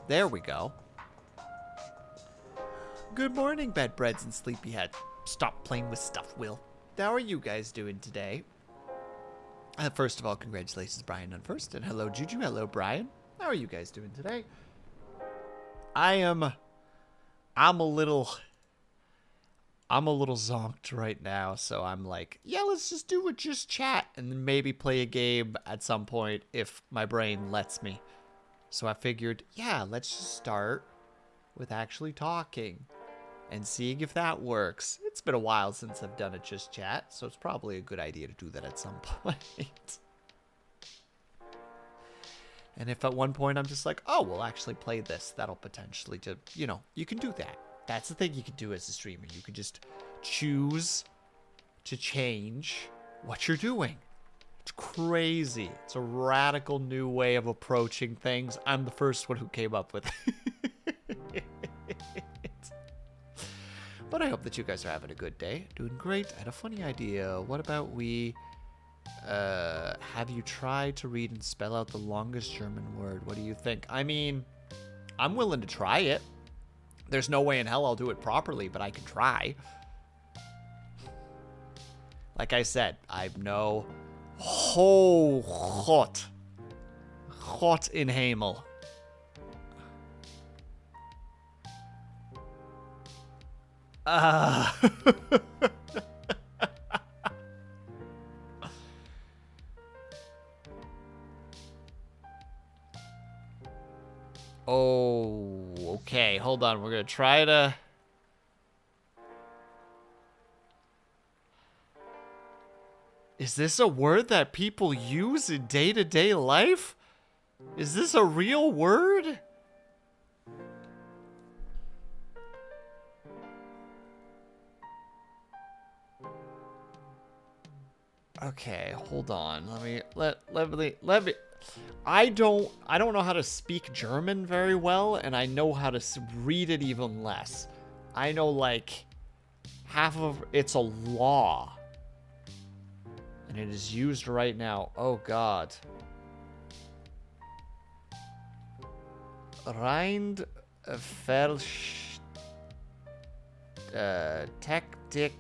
There we go. Good morning, bedbreads and sleepyheads. Stop playing with stuff, Will. How are you guys doing today? First of all, congratulations, Brian, on first. And hello, Juju. Hello, Brian. How are you guys doing today? I'm a little zonked right now, so I'm like, yeah, let's just do it, just chat, and then maybe play a game at some point if my brain lets me. So I figured, yeah, let's just start with actually talking and seeing if that works. It's been a while since I've done a just chat, so it's probably a good idea to do that at some point. And if at one point I'm just like, oh, we'll actually play this, that'll potentially just, you know, you can do that. That's the thing you can do as a streamer. You can just choose to change what you're doing. It's crazy. It's a radical new way of approaching things. I'm the first one who came up with it. But I hope that you guys are having a good day. Doing great. I had a funny idea. What about we... have you tried to read and spell out the longest German word? What do you think? I mean, I'm willing to try it. There's no way in hell I'll do it properly, but I can try. Like I said, I'm no... Oh, hot. Hot in Hemel. Oh, okay. Hold on. We're going to try to... Is this a word that people use in day-to-day life? Is this a real word? Okay, hold on. Let me. I don't know how to speak German very well, and I know how to read it even less. I know like half of it's a law, and it is used right now. Oh God. Rind Versch Tekdiketer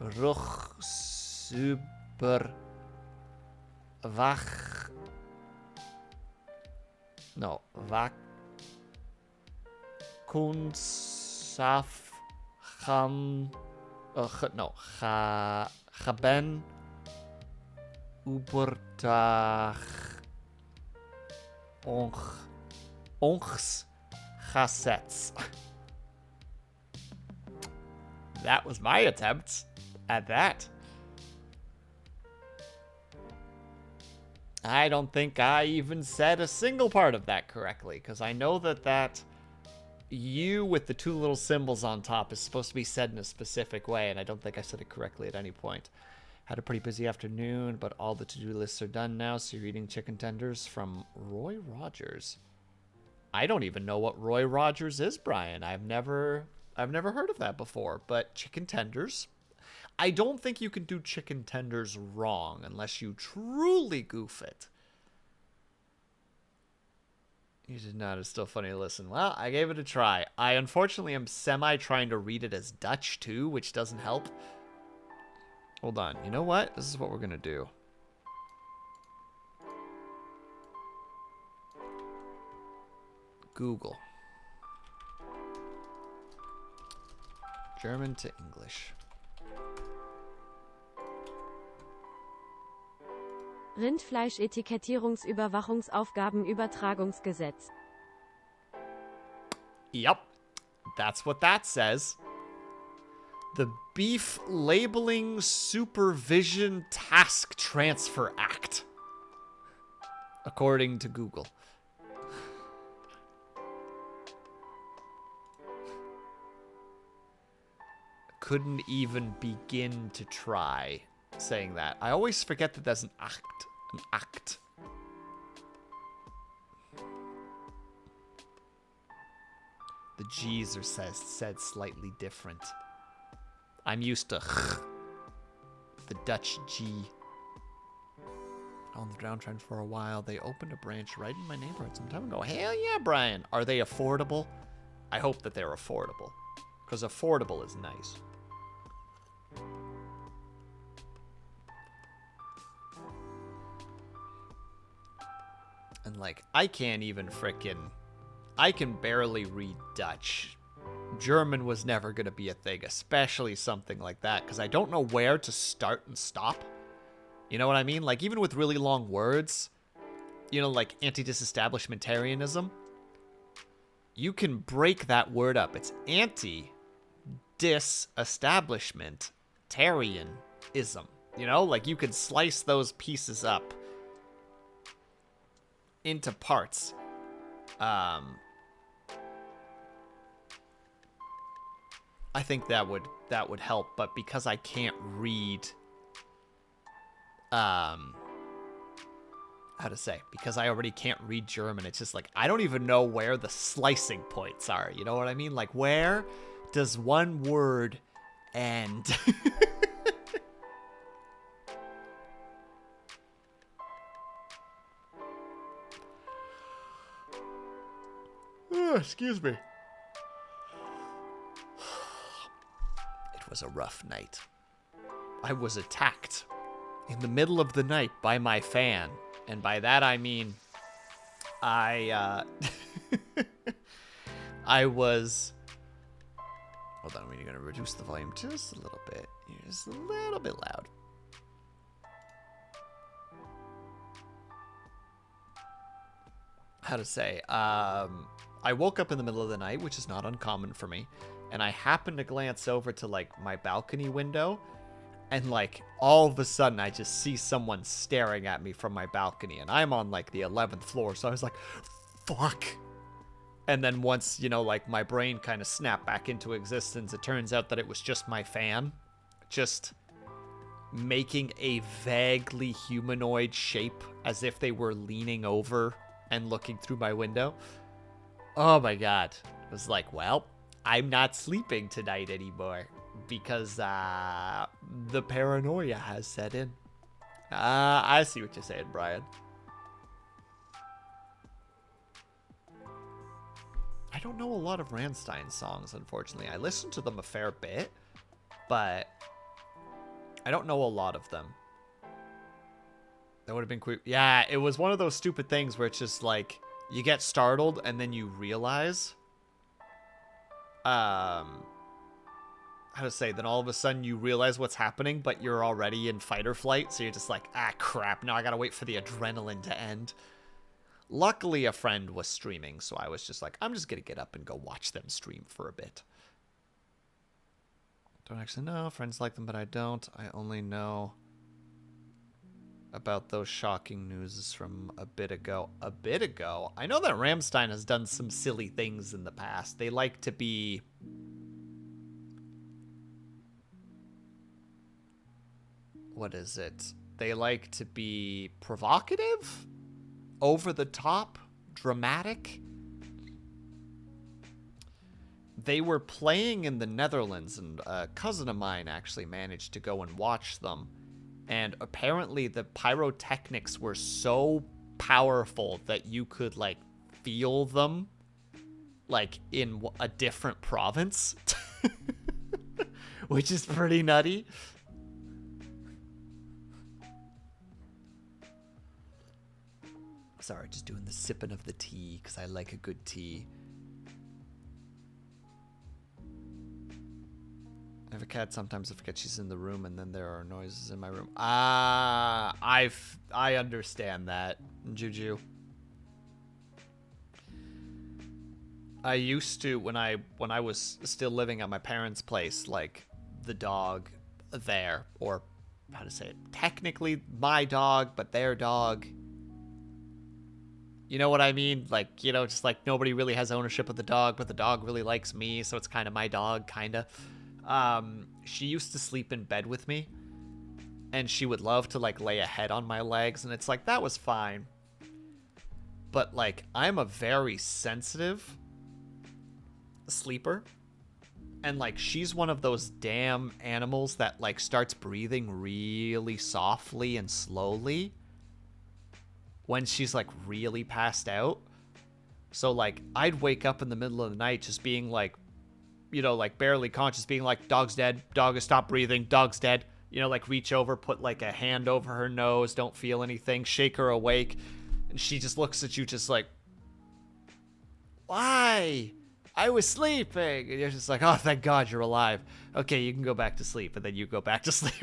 Ruch Super Wach No Wach Kunsaf Chan No Chaben Ubertag Onchs Chasets. That was my attempt at that. I don't think I even said a single part of that correctly, because I know that U with the two little symbols on top is supposed to be said in a specific way, and I don't think I said it correctly at any point. Had a pretty busy afternoon, but all the to-do lists are done now, so you're eating chicken tenders from Roy Rogers. I don't even know what Roy Rogers is, Brian. I've never heard of that before, but chicken tenders. I don't think you can do chicken tenders wrong unless you truly goof it. You did not. It's still funny to listen. Well, I gave it a try. I unfortunately am trying to read it as Dutch too, which doesn't help. Hold on. You know what? This is what we're going to do. Google. German to English. Rindfleisch-Etikettierungsüberwachungsaufgabenübertragungsgesetz. Yep. That's what that says. The Beef Labeling Supervision Task Transfer Act. According to Google. Couldn't even begin to try saying that. I always forget that that's an act. An act. The G's are said slightly different. I'm used to the Dutch G. On the downtrend for a while. They opened a branch right in my neighborhood some time ago. Hell yeah, Brian. Are they affordable? I hope that they're affordable. Because affordable is nice. And, like, I can't even frickin'... I can barely read Dutch. German was never going to be a thing, especially something like that, because I don't know where to start and stop. You know what I mean? Like, even with really long words, you know, like anti-disestablishmentarianism, you can break that word up. It's anti-disestablishmentarianism. You know, like you could slice those pieces up into parts. I think that would help, but because I can't read, how to say, because I already can't read German, it's just like I don't even know where the slicing points are. You know what I mean? Like, where does one word end? Oh, excuse me. It was a rough night. I was attacked in the middle of the night by my fan. And by that I mean I was... Hold on, we're going to reduce the volume just a little bit. Just a little bit loud. How to say? I woke up in the middle of the night, which is not uncommon for me, and I happened to glance over to, like, my balcony window, and, like, all of a sudden I just see someone staring at me from my balcony, and I'm on, like, the 11th floor, so I was like, fuck. And then once, you know, like, my brain kind of snapped back into existence, it turns out that it was just my fan, just making a vaguely humanoid shape as if they were leaning over and looking through my window. Oh my god. It was like, well, I'm not sleeping tonight anymore because the paranoia has set in. I see what you're saying, Brian. I don't know a lot of Rammstein songs, unfortunately. I listen to them a fair bit, but I don't know a lot of them. That would have been quick. Yeah, it was one of those stupid things where it's just like, you get startled and then you realize, how to say, then all of a sudden you realize what's happening, but you're already in fight or flight. So you're just like, ah, crap. Now I gotta wait for the adrenaline to end. Luckily, a friend was streaming, so I was just like, I'm just gonna get up and go watch them stream for a bit. Don't actually know. Friends like them, but I don't. I only know about those shocking news from a bit ago. A bit ago? I know that Rammstein has done some silly things in the past. They like to be... What is it? They like to be provocative? Over the top? Dramatic? They were playing in the Netherlands, and a cousin of mine actually managed to go and watch them. And apparently the pyrotechnics were so powerful that you could, like, feel them, like, in a different province. Which is pretty nutty. Sorry, just doing the sipping of the tea, because I like a good tea. I have a cat. Sometimes I forget she's in the room, and then there are noises in my room. I understand that, Juju. I used to, when I was still living at my parents' place, like, the dog there, or how to say it, technically my dog, but their dog. You know what I mean? Like, you know, just like nobody really has ownership of the dog, but the dog really likes me, so it's kind of my dog, kind of. She used to sleep in bed with me, and she would love to, like, lay a head on my legs, and it's like, that was fine. But, like, I'm a very sensitive sleeper, and, like, she's one of those damn animals that, like, starts breathing really softly and slowly, when she's like really passed out. So like I'd wake up in the middle of the night just being like, you know, like barely conscious, being like, dog's dead, dog has stopped breathing, dog's dead. You know, like reach over, put like a hand over her nose, don't feel anything, shake her awake. And she just looks at you just like, why? I was sleeping. And you're just like, oh, thank God you're alive. Okay, you can go back to sleep. And then you go back to sleep.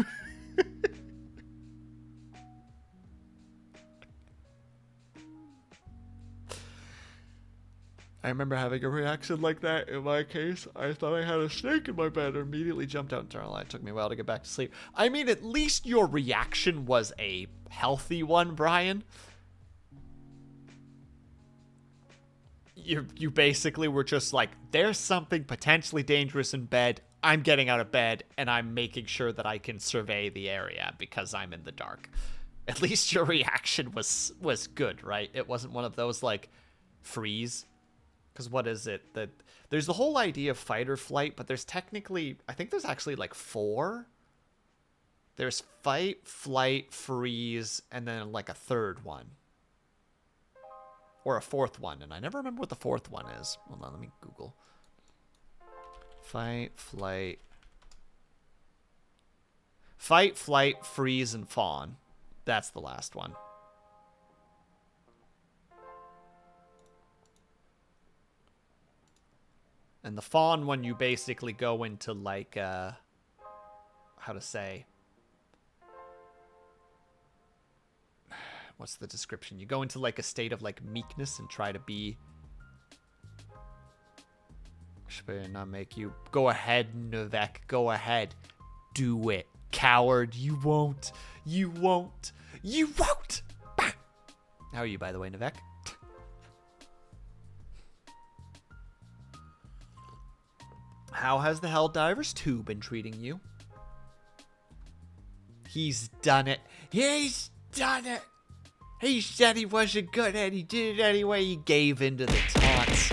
I remember having a reaction like that in my case. I thought I had a snake in my bed and immediately jumped out and turned on the light. It took me a while to get back to sleep. I mean, at least your reaction was a healthy one, Brian. You basically were just like, there's something potentially dangerous in bed. I'm getting out of bed, and I'm making sure that I can survey the area because I'm in the dark. At least your reaction was good, right? It wasn't one of those, like, freeze. Because what is it? That there's the whole idea of fight or flight, but there's technically, I think there's actually like 4. There's fight, flight, freeze, and then like a third one. Or a 4th one, and I never remember what the 4th one is. Hold on, let me Google. Fight, flight, freeze, and fawn. That's the last one. And the fawn one, you basically go into like, how to say, what's the description? You go into like a state of like meekness and try to be, should not make you, go ahead, Nivek, go ahead, do it, coward, you won't. Bah! How are you, by the way, Nivek? How has the Helldiver's 2 been treating you? He's done it. He's done it. He said he wasn't good and he did it anyway. He gave in to the taunts.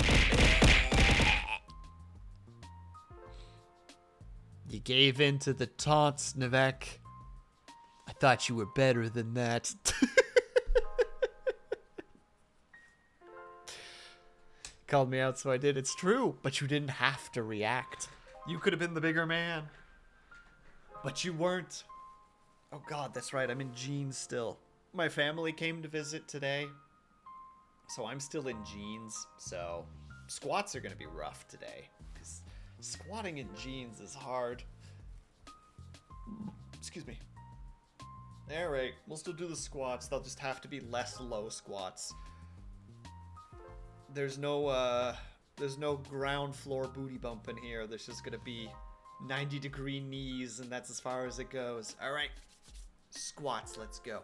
You gave in to the taunts, Nivek. I thought you were better than that. Called me out, so I did. It's true, but you didn't have to react. You could have been the bigger man, but you weren't. Oh God, that's right. I'm in jeans still. My family came to visit today, so I'm still in jeans. So squats are gonna be rough today because squatting in jeans is hard. Excuse me. All right, we'll still do the squats. They'll just have to be less low squats. There's no ground floor booty bump in here. There's just gonna be 90-degree knees, and that's as far as it goes. All right, squats, let's go.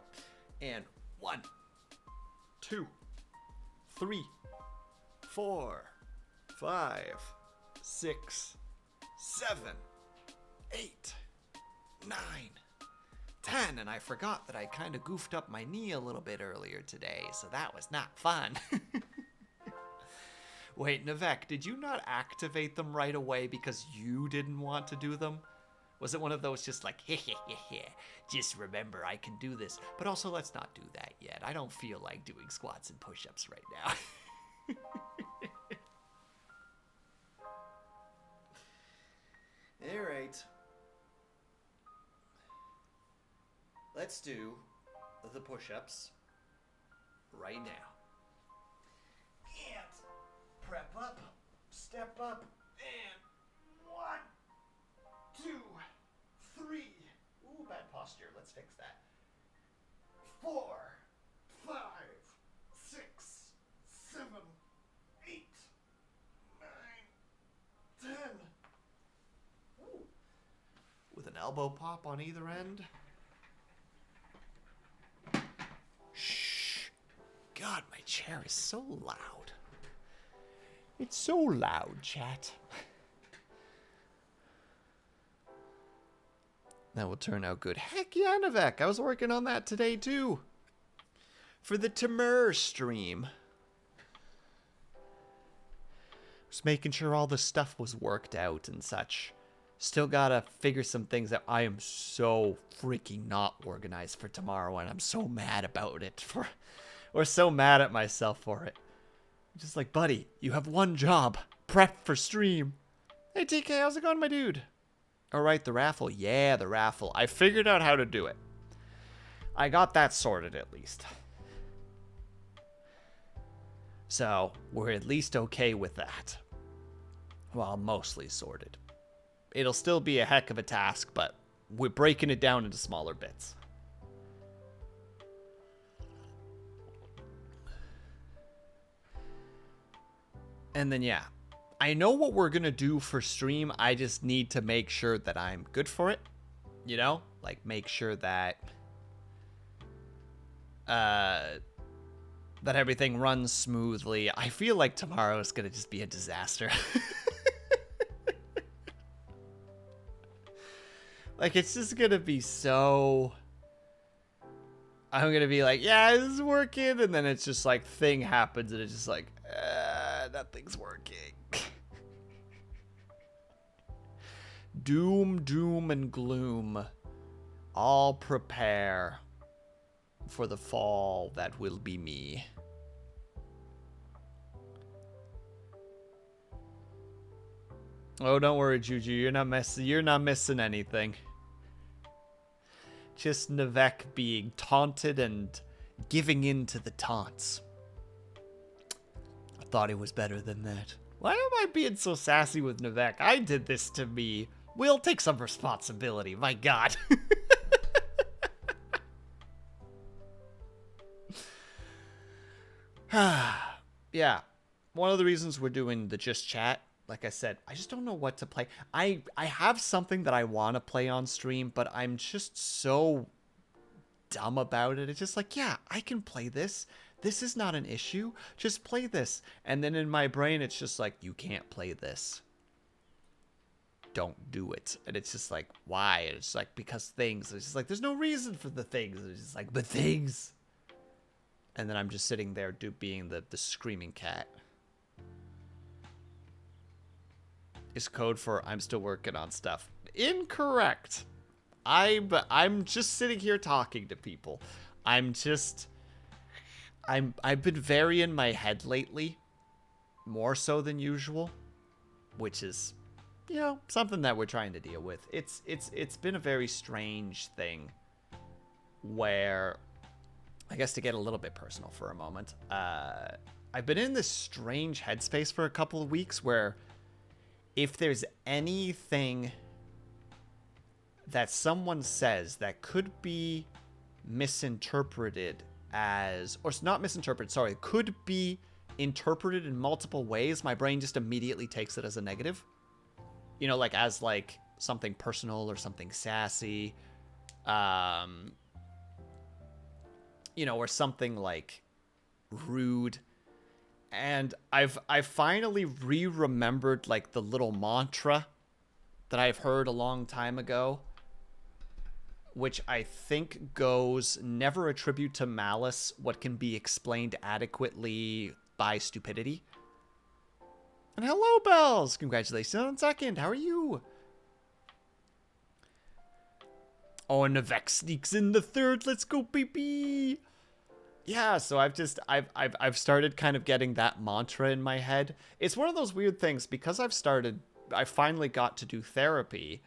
And 1, 2, 3, 4, 5, 6, 7, 8, 9, 10. And I forgot that I kind of goofed up my knee a little bit earlier today, so that was not fun. Wait, Nivek, did you not activate them right away because you didn't want to do them? Was it one of those just like, just remember I can do this. But also, let's not do that yet. I don't feel like doing squats and push-ups right now. All right. Let's do the push-ups right now. And prep up, step up, and 1, 2, 3. Ooh, bad posture. Let's fix that. 4, 5, 6, 7, 8, 9, 10. Ooh. With an elbow pop on either end. Shh. God, my chair is so loud. It's so loud, chat. That will turn out good. Heck yeah, Nivek. I was working on that today, too. For the Timur stream. Just making sure all the stuff was worked out and such. Still gotta figure some things out. I am so freaking not organized for tomorrow, and I'm so mad about it. or so mad at myself for it. I'm just like, buddy, you have one job. Prep for stream. Hey, TK, how's it going, my dude? All right, the raffle. Yeah, the raffle. I figured out how to do it. I got that sorted, at least. So, we're at least okay with that. Well, mostly sorted. It'll still be a heck of a task, but we're breaking it down into smaller bits. And then, yeah. I know what we're going to do for stream. I just need to make sure that I'm good for it. You know? Like, make sure that... that everything runs smoothly. I feel like tomorrow is going to just be a disaster. Like, it's just going to be so... I'm going to be like, yeah, this is working. And then it's just like, thing happens and it's just like, nothing's working. Doom, doom, and gloom. All prepare for the fall that will be me. Oh, don't worry, Juju. You're not missing anything. Just Nivek being taunted and giving in to the taunts. I thought he was better than that. Why am I being so sassy with Nivek? I did this to me. We'll take some responsibility. My God. Yeah. One of the reasons we're doing the Just Chat, like I said, I just don't know what to play. I have something that I want to play on stream, but I'm just so dumb about it. It's just like, yeah, I can play this. This is not an issue. Just play this. And then in my brain, it's just like, you can't play this. Don't do it. And it's just like, why? And it's like, because things. It's just like, there's no reason for the things. It's just like, but things. And then I'm just sitting there being the screaming cat. Is code for I'm still working on stuff. Incorrect. I'm just sitting here talking to people. I've been very in my head lately, more so than usual, which is, you know, something that we're trying to deal with. It's been a very strange thing where, I guess to get a little bit personal for a moment, I've been in this strange headspace for a couple of weeks where if there's anything that someone says that could be misinterpreted as, or not misinterpreted, sorry, could be interpreted in multiple ways, my brain just immediately takes it as a negative. You know, like as like something personal or something sassy, you know, or something like rude. And I've finally remembered like the little mantra that I've heard a long time ago, which I think goes, never attribute to malice what can be explained adequately by stupidity. And hello, Bells! Congratulations on second. How are you? Oh, and Nivek sneaks in the third. Let's go, baby! Yeah, so I've started kind of getting that mantra in my head. It's one of those weird things, because I finally got to do therapy.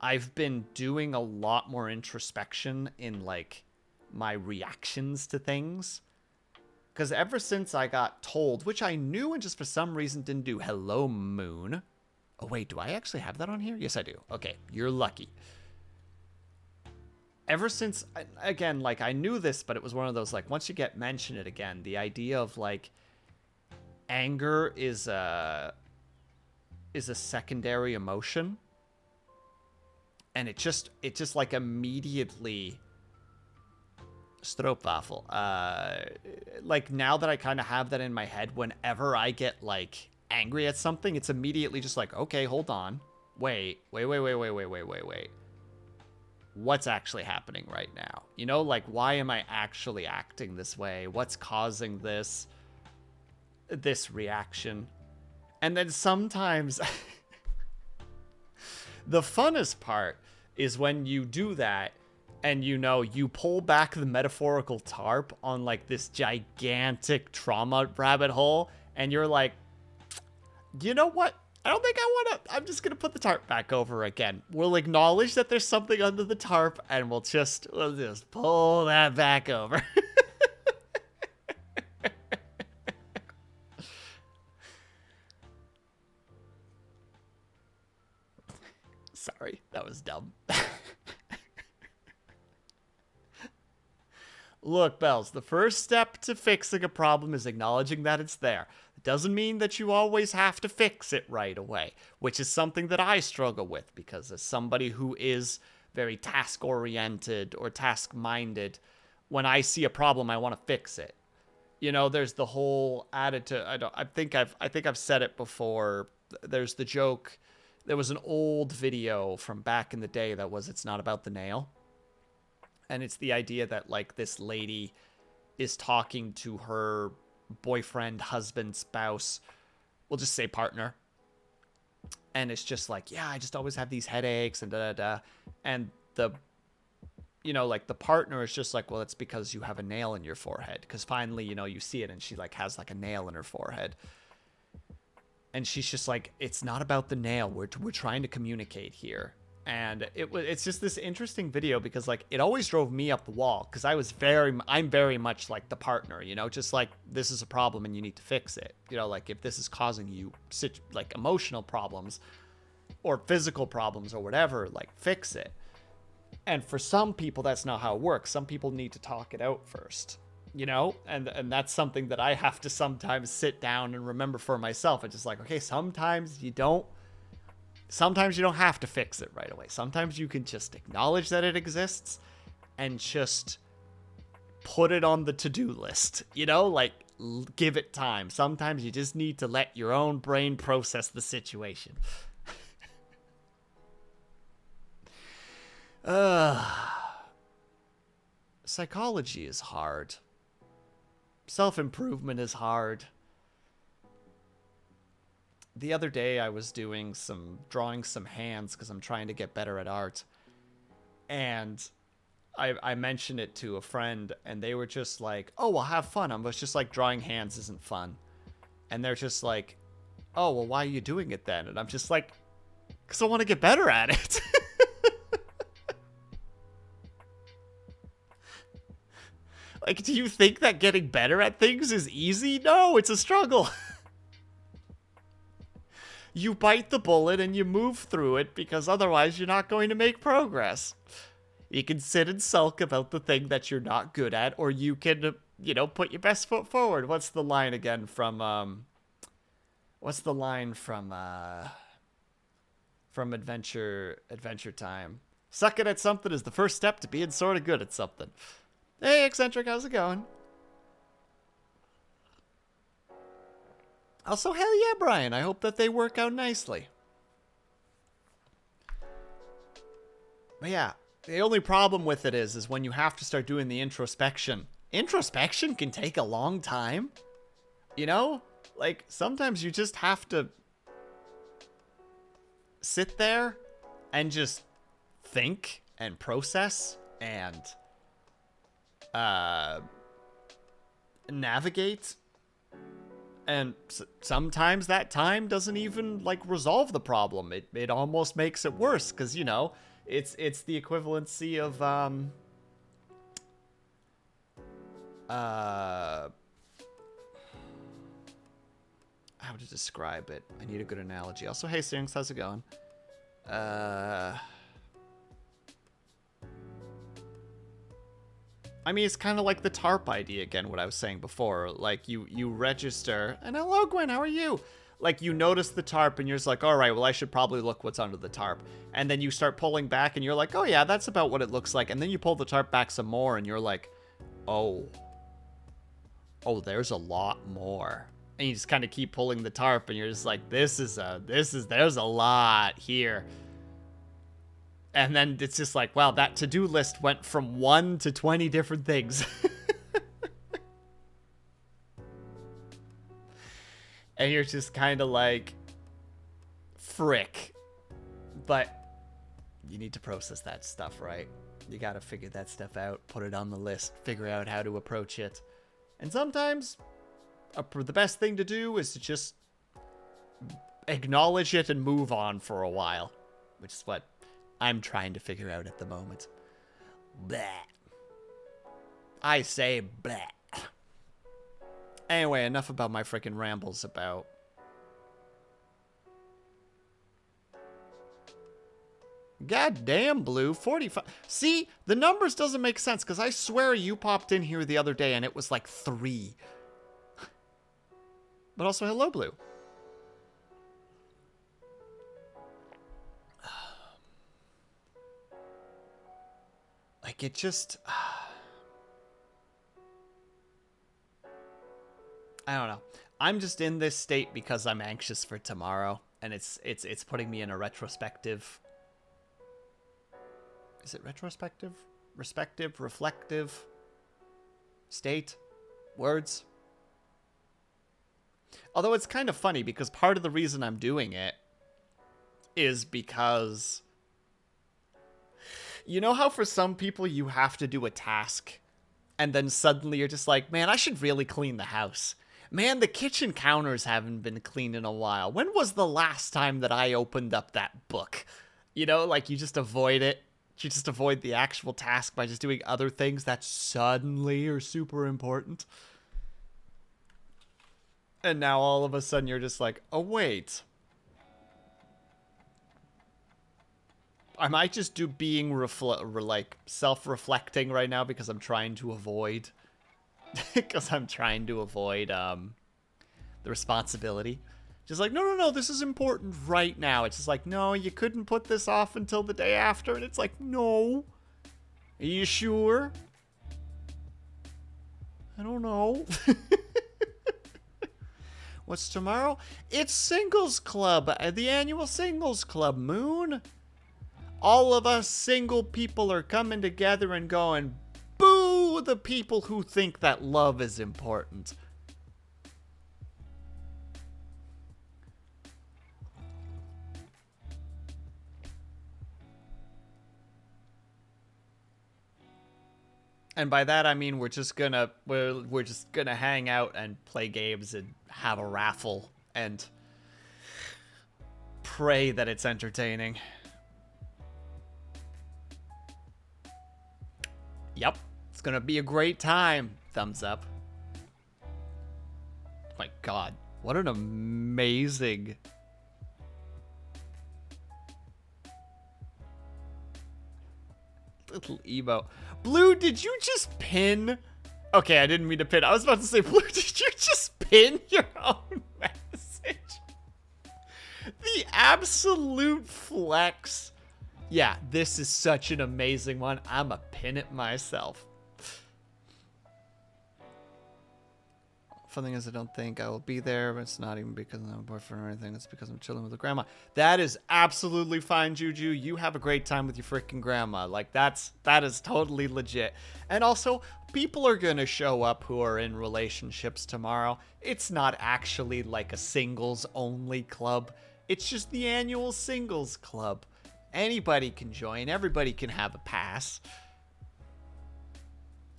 I've been doing a lot more introspection in like my reactions to things. Because ever since I got told, which I knew and just for some reason didn't do, hello, Moon. Oh, wait, do I actually have that on here? Yes, I do. Okay, you're lucky. Ever since, again, like, I knew this, but it was one of those, like, once you mention it again, the idea of, like, anger is a secondary emotion. And it just, like, immediately... Stroopwafel. Like, now that I kind of have that in my head, whenever I get, like, angry at something, it's immediately just like, okay, hold on. Wait. What's actually happening right now? You know, like, why am I actually acting this way? What's causing this reaction? And then sometimes the funnest part is when you do that And you pull back the metaphorical tarp on like this gigantic trauma rabbit hole, and you're like, you know what? I don't think I want to. I'm just going to put the tarp back over again. We'll acknowledge that there's something under the tarp, and we'll just pull that back over. Sorry, that was dumb. Look, Bells, the first step to fixing a problem is acknowledging that it's there. It doesn't mean that you always have to fix it right away, which is something that I struggle with, because as somebody who is very task-oriented or task-minded, when I see a problem, I want to fix it. You know, there's the whole attitude. I think I've said it before. There's the joke. There was an old video from back in the day that was, it's not about the nail. And it's the idea that, like, this lady is talking to her boyfriend, husband, spouse, we'll just say partner. And it's just like, yeah, I just always have these headaches and da-da-da. And the, you know, like, the partner is just like, well, it's because you have a nail in your forehead. Because finally, you know, you see it and she, like, has, like, a nail in her forehead. And she's just like, it's not about the nail. We're trying to communicate here. And it's just this interesting video because, like, it always drove me up the wall because I'm very much like the partner, you know, just like, this is a problem and you need to fix it. You know, like, if this is causing you like emotional problems or physical problems or whatever, like, fix it. And for some people, that's not how it works. Some people need to talk it out first, you know, and that's something that I have to sometimes sit down and remember for myself. It's just like, okay, sometimes you don't have to fix it right away. Sometimes you can just acknowledge that it exists and just put it on the to-do list, you know, like, give it time. Sometimes you just need to let your own brain process the situation. Psychology is hard. Self-improvement is hard. The other day I was drawing some hands because I'm trying to get better at art. And I mentioned it to a friend and they were just like, oh, well, have fun. I was just like, drawing hands isn't fun. And they're just like, oh, well, why are you doing it then? And I'm just like, because I want to get better at it. Like, do you think that getting better at things is easy? No, it's a struggle. You bite the bullet and you move through it because otherwise you're not going to make progress. You can sit and sulk about the thing that you're not good at, or you can, you know, put your best foot forward. What's the line again from Adventure Time? Sucking at something is the first step to being sort of good at something. Hey, Eccentric, how's it going? Also, hell yeah, Brian. I hope that they work out nicely. But yeah, the only problem with it is when you have to start doing the introspection. Introspection can take a long time. You know? Like, sometimes you just have to sit there and just think and process and navigate. And sometimes that time doesn't even, like, resolve the problem. It almost makes it worse because, you know, it's the equivalency of how to describe it. I need a good analogy. Also, hey, Sings, how's it going? I mean, it's kind of like the tarp idea again, what I was saying before. Like, you register, and hello, Gwen, how are you? Like, you notice the tarp, and you're just like, all right, well, I should probably look what's under the tarp. And then you start pulling back, and you're like, oh, yeah, that's about what it looks like. And then you pull the tarp back some more, and you're like, oh, there's a lot more. And you just kind of keep pulling the tarp, and you're just like, there's a lot here. And then it's just like, wow, that to-do list went from 1 to 20 different things. And you're just kind of like, frick. But you need to process that stuff, right? You gotta figure that stuff out, put it on the list, figure out how to approach it. And sometimes the best thing to do is to just acknowledge it and move on for a while, which is what I'm trying to figure out at the moment. Bleh. I say bleh. Anyway, enough about my freaking rambles about... God damn, Blue. 45. See, the numbers doesn't make sense, because I swear you popped in here the other day and it was like 3. But also, hello, Blue. Like, it just... I don't know. I'm just in this state because I'm anxious for tomorrow, and it's putting me in a retrospective. Is it retrospective? Respective? Reflective? State? Words? Although it's kind of funny because part of the reason I'm doing it is because... You know how for some people you have to do a task and then suddenly you're just like, man, I should really clean the house. Man, the kitchen counters haven't been cleaned in a while. When was the last time that I opened up that book? You know, like you just avoid it. You just avoid the actual task by just doing other things that suddenly are super important. And now all of a sudden you're just like, oh wait. I might just do being like self-reflecting right now because I'm trying to avoid because I'm trying to avoid the responsibility. Just like, no, this is important right now. It's just like, no, you couldn't put this off until the day after. And it's like, no. Are you sure? I don't know. What's tomorrow? It's Singles Club, the annual Singles Club, Moon. All of us single people are coming together and going, boo the people who think that love is important. And by that I mean we're just gonna hang out and play games and have a raffle and pray that it's entertaining. Yep, it's gonna be a great time. Thumbs up. My God, what an amazing... little emo. Blue, did you just pin? Okay, I didn't mean to pin. I was about to say, Blue, did you just pin your own message? The absolute flex. Yeah, this is such an amazing one. I'ma pin it myself. Fun thing is, I don't think I will be there, but it's not even because I'm a boyfriend or anything. It's because I'm chilling with the grandma. That is absolutely fine, Juju. You have a great time with your freaking grandma. Like, that is totally legit. And also, people are gonna show up who are in relationships tomorrow. It's not actually like a singles-only club. It's just the annual singles club. Anybody can join. Everybody can have a pass.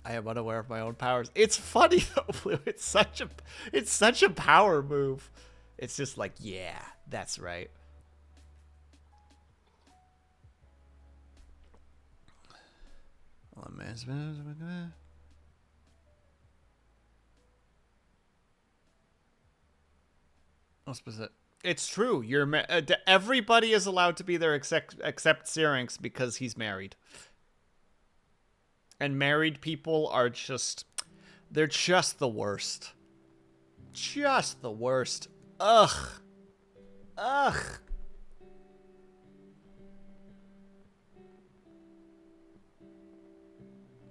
I am unaware of my own powers. It's funny though, Blue. It's such a power move. It's just like, yeah, that's right. It's true. Everybody is allowed to be there except Syrinx because he's married. And married people are they're just the worst. Just the worst. Ugh. Ugh.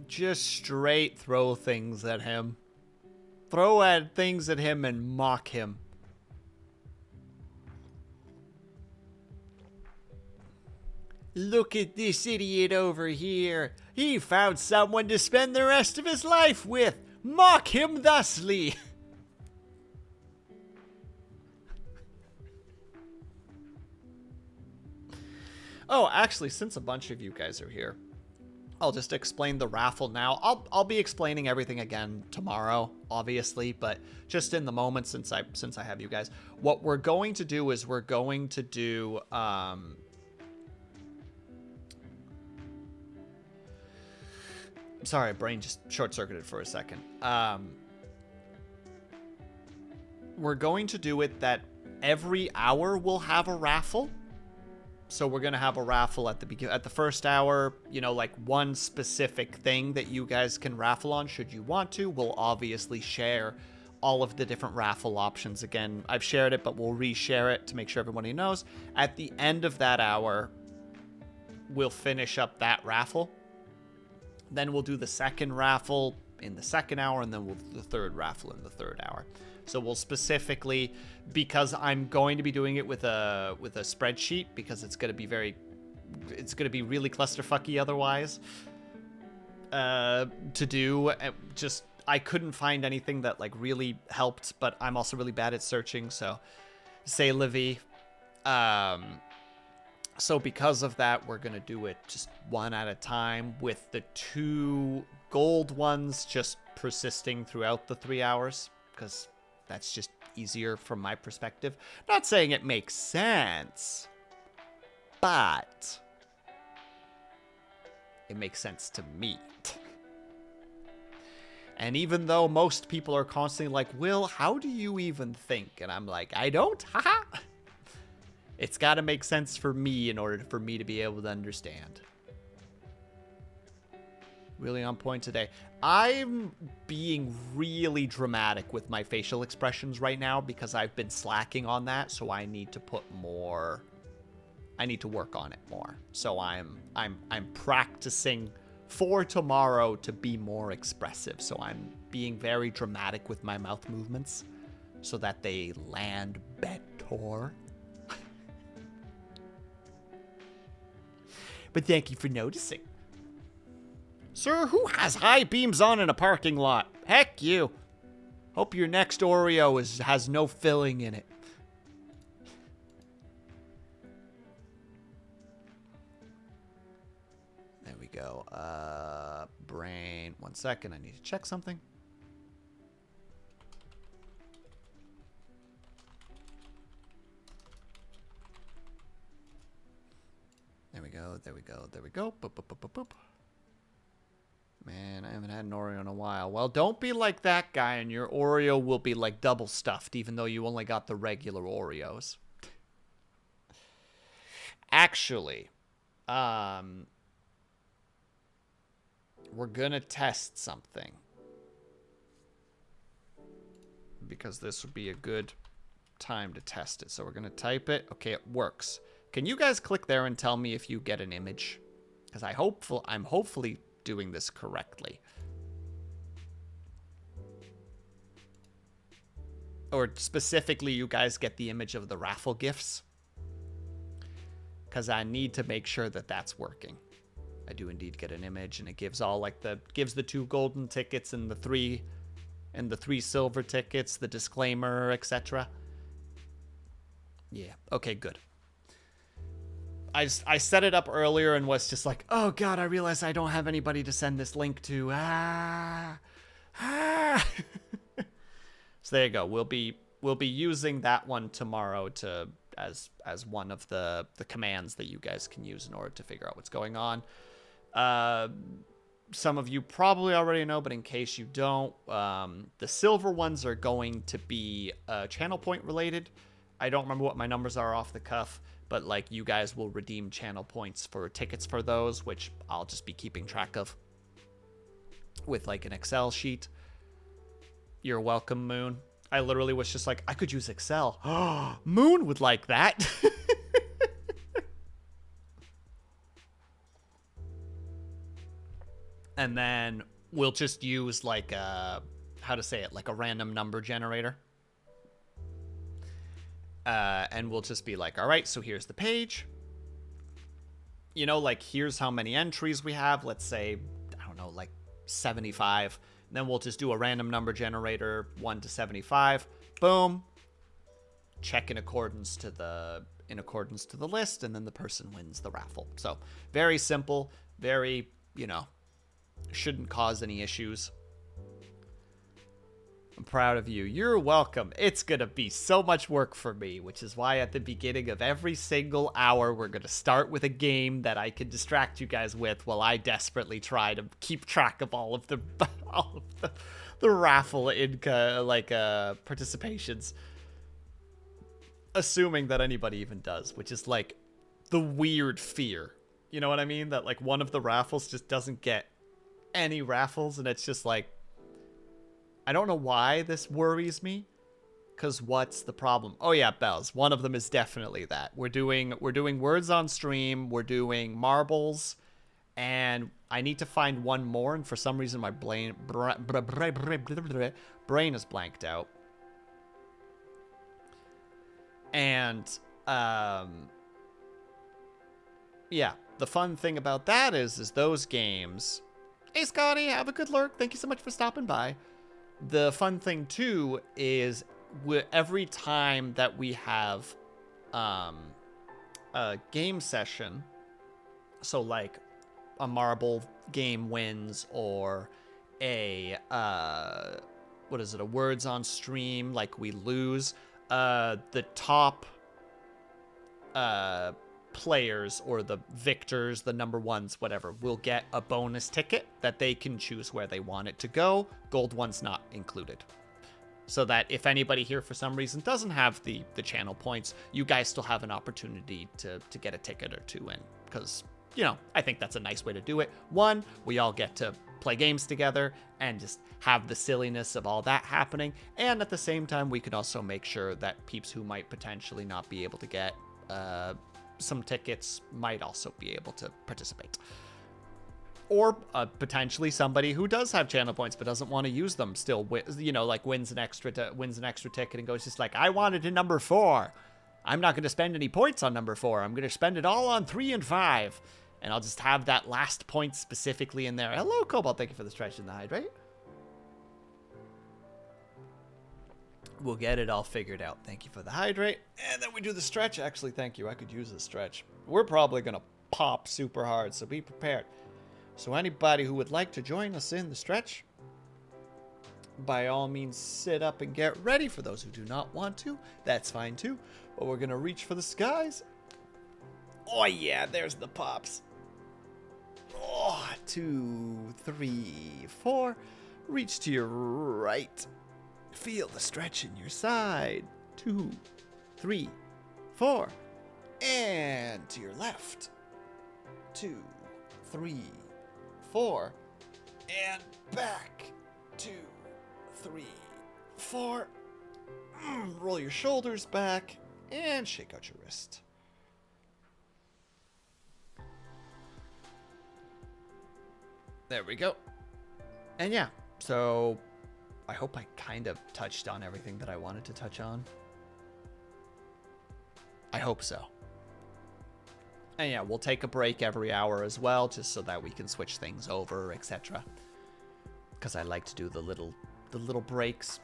Just straight throw things at him. Throw things at him and mock him. Look at this idiot over here. He found someone to spend the rest of his life with. Mock him thusly. Oh, actually, since a bunch of you guys are here, I'll just explain the raffle now. I'll be explaining everything again tomorrow, obviously, but just in the moment, since I have you guys, what we're going to do is we're going to do sorry, brain just short-circuited for a second. We're going to do it that every hour we'll have a raffle. So we're going to have a raffle at the first hour, you know, like one specific thing that you guys can raffle on should you want to. We'll obviously share all of the different raffle options. Again, I've shared it, but we'll reshare it to make sure everybody knows. At the end of that hour, we'll finish up that raffle. Then we'll do the second raffle in the second hour, and then we'll do the third raffle in the third hour. So we'll specifically, because I'm going to be doing it with a spreadsheet, because it's going to be really clusterfucky otherwise to do. Just, I couldn't find anything that like really helped, but I'm also really bad at searching, so say Livy. So because of that, we're going to do it just one at a time, with the 2 gold ones just persisting throughout the 3 hours, because that's just easier from my perspective. Not saying it makes sense, but it makes sense to me. And even though most people are constantly like, Will, how do you even think? And I'm like, I don't, haha. It's got to make sense for me in order for me to be able to understand. Really on point today. I'm being really dramatic with my facial expressions right now because I've been slacking on that, so I need to put more. I need to work on it more. So I'm practicing for tomorrow to be more expressive. So I'm being very dramatic with my mouth movements so that they land better. But thank you for noticing. Sir, who has high beams on in a parking lot? Heck you. Hope your next Oreo has no filling in it. There we go. Brain. 1 second. I need to check something. There we go. There we go. There we go. Boop, boop, boop, boop, boop. Man, I haven't had an Oreo in a while. Well, don't be like that guy, and your Oreo will be like double stuffed, even though you only got the regular Oreos. Actually, we're gonna test something. Because this would be a good time to test it. So we're gonna type it. Okay, it works. Can you guys click there and tell me if you get an image? Because I'm hopefully doing this correctly. Or specifically, you guys get the image of the raffle gifts. Because I need to make sure that that's working. I do indeed get an image, and it gives all like gives the 2 golden tickets and the 3 silver tickets, the disclaimer, etc. Yeah. Okay, good. I set it up earlier and was just like, oh god, I realized I don't have anybody to send this link to. So there you go. We'll be using that one tomorrow as one of the commands that you guys can use in order to figure out what's going on. Some of you probably already know, but in case you don't, the silver ones are going to be channel point related. I don't remember what my numbers are off the cuff, but like you guys will redeem channel points for tickets for those, which I'll just be keeping track of with like an Excel sheet. You're welcome, Moon. I literally was just like, I could use Excel. Moon would like that. And then we'll just use like a, how to say it, like a random number generator. And we'll just be like, all right, so here's the page. You know, like, here's how many entries we have. Let's say, I don't know, like 75. And then we'll just do a random number generator, 1 to 75. Boom. Check in accordance to the list, and then the person wins the raffle. So very simple, very, you know, Shouldn't cause any issues. I'm proud of you. You're welcome. It's going to be so much work for me, which is why at the beginning of every single hour, we're going to start with a game that I can distract you guys with while I desperately try to keep track of all of the the raffle participations. Assuming that anybody even does, which is like the weird fear. You know what I mean? That like one of the raffles just doesn't get any raffles, and it's just like, I don't know why this worries me, because what's the problem? Oh yeah, bells. One of them is definitely that. We're doing words on stream, we're doing marbles, and I need to find one more, and for some reason my brain is blanked out. And yeah, the fun thing about that is those games. Hey Scotty, have a good lurk. Thank you so much for stopping by. The fun thing, too, is every time that we have a game session, so like a marble game wins or a, a words on stream, like we lose, the top players or the victors, the number ones, whatever, will get a bonus ticket that they can choose where they want it to go. Gold one's not included. So that if anybody here for some reason doesn't have the channel points, you guys still have an opportunity to get a ticket or two in. Because, you know, I think that's a nice way to do it. One, we all get to play games together and just have the silliness of all that happening. And at the same time, we could also make sure that peeps who might potentially not be able to get some tickets might also be able to participate. Or potentially somebody who does have channel points but doesn't want to use them still, you know, like wins an extra ticket and goes just like, I wanted a number 4. I'm not going to spend any points on number 4. I'm going to spend it all on 3 and 5. And I'll just have that last point specifically in there. Hello, Cobalt. Thank you for the stretch and the hydrate. We'll get it all figured out. Thank you for the hydrate. And then we do the stretch. Actually, thank you. I could use the stretch. We're probably going to pop super hard, so be prepared. So anybody who would like to join us in the stretch, by all means, sit up and get ready. For those who do not want to, that's fine too. But we're going to reach for the skies. Oh, yeah, there's the pops. Oh, 2, 3, 4. Reach to your right. Feel the stretch in your side. 2, 3, 4. And to your left. 2, 3, 4. And back. 2, 3, 4. Roll your shoulders back and shake out your wrist. There we go. And yeah, so I hope I kind of touched on everything that I wanted to touch on. I hope so. And yeah, we'll take a break every hour as well, just so that we can switch things over, etc. Because I like to do the little breaks.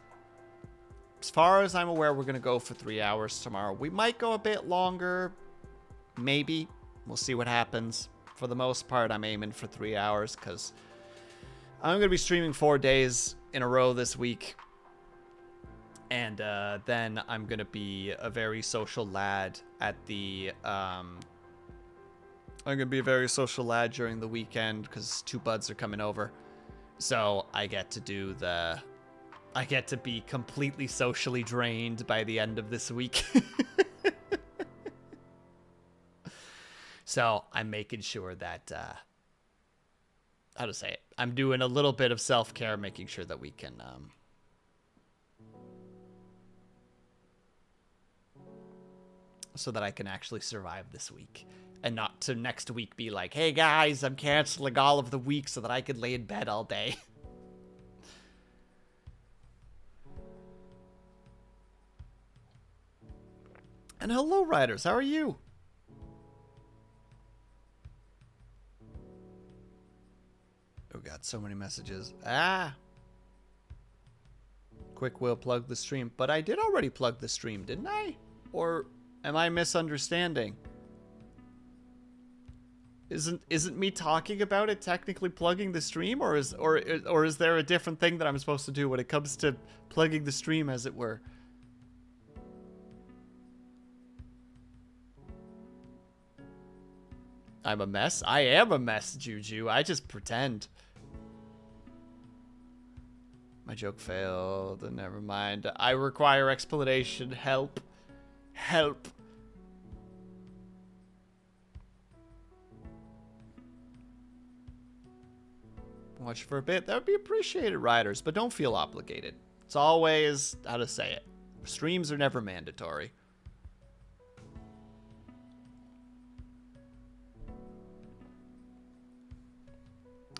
As far as I'm aware, we're going to go for 3 hours tomorrow. We might go a bit longer. Maybe. We'll see what happens. For the most part, I'm aiming for 3 hours because I'm going to be streaming 4 days in a row this week. And then I'm going to be a very social lad at the... I'm going to be a very social lad during the weekend because 2 buds are coming over. So I get to do the... I get to be completely socially drained by the end of this week. So I'm making sure that, how to say it? I'm doing a little bit of self-care, making sure that we can, so that I can actually survive this week. And not to next week be like, hey guys, I'm canceling all of the week so that I could lay in bed all day. And hello, Riders. How are you? Oh, God, so many messages. Quick will plug the stream. But I did already plug the stream, didn't I? Or am I misunderstanding? Isn't me talking about it technically plugging the stream, or is there a different thing that I'm supposed to do when it comes to plugging the stream, as it were? I'm a mess. I am a mess, Juju. I just pretend. My joke failed. Never mind. I require explanation. Help. Help. Watch for a bit. That would be appreciated, riders, but don't feel obligated. It's always how to say it. Streams are never mandatory.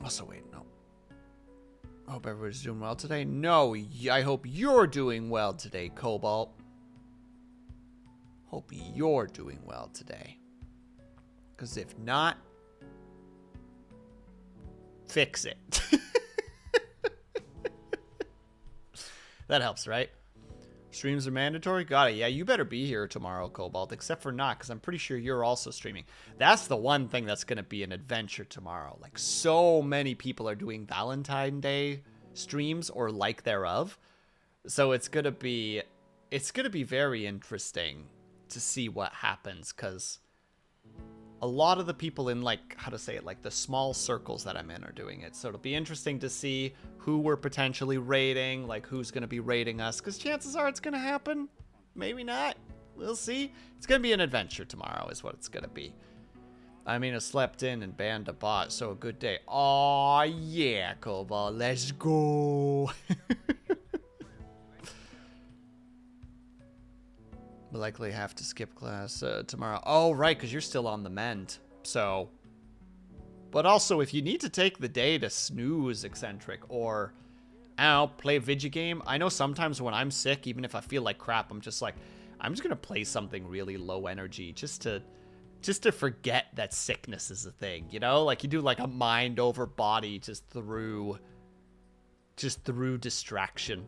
Also, wait, no. I hope everybody's doing well today. No, I hope you're doing well today, Cobalt. Hope you're doing well today. Because if not, fix it. That helps, right? Streams are mandatory? Got it. Yeah, you better be here tomorrow, Cobalt. Except for not, because I'm pretty sure you're also streaming. That's the one thing that's going to be an adventure tomorrow. Like, so many people are doing Valentine's Day streams or like thereof. So it's going to be very interesting to see what happens, because a lot of the people in, like, how to say it, like the small circles that I'm in are doing it. So it'll be interesting to see who we're potentially raiding, like who's going to be raiding us, because chances are it's going to happen. Maybe not. We'll see. It's going to be an adventure tomorrow is what it's going to be. I mean, I slept in and banned a bot, so a good day. Aw, yeah, Cobalt, let's go. We'll likely have to skip class tomorrow. Oh, right, because you're still on the mend. So, but also, if you need to take the day to snooze, Eccentric, or, I don't know, play a video game. I know sometimes when I'm sick, even if I feel like crap, I'm just like, I'm just going to play something really low energy just to forget that sickness is a thing, you know? Like, you do, like, a mind over body just through distraction.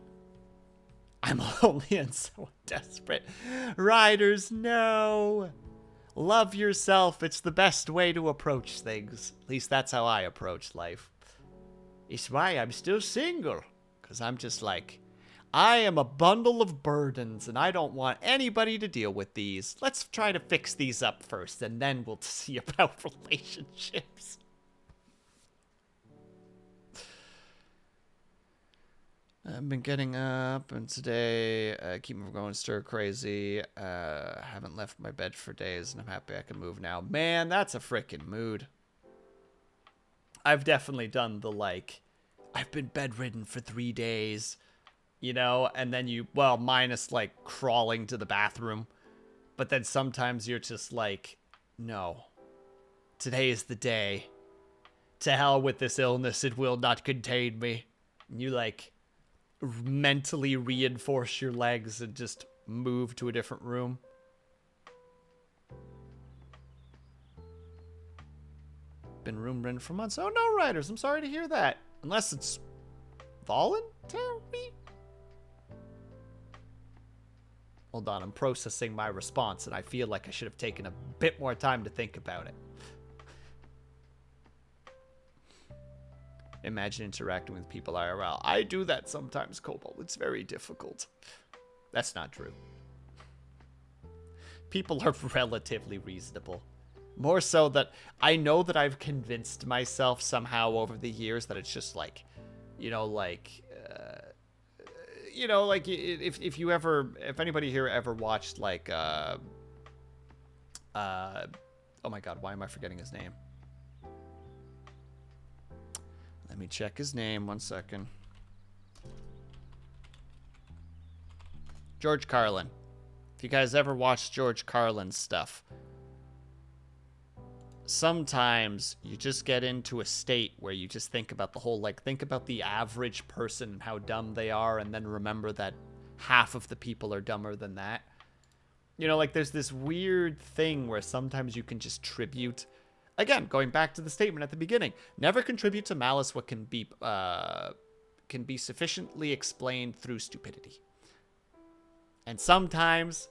I'm lonely and so desperate. Riders, no. Love yourself. It's the best way to approach things. At least that's how I approach life. It's why I'm still single. Because I'm just like, I am a bundle of burdens and I don't want anybody to deal with these. Let's try to fix these up first and then we'll see about relationships. I've been getting up, and today I keep going stir crazy. Haven't left my bed for days, and I'm happy I can move now. Man, that's a freaking mood. I've definitely done the, like, I've been bedridden for 3 days, you know, and then you, well, minus, like, crawling to the bathroom. But then sometimes you're just like, no, today is the day. To hell with this illness, it will not contain me. And you, like, mentally reinforce your legs and just move to a different room. Been room rented for months. Oh no, Riders, I'm sorry to hear that. Unless it's voluntary? Hold on, I'm processing my response and I feel like I should have taken a bit more time to think about it. Imagine interacting with people IRL. I do that sometimes, Cobalt. It's very difficult. That's not true. People are relatively reasonable. More so that I know that I've convinced myself somehow over the years that it's just like, you know, like, if you ever, if anybody here ever watched like, oh my God, why am I forgetting his name? Let me check his name, 1 second. George Carlin. If you guys ever watched George Carlin's stuff, sometimes you just get into a state where you just think about the whole, like, think about the average person and how dumb they are, and then remember that half of the people are dumber than that. You know, like, there's this weird thing where sometimes you can just tribute. Again, going back to the statement at the beginning, never contribute to malice what can be sufficiently explained through stupidity. And sometimes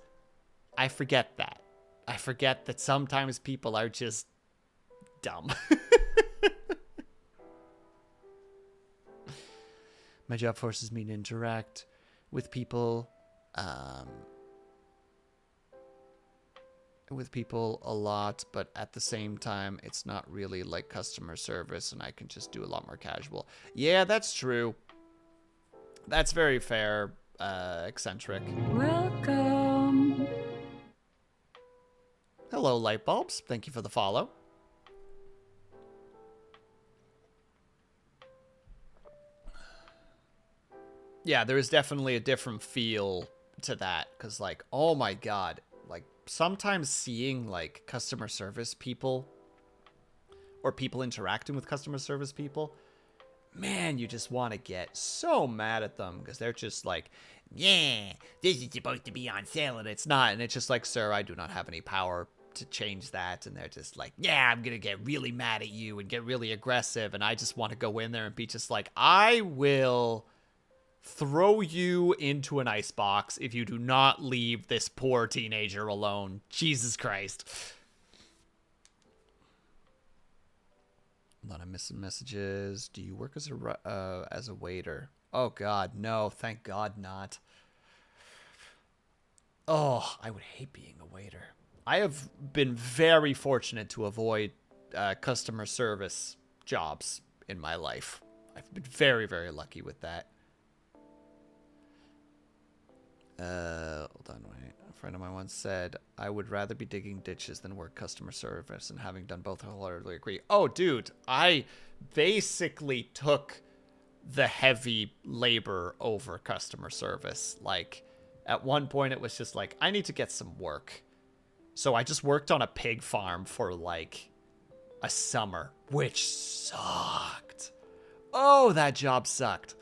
I forget that. I forget that sometimes people are just dumb. My job forces me to interact with people, a lot, but at the same time, it's not really like customer service, and I can just do a lot more casual. Yeah, that's true. That's very fair, eccentric. Welcome. Hello, Lightbulbs. Thank you for the follow. Yeah, there is definitely a different feel to that, because, like, oh my god, like, sometimes seeing, like, customer service people, or people interacting with customer service people, man, you just want to get so mad at them, because they're just like, yeah, this is supposed to be on sale, and it's not, and it's just like, sir, I do not have any power to change that, and they're just like, yeah, I'm gonna get really mad at you, and get really aggressive, and I just want to go in there and be just like, I will throw you into an icebox if you do not leave this poor teenager alone. Jesus Christ. A lot of missing messages. Do you work as a waiter? Oh god, no. Thank god not. Oh, I would hate being a waiter. I have been very fortunate to avoid customer service jobs in my life. I've been very, very lucky with that. Hold on, wait. A friend of mine once said, I would rather be digging ditches than work customer service, and having done both, I wholeheartedly agree. Oh, dude, I basically took the heavy labor over customer service. Like, at one point it was just like, I need to get some work. So I just worked on a pig farm for, like, a summer, which sucked. Oh, that job sucked.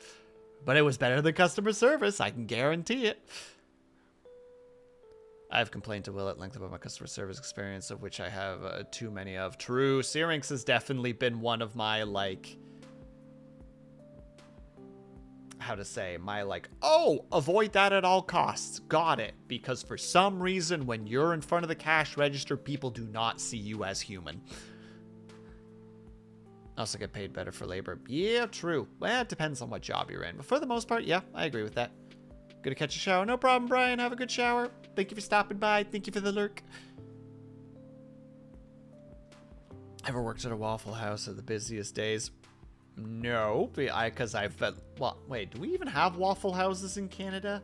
But it was better than customer service, I can guarantee it. I've complained to Will at length about my customer service experience, of which I have too many of. True, Syrinx has definitely been one of my, like, how to say, my, like, oh, avoid that at all costs. Got it. Because for some reason, when you're in front of the cash register, people do not see you as human. Also get paid better for labor. Yeah, true. Well, it depends on what job you're in. But for the most part, yeah, I agree with that. Gonna catch a shower. No problem, Brian. Have a good shower. Thank you for stopping by. Thank you for the lurk. Ever worked at a Waffle House at the busiest days? No, because I've... Well, wait, do we even have Waffle Houses in Canada?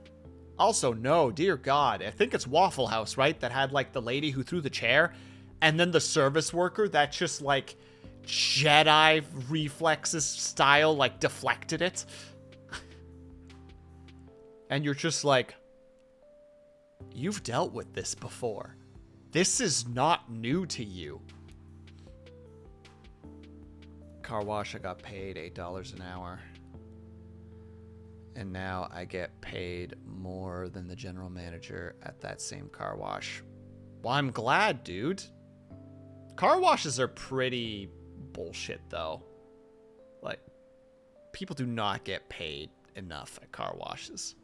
Also, no, dear God. I think it's Waffle House, right? That had, like, the lady who threw the chair, and then the service worker that just, like... Jedi reflexes style, like, deflected it. And you're just like, you've dealt with this before. This is not new to you. Car wash, I got paid $8 an hour. And now I get paid more than the general manager at that same car wash. Well, I'm glad, dude. Car washes are pretty... bullshit, though. Like, people do not get paid enough at car washes.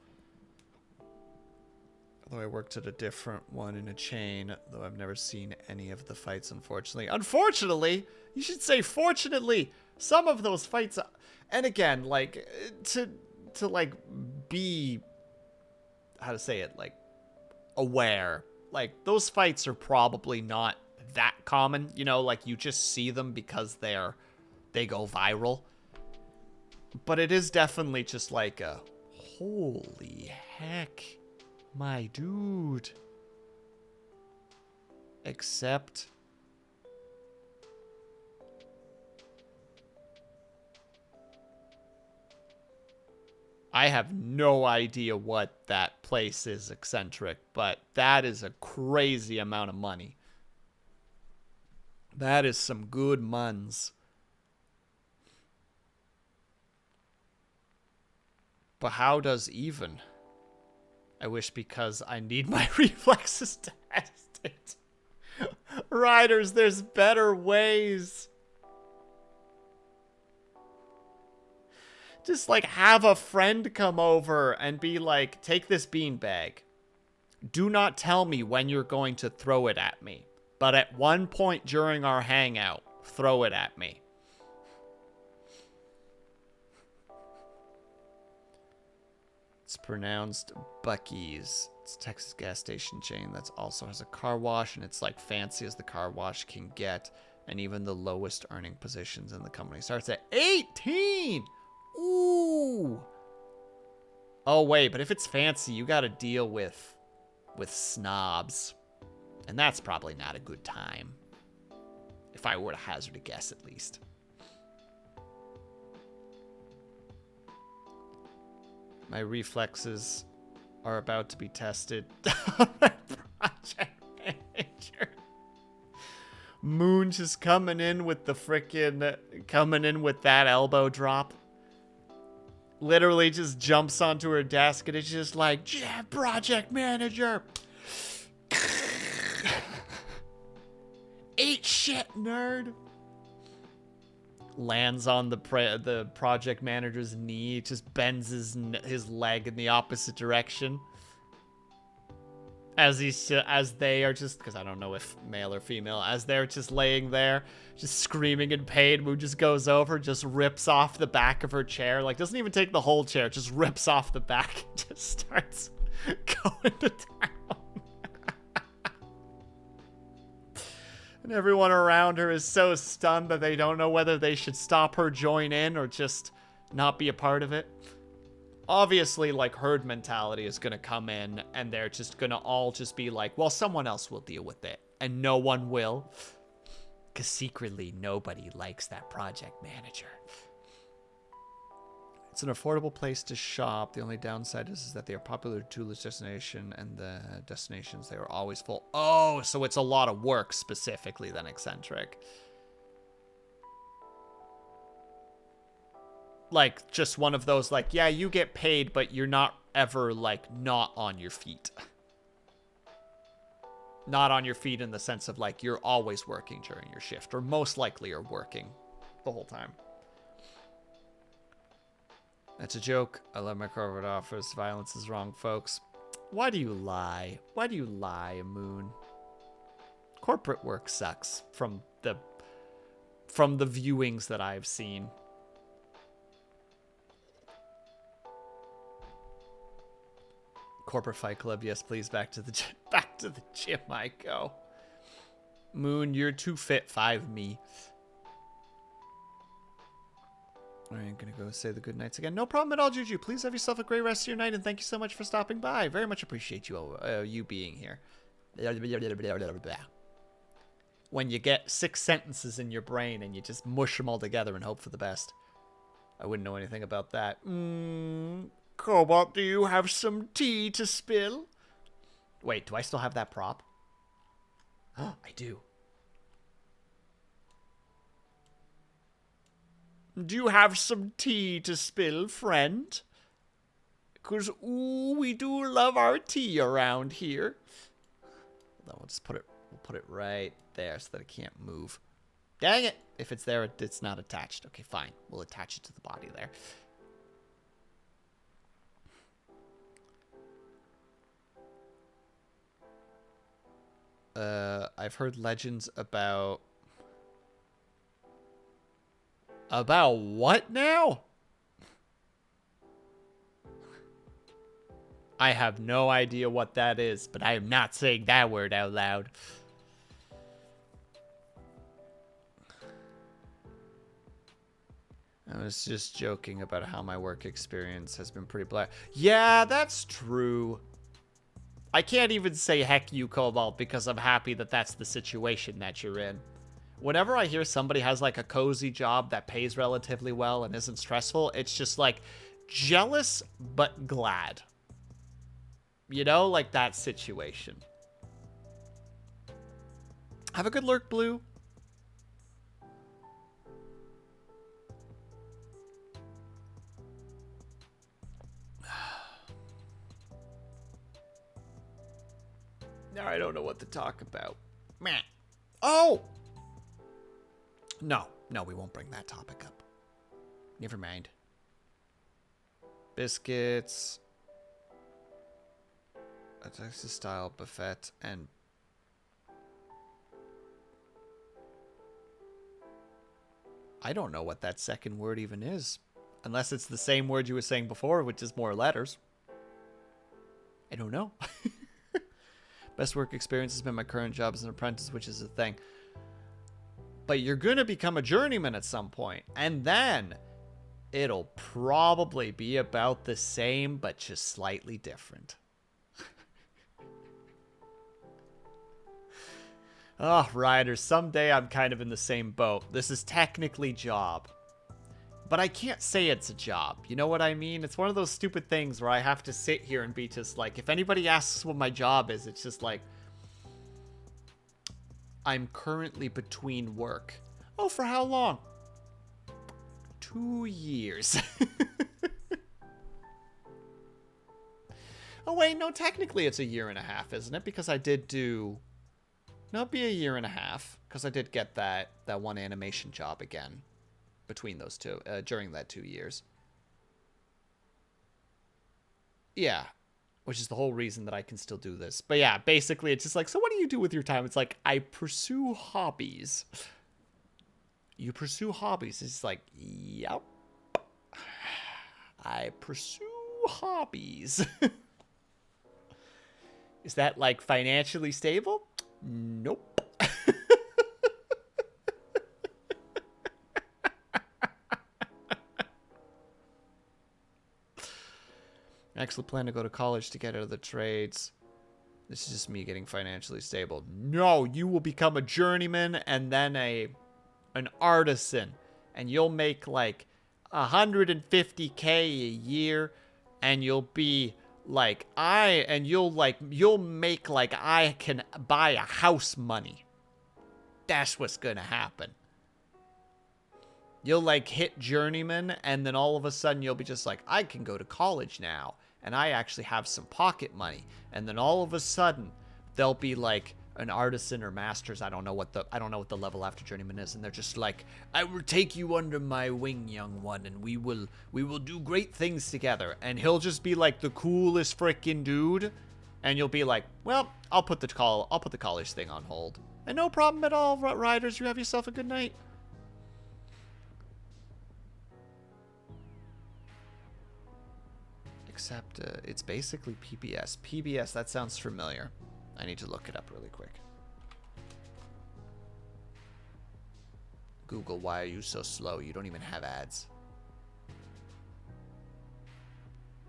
Although I worked at a different one in a chain, though I've never seen any of the fights, unfortunately. Unfortunately? You should say fortunately. Some of those fights... And again, like, to like, be... How to say it? Like, aware. Like, those fights are probably not that common, you know, like, you just see them because they go viral. But it is definitely just like a, holy heck, my dude. Except I have no idea what that place is, eccentric, but that is a crazy amount of money. That is some good muns. But how does even? I wish, because I need my reflexes tested. Riders, there's better ways. Just, like, have a friend come over and be like, take this beanbag. Do not tell me when you're going to throw it at me. But at one point during our hangout, Throw it at me. It's pronounced Buc-ee's. It's a Texas gas station chain that also has a car wash, and it's like fancy as the car wash can get. And even the lowest earning positions in the company starts at 18. Ooh. Oh wait, but if it's fancy, you got to deal with snobs, and that's probably not a good time. If I were to hazard a guess, at least. My reflexes are about to be tested. Project manager. Moon just coming in with the that elbow drop. Literally just jumps onto her desk and it's just like, yeah, project manager. Eat shit, nerd. Lands on the project manager's knee, just bends his leg in the opposite direction. As they are just, because I don't know if male or female, as they're just laying there, just screaming in pain, Moo just goes over, just rips off the back of her chair, like doesn't even take the whole chair, just rips off the back, and just starts going to town. And everyone around her is so stunned that they don't know whether they should stop her, join in, or just not be a part of it. Obviously, like, herd mentality is going to come in, and they're just going to all just be like, well, someone else will deal with it. And no one will. Because secretly, nobody likes that project manager. It's an affordable place to shop. The only downside is that they are popular tourist destination, and the destinations, they are always full. Oh, so it's a lot of work specifically than eccentric. Like, just one of those, like, yeah, you get paid, but you're not ever, like, not on your feet. Not on your feet in the sense of, like, you're always working during your shift, or most likely are working the whole time. That's a joke. I love my corporate office. Violence is wrong, folks. Why do you lie? Why do you lie, Moon? Corporate work sucks from the viewings that I've seen. Corporate Fight Club, yes, please. Back to the gym I go. Moon, you're too fit. 5 me. All right, gonna go say the good nights again. No problem at all, Juju. Please have yourself a great rest of your night, and thank you so much for stopping by. Very much appreciate you being here. When you get 6 sentences in your brain and you just mush them all together and hope for the best. I wouldn't know anything about that. Cobalt, do you have some tea to spill? Wait, do I still have that prop? Oh, I do. Do you have some tea to spill, friend? Because, ooh, we do love our tea around here. Hold on, we'll just put it right there so that it can't move. Dang it! If it's there, it's not attached. Okay, fine. We'll attach it to the body there. I've heard legends about... About what now? I have no idea what that is, but I am not saying that word out loud. I was just joking about how my work experience has been pretty black. Yeah, that's true. I can't even say heck you, Cobalt, because I'm happy that that's the situation that you're in. Whenever I hear somebody has like a cozy job that pays relatively well and isn't stressful, it's just like jealous but glad. You know, like that situation. Have a good lurk, Blue. Now I don't know what to talk about. Meh. Oh! No, we won't bring that topic up. Never mind. Biscuits. A Texas-style buffet and... I don't know what that second word even is. Unless it's the same word you were saying before, which is more letters. I don't know. Best work experience has been my current job as an apprentice, which is a thing. But you're going to become a journeyman at some point. And then it'll probably be about the same, but just slightly different. Oh, riders, someday I'm kind of in the same boat. This is technically job. But I can't say it's a job. You know what I mean? It's one of those stupid things where I have to sit here and be just like, if anybody asks what my job is, it's just like, I'm currently between work. Oh, for how long? 2 years. Oh, wait, no, technically it's a year and a half, isn't it? Because I did do... No, it'd be a year and a half, because I did get that one animation job again between those two, during that 2 years. Yeah, which is the whole reason that I can still do this. But yeah, basically it's just like, so what do you do with your time? It's like, I pursue hobbies. You pursue hobbies. It's like, yep. I pursue hobbies. Is that like financially stable? Nope. I actually plan to go to college to get out of the trades. This is just me getting financially stable. No, you will become a journeyman and then an artisan. And you'll make like 150K a year. And you'll be like, you'll make like I can buy a house money. That's what's gonna happen. You'll like hit journeyman, and then all of a sudden you'll be just like, I can go to college now, and I actually have some pocket money. And then all of a sudden they'll be like an artisan or masters. I don't know what the level after journeyman is, and they're just like, I will take you under my wing, young one, and we will do great things together. And he'll just be like the coolest freaking dude, and you'll be like, well, I'll put the college thing on hold. And no problem at all, riders. You have yourself a good night. Except it's basically PBS. PBS, that sounds familiar. I need to look it up really quick. Google, why are you so slow? You don't even have ads.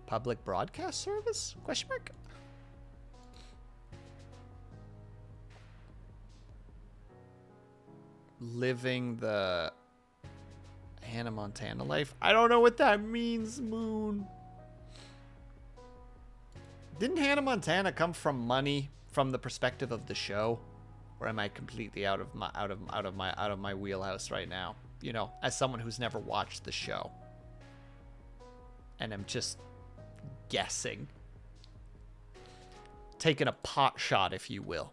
Public broadcast service? Question mark? Living the Hannah Montana life? I don't know what that means, Moon. Didn't Hannah Montana come from money from the perspective of the show? Or am I completely out of my wheelhouse right now? You know, as someone who's never watched the show. And I'm just guessing. Taking a pot shot, if you will.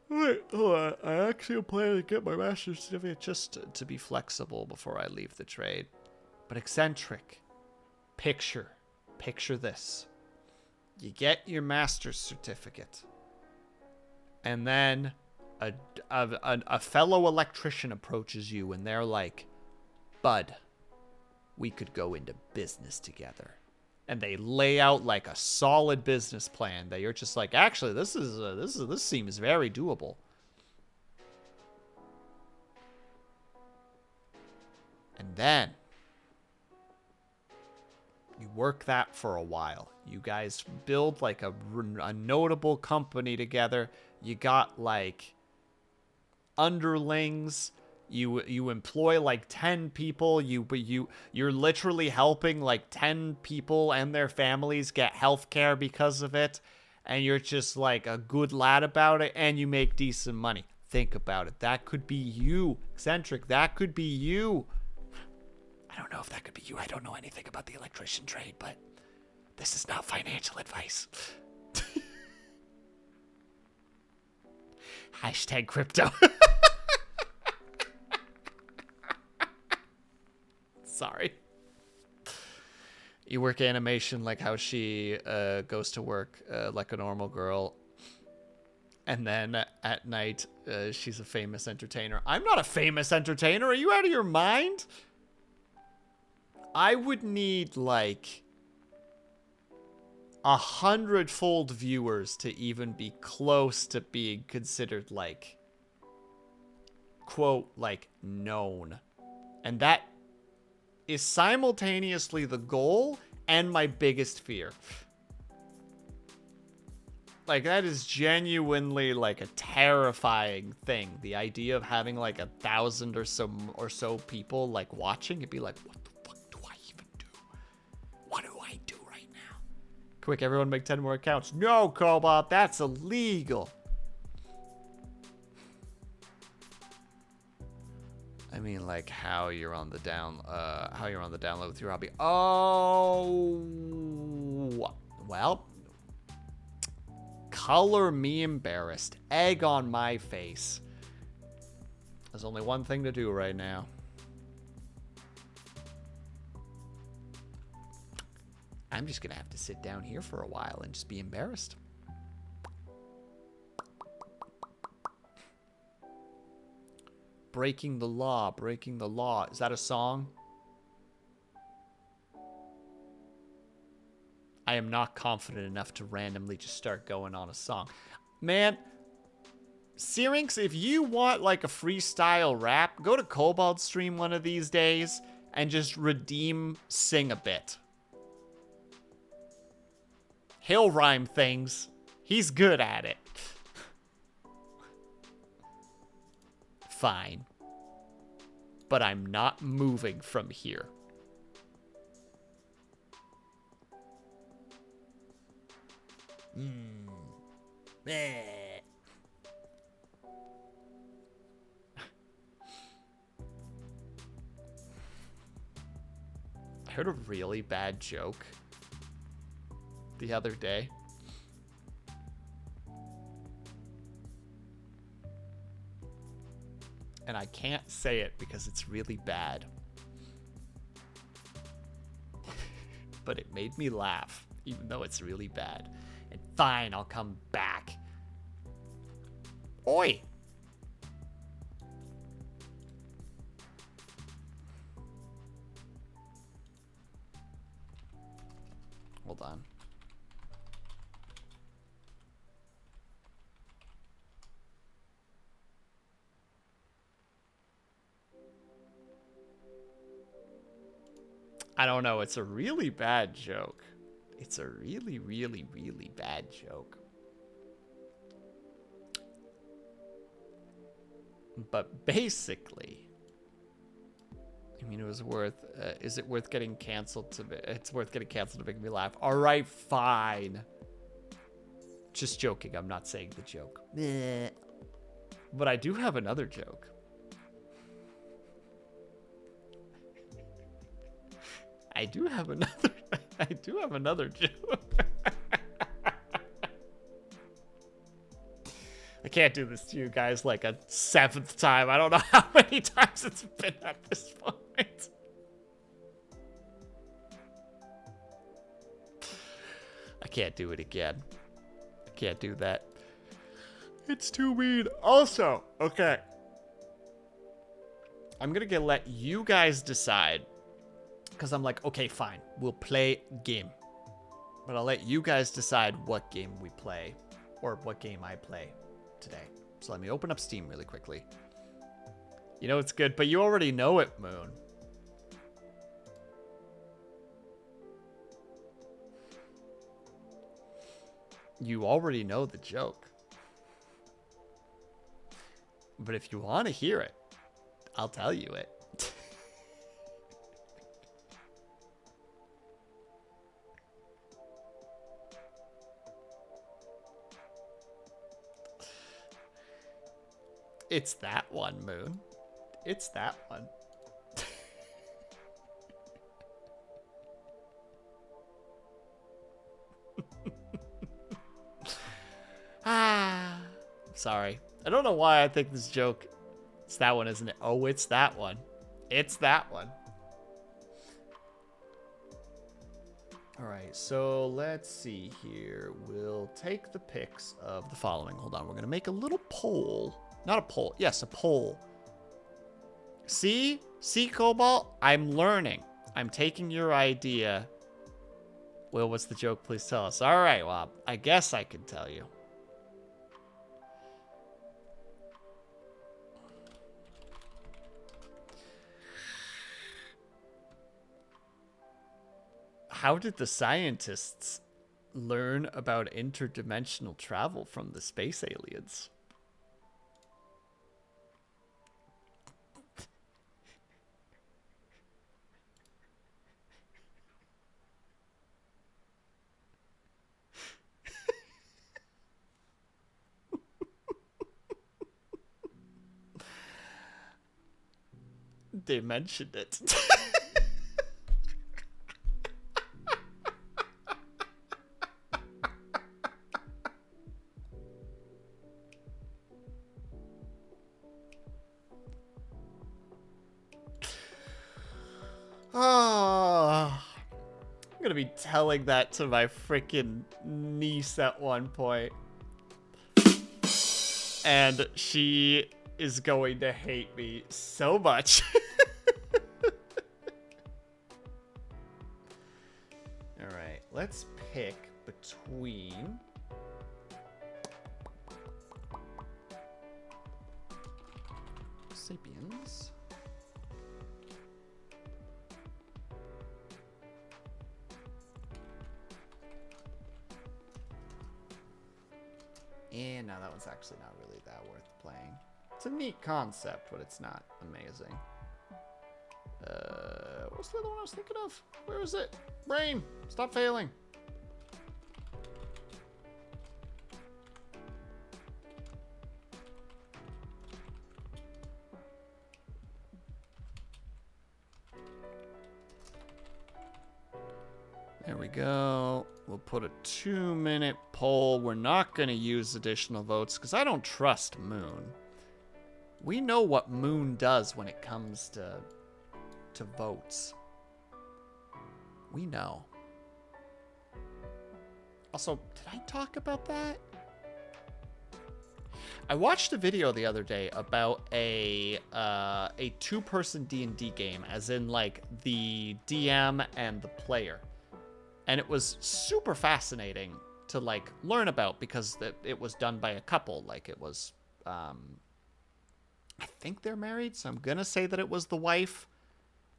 Wait, hold on. I actually plan to get my master's certificate just to be flexible before I leave the trade. But eccentric. Picture this. You get your master's certificate, and then a fellow electrician approaches you, and they're like, "Bud, we could go into business together." And they lay out like a solid business plan that you're just like, "Actually, this seems very doable." And then you work that for a while. You guys build like a notable company together. You got like underlings. You employ like 10 people. You're literally helping like 10 people and their families get healthcare because of it. And you're just like a good lad about it, and you make decent money. Think about it. That could be you, eccentric. That could be you. I don't know if that could be you. I don't know anything about the electrician trade, but this is not financial advice. Hashtag crypto. Sorry. You work animation like how she goes to work like a normal girl. And then at night, she's a famous entertainer. I'm not a famous entertainer. Are you out of your mind? I would need like 100-fold viewers to even be close to being considered like, quote, like known. And that is simultaneously the goal and my biggest fear. Like, that is genuinely, like, a terrifying thing. The idea of having, like, 1,000 or so people, like, watching. It'd be like, what the fuck do I even do? What do I do right now? Quick, everyone make 10 more accounts. No, Cobalt, that's illegal. I mean, like, how you're on the download with your hobby. Oh, well. Color me embarrassed. Egg on my face. There's only one thing to do right now. I'm just gonna have to sit down here for a while and just be embarrassed. Breaking the law, breaking the law. Is that a song? I am not confident enough to randomly just start going on a song. Man, Syrinx, if you want like a freestyle rap, go to Kobold's stream one of these days and just redeem sing a bit. He'll rhyme things. He's good at it. Fine. But I'm not moving from here. I heard a really bad joke the other day. And I can't say it because it's really bad. But it made me laugh, even though it's really bad. And fine, I'll come back. Oi! Hold on. I don't know. It's a really bad joke. It's a really, really, really bad joke. But basically, I mean, it was worth. Is it worth getting canceled to? It's worth getting canceled to make me laugh. All right, fine. Just joking. I'm not saying the joke. But I do have another joke. I do have another joke. I can't do this to you guys like a 7th time. I don't know how many times it's been at this point. I can't do it again. I can't do that. It's too mean. Also, okay. I'm gonna let you guys decide. Because I'm like, okay, fine. We'll play game. But I'll let you guys decide what game we play. Or what game I play today. So let me open up Steam really quickly. You know it's good, but you already know it, Moon. You already know the joke. But if you want to hear it, I'll tell you it. It's that one, Moon. It's that one. Sorry. I don't know why I think this joke. It's that one, isn't it? Oh, it's that one. It's that one. All right, so let's see here. We'll take the pics of the following. Hold on, we're gonna make a little poll. Not a poll, yes, a poll. See, Cobalt, I'm learning. I'm taking your idea. Will, what's the joke? Please tell us. All right, well, I guess I can tell you. How did the scientists learn about interdimensional travel from the space aliens? They mentioned it. Oh, I'm gonna be telling that to my freaking niece at one point. And she is going to hate me so much. All right, let's pick between Sapiens and now that one's actually not really that worth playing. It's a neat concept, but it's not amazing. What's the other one I was thinking of? Where is it? Brain, stop failing. There we go. We'll put a 2-minute poll. We're not going to use additional votes because I don't trust Moon. We know what Moon does when it comes to votes. We know. Also, did I talk about that? I watched a video the other day about a 2-person D&D game, as in like the DM and the player. And it was super fascinating to like learn about because it was done by a couple. Like it was, I think they're married, so I'm gonna say that it was the wife.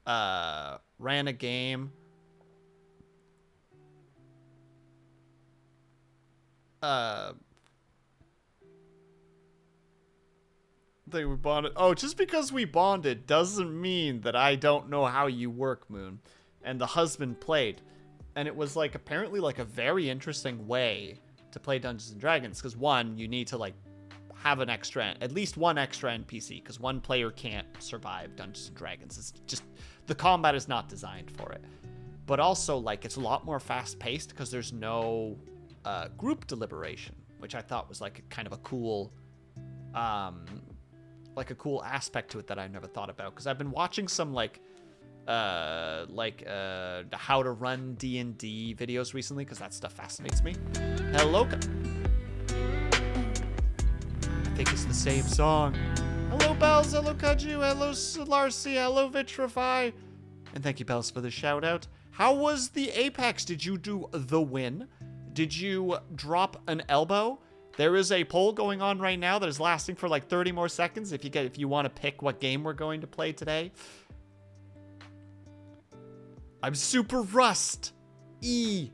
Ran a game. They were bonded. Oh, just because we bonded doesn't mean that I don't know how you work, Moon. And the husband played. And it was like apparently like a very interesting way to play Dungeons and Dragons. Because one, you need to like have an extra, at least one extra NPC. Because one player can't survive Dungeons and Dragons. It's just, the combat is not designed for it. But also like it's a lot more fast paced because there's no group deliberation. Which I thought was like kind of a cool, aspect to it that I never thought about. Because I've been watching some how to run D&D videos recently because that stuff fascinates me. Hello. I think it's the same song. Hello, Bells. Hello, Kaju. Hello, Solarcy. Hello, Vitrify. And thank you, Bells, for the shout out. How was the Apex? Did you do the win? Did you drop an elbow? There is a poll going on right now that is lasting for like 30 more seconds if you want to pick what game we're going to play today. I'm super rust. E.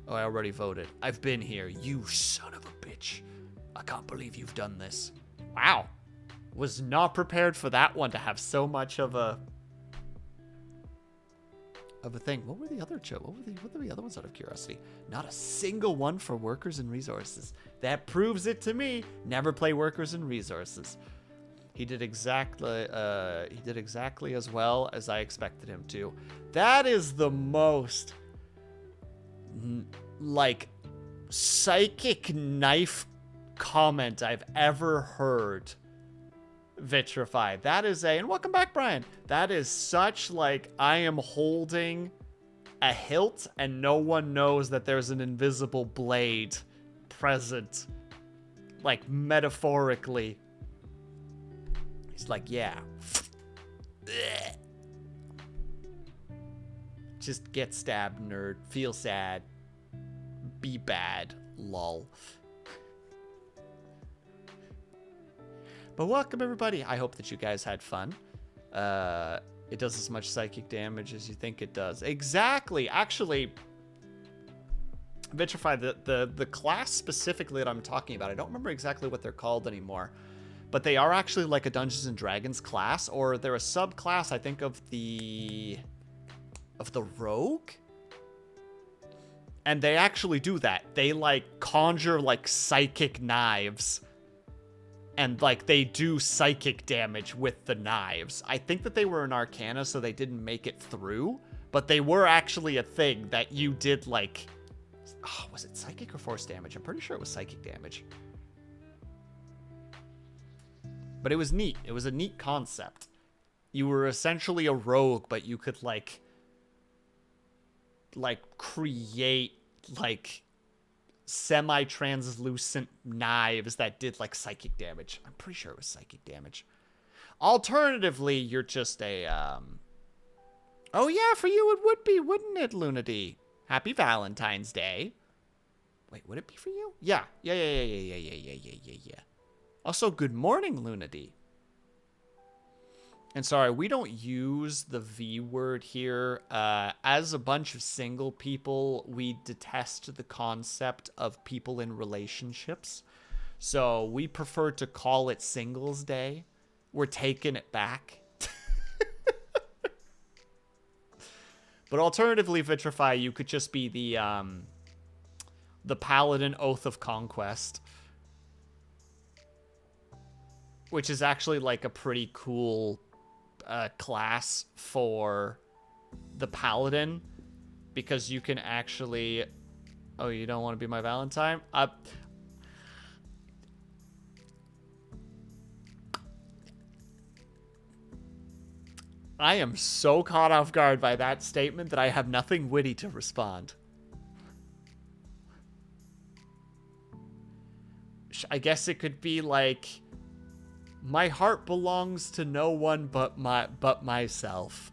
Oh, I already voted. I've been here. You son of a bitch. I can't believe you've done this. Wow. Was not prepared for that one to have so much of a thing. What were the other what were the other ones out of curiosity? Not a single one for workers and resources. That proves it to me. Never play workers and resources. He did exactly as well as I expected him to. That is the most like psychic knife comment I've ever heard. Vitrify. That is and welcome back, Brian. That is such like I am holding a hilt, and no one knows that there's an invisible blade present, like, metaphorically. He's like, yeah. Just get stabbed, nerd. Feel sad. Be bad. Lol. But welcome, everybody. I hope that you guys had fun. It does as much psychic damage as you think it does. Exactly. Actually, Vitrify, the class specifically that I'm talking about, I don't remember exactly what they're called anymore. But they are actually like a Dungeons and Dragons class, or they're a subclass, I think, of the rogue. And they actually do that. They like conjure like psychic knives. And like they do psychic damage with the knives. I think that they were an arcana, so they didn't make it through. But they were actually a thing that you did like... Oh, was it psychic or force damage? I'm pretty sure it was psychic damage. But it was neat. It was a neat concept. You were essentially a rogue, but you could like create like semi-translucent knives that did like psychic damage. I'm pretty sure it was psychic damage. Alternatively, you're just a oh yeah, for you it would be, wouldn't it, Lunady? Happy Valentine's Day. Wait, would it be for you? Yeah. Yeah. Also, good morning, Lunady. And sorry, we don't use the V word here. As a bunch of single people, we detest the concept of people in relationships. So we prefer to call it Singles Day. We're taking it back. But alternatively, Vitrify, you could just be the Paladin Oath of Conquest. Which is actually like a pretty cool class for the Paladin, because you can actually... Oh, you don't want to be my Valentine? I am so caught off guard by that statement that I have nothing witty to respond. I guess it could be like... My heart belongs to no one but myself.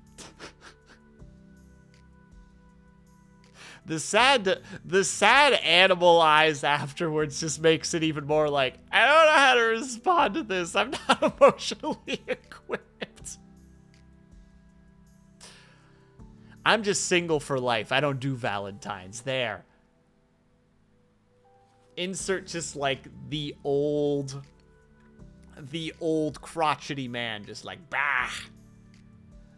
The sad animal eyes afterwards just makes it even more like, I don't know how to respond to this. I'm not emotionally equipped. I'm just single for life. I don't do Valentines. There. Insert just like the old crotchety man, just like, bah,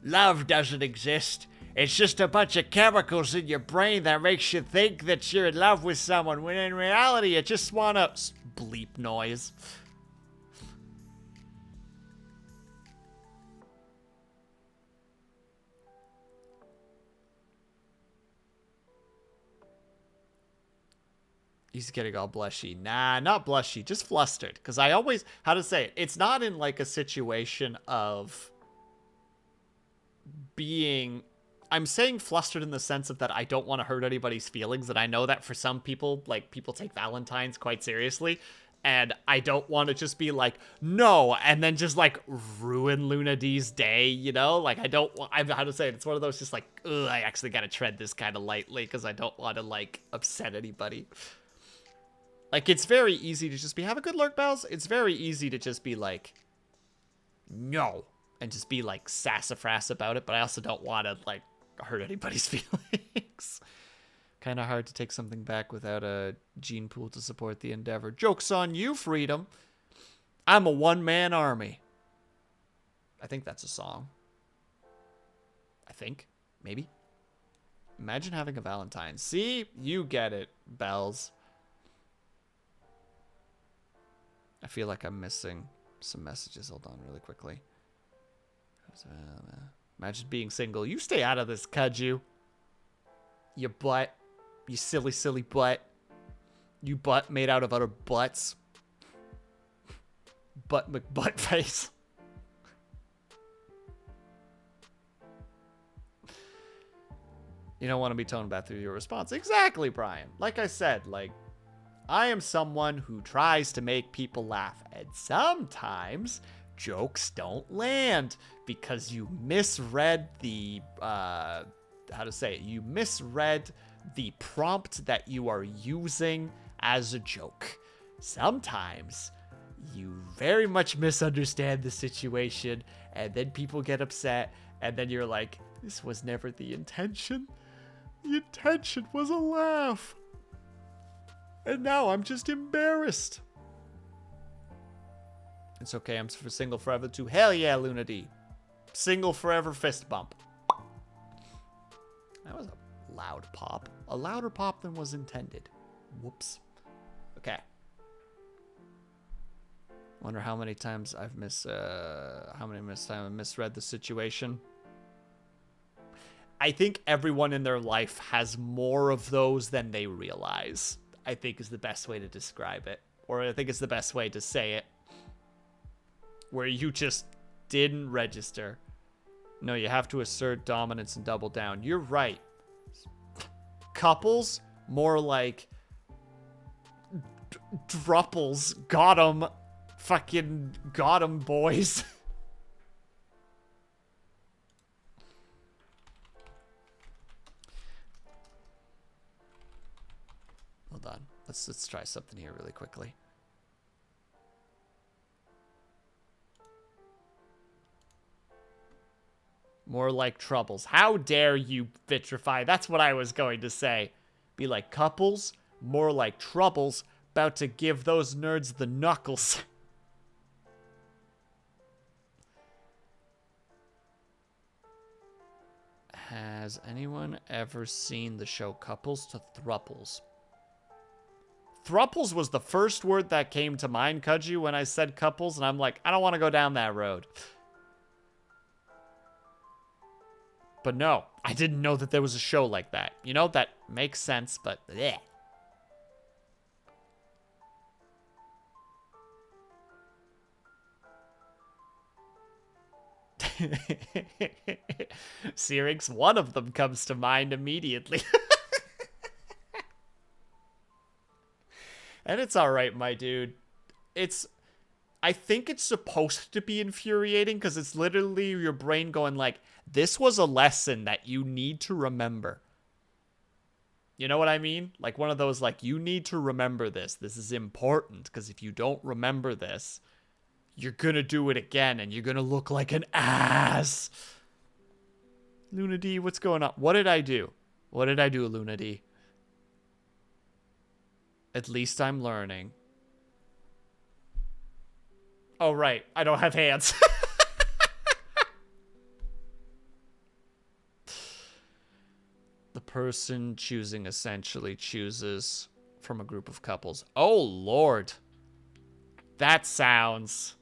love doesn't exist. It's just a bunch of chemicals in your brain that makes you think that you're in love with someone, when in reality you just want to... Bleep noise. He's getting all blushy. Nah, not blushy, just flustered. Because I always... How to say it? It's not in, like, a situation of being... I'm saying flustered in the sense of that I don't want to hurt anybody's feelings. And I know that for some people, like, people take Valentine's quite seriously. And I don't want to just be like, no, and then just, like, ruin Luna D's day, you know? Like, I don't... How to say it? It's one of those just, like, ugh, I actually gotta tread this kind of lightly because I don't want to, like, upset anybody. Like, it's very easy to just be, have a good lurk, Bells. It's very easy to just be like, no. And just be, like, sassafras about it. But I also don't want to, like, hurt anybody's feelings. Kind of hard to take something back without a gene pool to support the endeavor. Joke's on you, Freedom. I'm a one-man army. I think that's a song. I think. Maybe. Imagine having a Valentine. See? You get it, Bells. I feel like I'm missing some messages. Hold on really quickly. Imagine being single. You stay out of this, could you? You butt. You silly, silly butt. You butt made out of other butts. Butt McButtface. You don't want to be tone bad through your response. Exactly, Brian. Like I said, like, I am someone who tries to make people laugh. And sometimes jokes don't land because you misread the, how to say it? You misread the prompt that you are using as a joke. Sometimes you very much misunderstand the situation, and then people get upset, and then you're like, this was never the intention. The intention was a laugh. And now I'm just embarrassed. It's okay, I'm for single forever too. Hell yeah, Luna D. Single forever fist bump. That was a loud pop. A louder pop than was intended. Whoops. Okay. Wonder how many times I've misread the situation. I think everyone in their life has more of those than they realize, I think is the best way to describe it. Or I think it's the best way to say it. Where you just didn't register. No, you have to assert dominance and double down. You're right. Couples, more like druples. Got 'em. Fucking got 'em, boys. Hold on. Let's try something here really quickly. More like troubles. How dare you vitrify? That's what I was going to say. Be like couples, more like troubles, about to give those nerds the knuckles. Has anyone ever seen the show Couples to Thruples? Thruples was the first word that came to mind, Kudju, when I said couples, and I'm like, I don't want to go down that road. But no, I didn't know that there was a show like that. You know, that makes sense, but bleh. Syrinx, one of them comes to mind immediately. And it's alright, my dude. I think it's supposed to be infuriating because it's literally your brain going like, this was a lesson that you need to remember. You know what I mean? Like one of those, like, you need to remember this. This is important because if you don't remember this, you're gonna do it again and you're gonna look like an ass. Luna D, what's going on? What did I do? What did I do, Luna D? At least I'm learning. Oh, right. I don't have hands. The person choosing essentially chooses from a group of couples. Oh, Lord. That sounds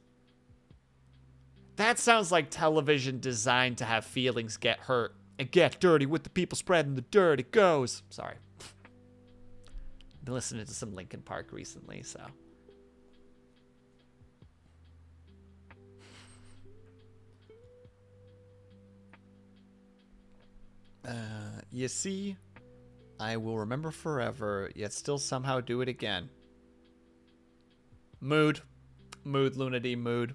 like television designed to have feelings get hurt and get dirty with the people spreading the dirt. It goes. Sorry. Been listening to some Linkin Park recently, so. You see, I will remember forever, yet still somehow do it again. Mood. Mood, Luna D, mood.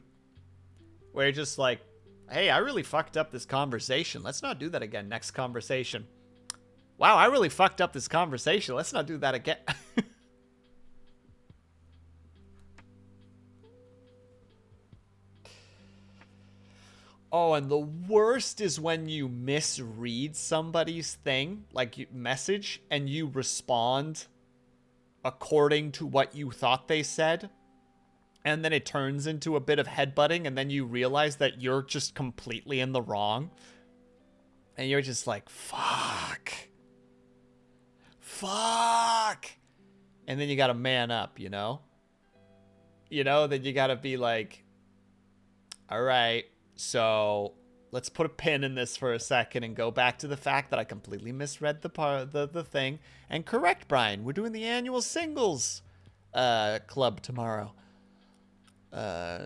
Where you're just like, hey, I really fucked up this conversation. Let's not do that again. Next conversation. Wow, I really fucked up this conversation. Let's not do that again. Oh, and the worst is when you misread somebody's thing, like message, and you respond according to what you thought they said. And then it turns into a bit of headbutting, and then you realize that you're just completely in the wrong. And you're just like, fuck. Fuck. And then you gotta man up, you know? You know, then you gotta be like, all right. So let's put a pin in this for a second and go back to the fact that I completely misread the thing and correct Brian. We're doing the annual singles club tomorrow.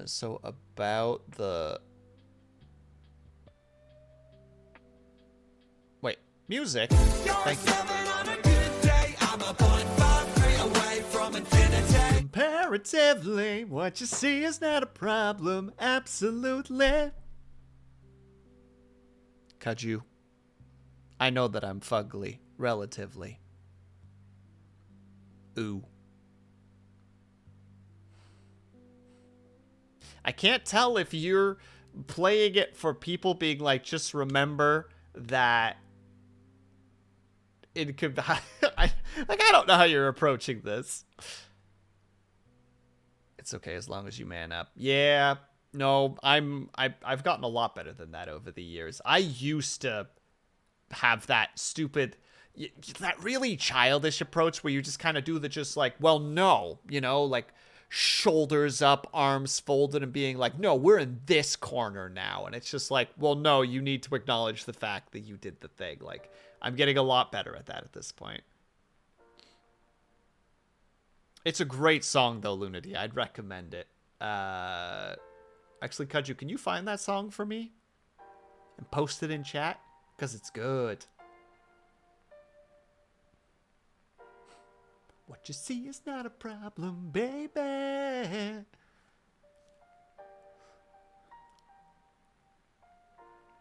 So about the... Wait, Music? Thank you. Comparatively, what you see is not a problem. Absolutely. Kaju. I know that I'm fugly, relatively. Ooh. I can't tell if you're playing it for people being like, just remember that it could. I don't know how you're approaching this. It's okay as long as you man up. Yeah, no, I've gotten a lot better than that over the years. I used to have that stupid, that really childish approach where you just kind of do the just like, well, no, you know, like shoulders up, arms folded, and being like, no, we're in this corner now. And it's just like, well, no, you need to acknowledge the fact that you did the thing. Like, I'm getting a lot better at that at this point. It's a great song, though, Lunity. I'd recommend it. Actually, Kaju, can you find that song for me? And post it in chat? Because it's good. What you see is not a problem, baby.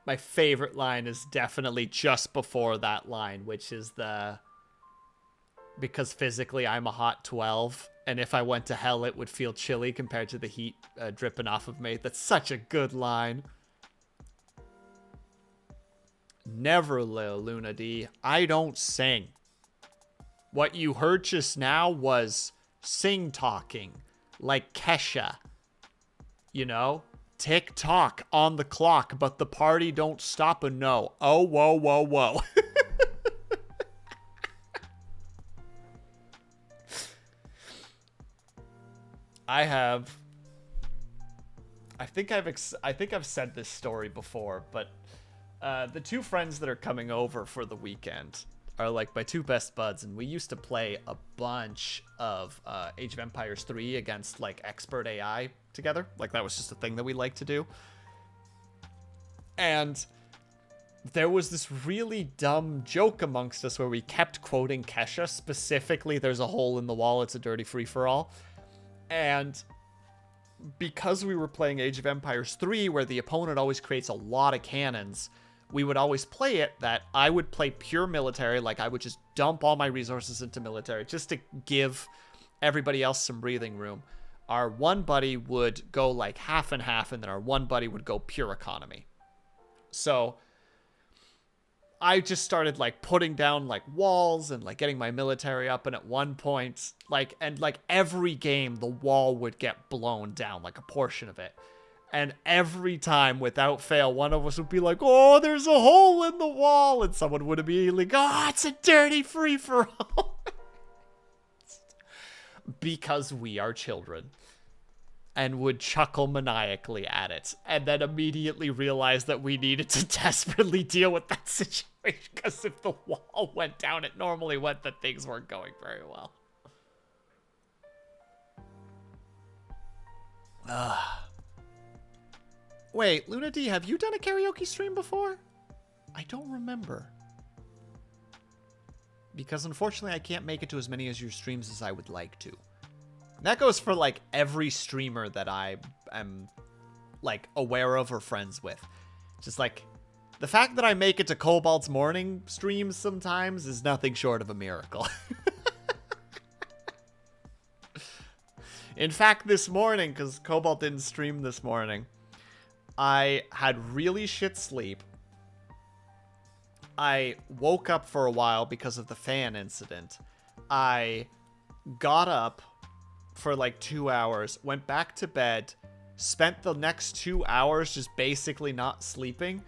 My favorite line is definitely just before that line, which is the... Because physically I'm a hot 12, and if I went to hell it would feel chilly compared to the heat dripping off of me. That's such a good line. Never, Lil Luna D. I don't sing. What you heard just now was sing talking, like Kesha. You know? Tick tock on the clock, but the party don't stop a no. Oh, whoa, whoa, whoa. I think I've said this story before, but the two friends that are coming over for the weekend are like my two best buds, and we used to play a bunch of Age of Empires 3 against like expert AI together. Like that was just a thing that we like to do. And there was this really dumb joke amongst us where we kept quoting Kesha, specifically, there's a hole in the wall, it's a dirty free-for-all. And because we were playing Age of Empires 3, where the opponent always creates a lot of cannons, we would always play it that I would play pure military, like I would just dump all my resources into military just to give everybody else some breathing room. Our one buddy would go like half and half, and then our one buddy would go pure economy. So I just started like putting down like walls and like getting my military up, and at one point, like every game the wall would get blown down, like a portion of it. And every time, without fail, one of us would be like, oh, there's a hole in the wall. And someone would immediately go, oh, it's a dirty free-for-all. Because we are children. And would chuckle maniacally at it. And then immediately realize that we needed to desperately deal with that situation. Because if the wall went down, it normally went that things weren't going very well. Wait, Luna D, have you done a karaoke stream before? I don't remember. Because unfortunately I can't make it to as many of your streams as I would like to. And that goes for like every streamer that I am like aware of or friends with. Just like the fact that I make it to Cobalt's morning streams sometimes is nothing short of a miracle. In fact, this morning, because Cobalt didn't stream this morning, I had really shit sleep. I woke up for a while because of the fan incident. I got up for like 2 hours, went back to bed, spent the next 2 hours just basically not sleeping.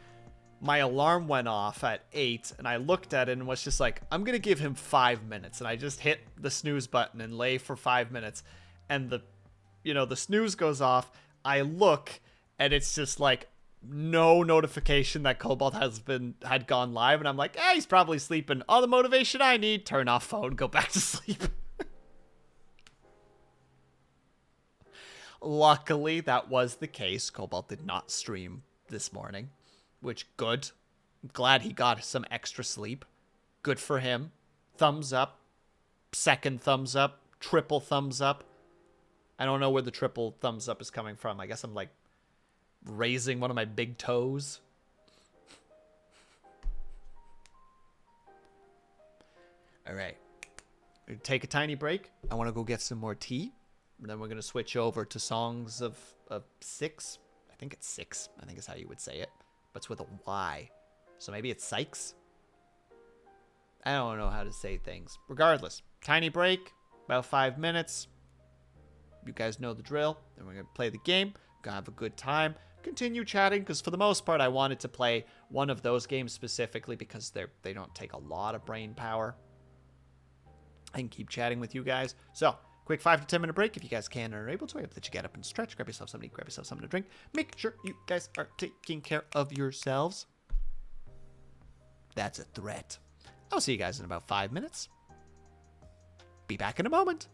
My alarm went off at 8, and I looked at it and was just like, I'm gonna give him 5 minutes. And I just hit the snooze button and lay for 5 minutes. And the snooze goes off. I look, and it's just like no notification that Cobalt had gone live, and I'm like, he's probably sleeping. All the motivation I need, turn off phone, go back to sleep. Luckily, that was the case. Cobalt did not stream this morning, which good. I'm glad he got some extra sleep. Good for him. Thumbs up. Second thumbs up. Triple thumbs up. I don't know where the triple thumbs up is coming from. I guess I'm like raising one of my big toes. All right. Take a tiny break. I want to go get some more tea. And then we're going to switch over to songs of 6. I think it's 6. I think is how you would say it. But it's with a Y. So maybe it's Sykes? I don't know how to say things. Regardless, tiny break, about 5 minutes. You guys know the drill. Then we're going to play the game. Gonna have a good time. Continue chatting, because for the most part, I wanted to play one of those games specifically because they don't take a lot of brain power. I can keep chatting with you guys. So, quick 5 to 10 minute break if you guys can and are able to. I hope that you get up and stretch, grab yourself something to eat, grab yourself something to drink. Make sure you guys are taking care of yourselves. That's a threat. I'll see you guys in about 5 minutes. Be back in a moment.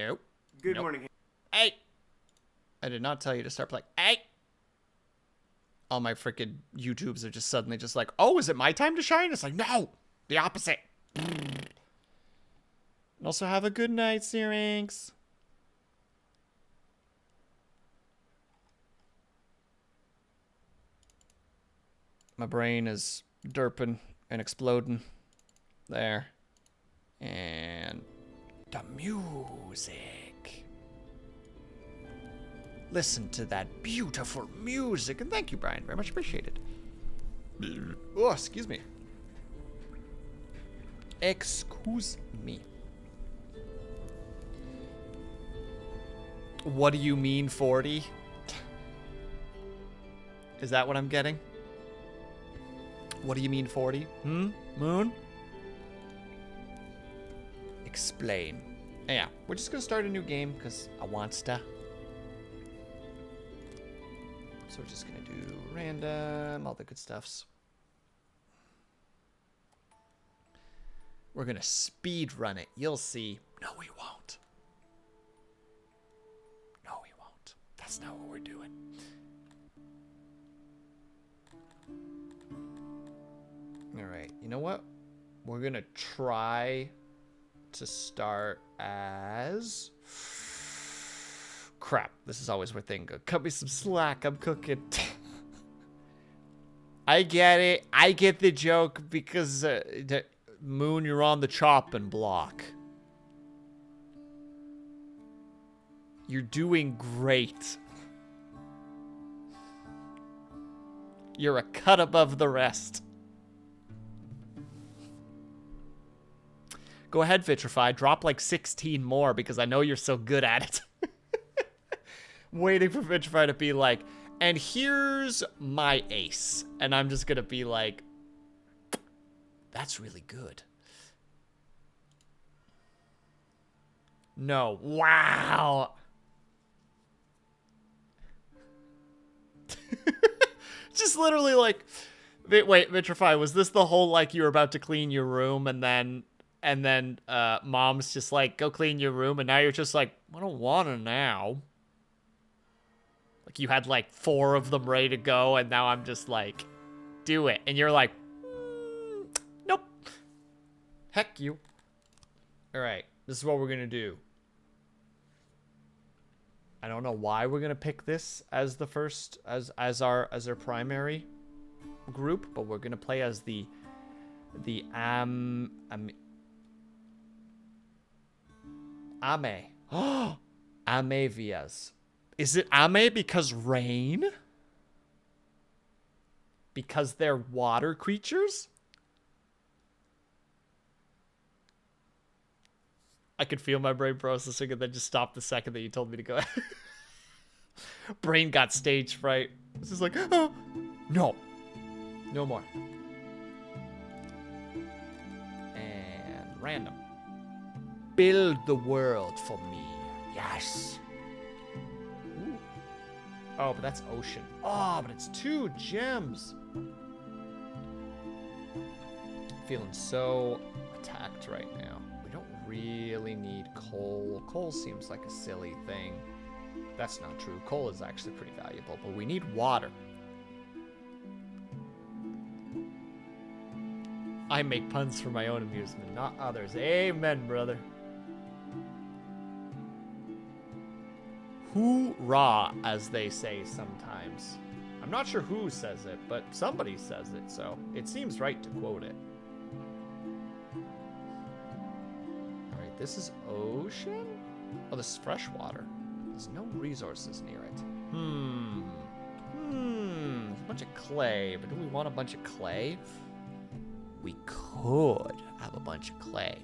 Nope. Good morning. Hey! I did not tell you to start playing. Hey! All my freaking YouTubes are just suddenly just like, oh, is it my time to shine? It's like, no! The opposite. And also have a good night, Syrinx. My brain is derping and exploding. There. And the music. Listen to that beautiful music. And thank you, Brian. Very much appreciated. Oh, excuse me. Excuse me. What do you mean, 40? Is that what I'm getting? What do you mean, 40? Moon? Explain. Yeah, we're just gonna start a new game because I wants to. So we're just gonna do random, all the good stuffs. We're gonna speed run it. You'll see. No, we won't. No, we won't. That's not what we're doing. All right. You know what? We're gonna try to start as... Crap. This is always where things go. Cut me some slack. I'm cooking. I get it. I get the joke because Moon, you're on the chopping block. You're doing great. You're a cut above the rest. Go ahead, Vitrify. Drop like 16 more because I know you're so good at it. Waiting for Vitrify to be like, and here's my ace. And I'm just going to be like, that's really good. No. Wow. Just literally like, wait, Vitrify, was this the whole like you were about to clean your room and then mom's just like, go clean your room, and now you're just like, I don't want to now. Like you had like 4 of them ready to go, and now I'm just like, do it. And you're like, nope. Heck you. All right, this is what we're gonna do. I don't know why we're gonna pick this as the first, as our primary group, but we're gonna play as the Ame. Oh, Amevias. Is it Ame because rain? Because they're water creatures? I could feel my brain processing and then just stop the second that you told me to go. Brain got stage fright. This is like, oh, no. No more. And random. Build the world for me. Yes. Ooh. Oh, but that's ocean. Oh, but it's 2 gems. Feeling so attacked right now. We don't really need coal. Coal seems like a silly thing. That's not true. Coal is actually pretty valuable, but we need water. I make puns for my own amusement, not others. Amen, brother. Hoorah, as they say sometimes. I'm not sure who says it, but somebody says it, so it seems right to quote it. Alright, this is ocean? Oh, this is fresh water. There's no resources near it. There's a bunch of clay, but do we want a bunch of clay? We could have a bunch of clay.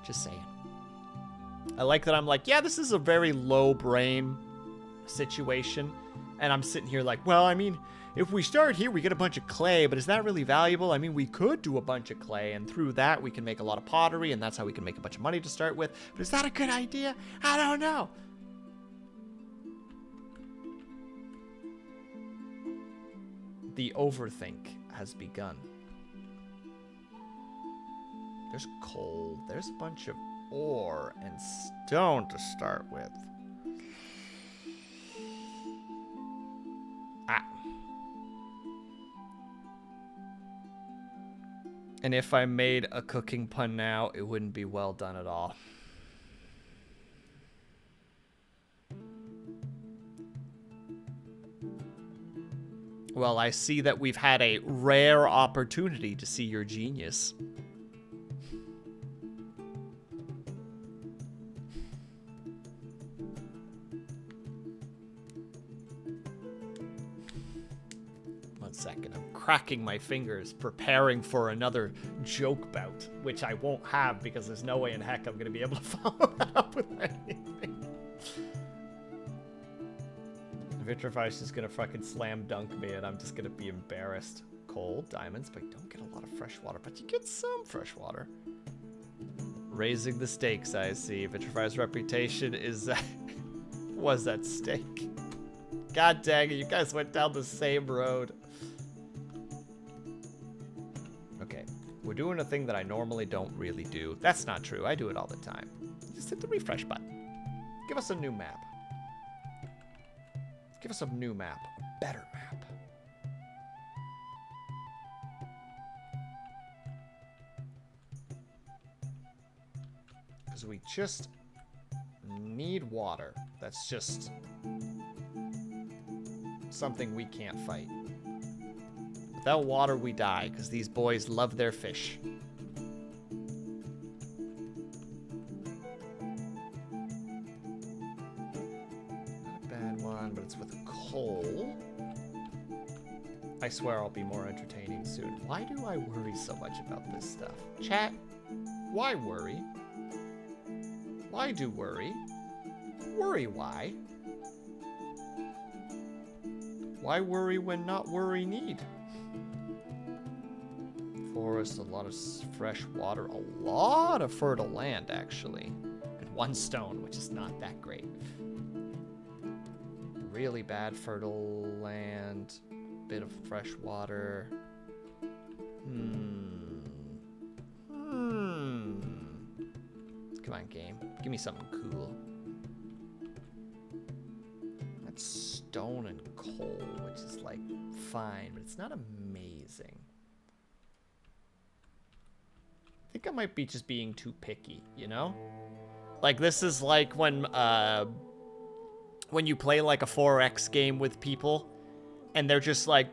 Just saying. I like that I'm like, yeah, this is a very low brain situation. And I'm sitting here like, well, I mean, if we start here, we get a bunch of clay, but is that really valuable? I mean, we could do a bunch of clay, and through that, we can make a lot of pottery, and that's how we can make a bunch of money to start with. But is that a good idea? I don't know. The overthink has begun. There's coal. There's a bunch of ore and stone to start with. Ah. And if I made a cooking pun now, it wouldn't be well done at all. Well, I see that we've had a rare opportunity to see your genius. One second, I'm cracking my fingers, preparing for another joke bout, which I won't have because there's no way in heck I'm going to be able to follow that up with anything. Vitrifice is gonna fucking slam dunk me and I'm just gonna be embarrassed. Coal, diamonds, but you don't get a lot of fresh water, but you get some fresh water. Raising the stakes, I see. Vitrifice's reputation is was at stake. God dang it, you guys went down the same road. Okay, we're doing a thing that I normally don't really do. That's not true, I do it all the time. Just hit the refresh button. Give us a new map. Give us a new map, a better map. Because we just need water. That's just something we can't fight. Without water, we die, because these boys love their fish. Coal. I swear I'll be more entertaining soon. Why do I worry so much about this stuff? Chat, why worry? Why do worry? Worry why? Why worry when not worry need? Forest, a lot of fresh water, a lot of fertile land actually. And one stone, which is not that great. Really bad fertile land, bit of fresh water. Come on, game. Give me something cool. That's stone and coal, which is like fine, but it's not amazing. I think I might be just being too picky, you know? Like this is like when you play like a 4X game with people and they're just like,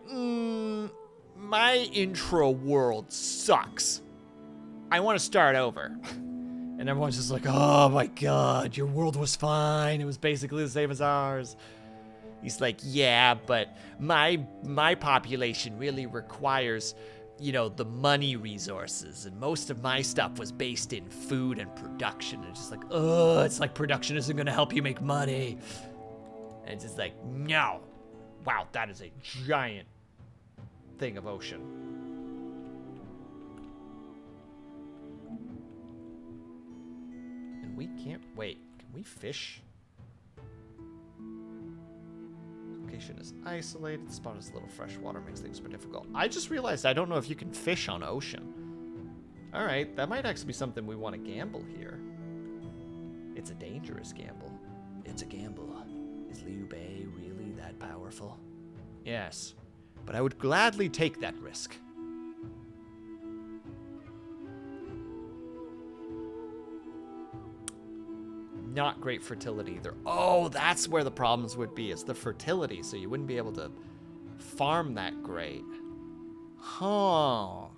my intro world sucks. I want to start over. And everyone's just like, oh my god, your world was fine. It was basically the same as ours. He's like, yeah, but my population really requires, you know, the money resources. And most of my stuff was based in food and production. And it's just like, it's like production isn't going to help you make money. And it's just like, no. Wow, that is a giant thing of ocean. And we can't, wait, can we fish? Location is isolated, spot is a little fresh water, makes things more difficult. I just realized I don't know if you can fish on ocean. All right, that might actually be something we want to gamble here. It's a dangerous gamble. It's a gamble. Is Liu Bei really that powerful? Yes, but I would gladly take that risk. Not great fertility either. Oh, that's where the problems would be. It's the fertility, so you wouldn't be able to farm that great. Huh.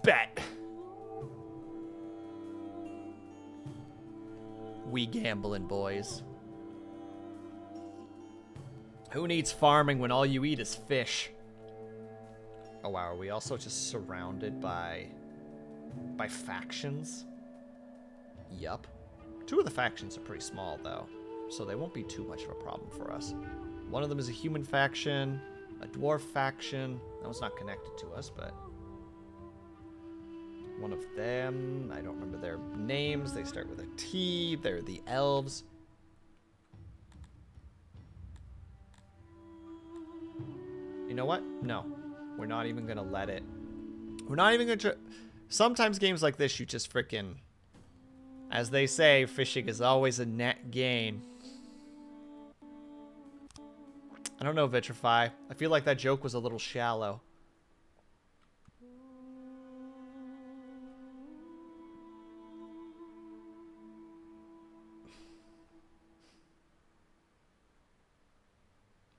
Bet. We gambling, boys. Who needs farming when all you eat is fish? Oh wow, are we also just surrounded by factions? Yup. Two of the factions are pretty small though, so they won't be too much of a problem for us. One of them is a human faction, a dwarf faction. That was not connected to us, but one of them, I don't remember their names. They start with a T. They're the elves. You know what? No. We're not even going to let it. We're not even going to Sometimes games like this, you just frickin'... As they say, fishing is always a net gain. I don't know, Vitrify. I feel like that joke was a little shallow.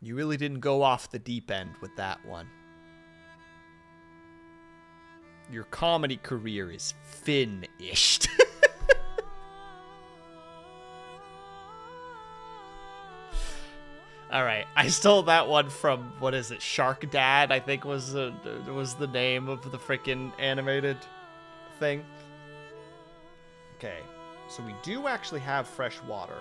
You really didn't go off the deep end with that one. Your comedy career is finished. All right, I stole that one from, what is it, Shark Dad, I think was the name of the freaking animated thing. Okay, so we do actually have fresh water,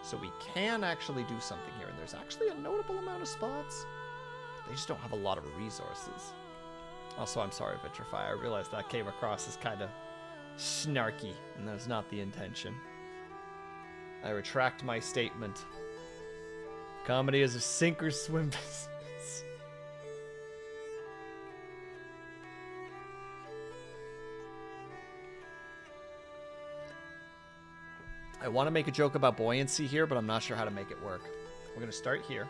so we can actually do something here, and there's actually a notable amount of spots. They just don't have a lot of resources. Also, I'm sorry, Vitrify, I realized that came across as kind of snarky, and that's not the intention. I retract my statement. Comedy is a sink or swim business. I want to make a joke about buoyancy here, but I'm not sure how to make it work. We're going to start here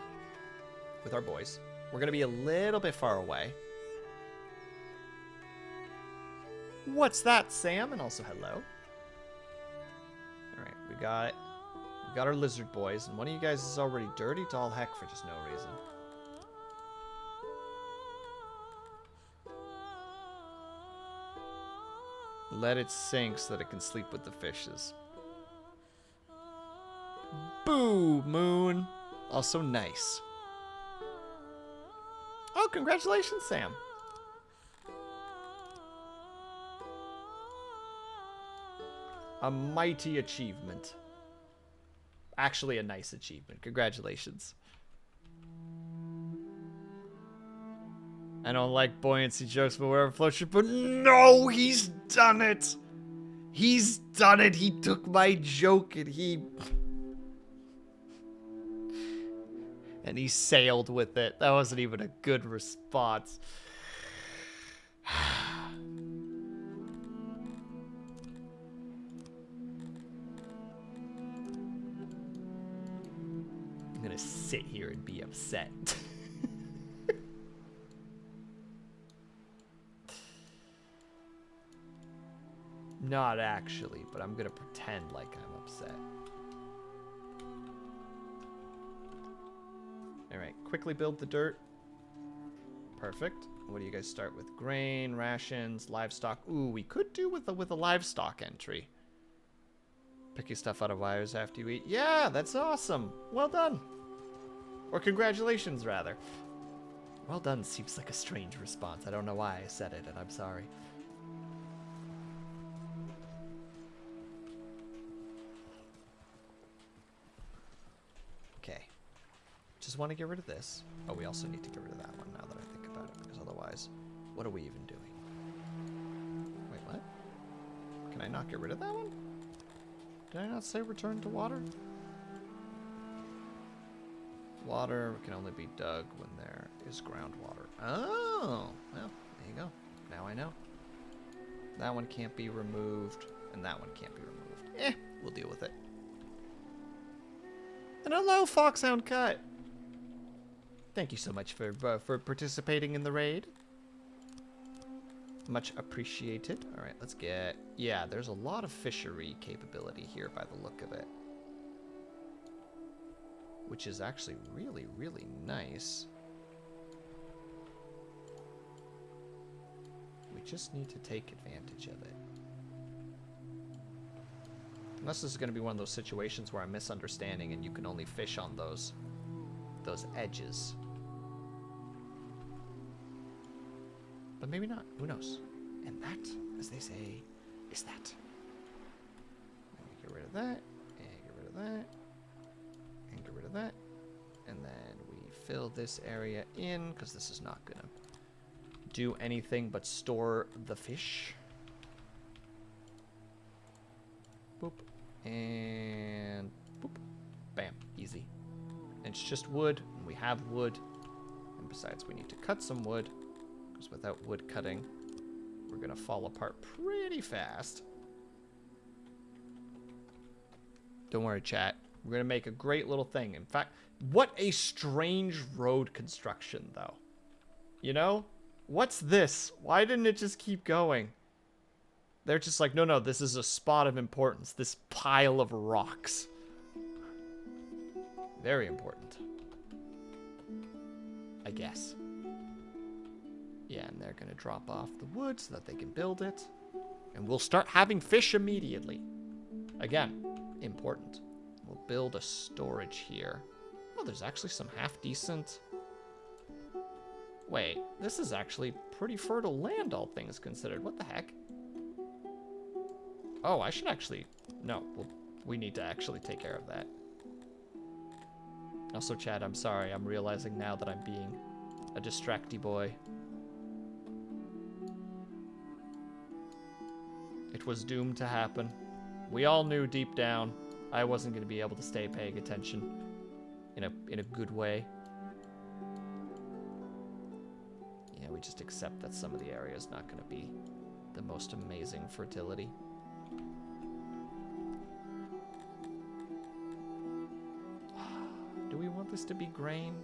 with our boys. We're going to be a little bit far away. What's that, Sam? And also hello. All right, we got our lizard boys, and one of you guys is already dirty to all heck for just no reason. Let it sink so that it can sleep with the fishes. Boo, Moon. Also nice. Oh, congratulations, Sam. A mighty achievement. Actually, a nice achievement. Congratulations. I don't like buoyancy jokes, but wherever floats your boat. No, he's done it. He's done it. He took my joke and he sailed with it. That wasn't even a good response. I'm gonna sit here and be upset. Not actually, but I'm gonna pretend like I'm upset. Alright, quickly build the dirt. Perfect. What do you guys start with? Grain, rations, livestock. Ooh, we could do with a livestock entry. Picking stuff out of wires after you eat. Yeah, that's awesome. Well done. Or congratulations, rather. Well done seems like a strange response. I don't know why I said it, and I'm sorry. Okay. Just want to get rid of this. Oh, we also need to get rid of that one now that I think about it, because otherwise, what are we even doing? Wait, what? Can I not get rid of that one? Did I not say return to water? Water can only be dug when there is groundwater. Oh, well, there you go. Now I know. That one can't be removed, and that one can't be removed. We'll deal with it. And hello, Foxhound Cut. Thank you so much for participating in the raid. Much appreciated. All right, let's get... Yeah, there's a lot of fishery capability here by the look of it. Which is actually really, really nice. We just need to take advantage of it. Unless this is going to be one of those situations where I'm misunderstanding and you can only fish on those edges. But maybe not. Who knows? And that, as they say, is that. Let me get rid of that, and get rid of that, and get rid of that. And then we fill this area in, because this is not going to do anything but store the fish. Boop. And boop. Bam. Easy. And it's just wood. And we have wood. And besides, we need to cut some wood. Because without wood cutting, we're gonna fall apart pretty fast. Don't worry, chat. We're gonna make a great little thing. In fact, what a strange road construction, though. You know? What's this? Why didn't it just keep going? They're just like, no, this is a spot of importance. This pile of rocks. Very important. I guess. Yeah, and they're going to drop off the wood so that they can build it. And we'll start having fish immediately. Again, important. We'll build a storage here. Oh, there's actually some half-decent... Wait, this is actually pretty fertile land, all things considered. What the heck? Oh, I should actually... No, we need to actually take care of that. Also, Chad, I'm sorry. I'm realizing now that I'm being a distracty boy. It was doomed to happen. We all knew deep down I wasn't going to be able to stay paying attention in a good way. Yeah, we just accept that some of the area is not going to be the most amazing fertility. Do we want this to be grain?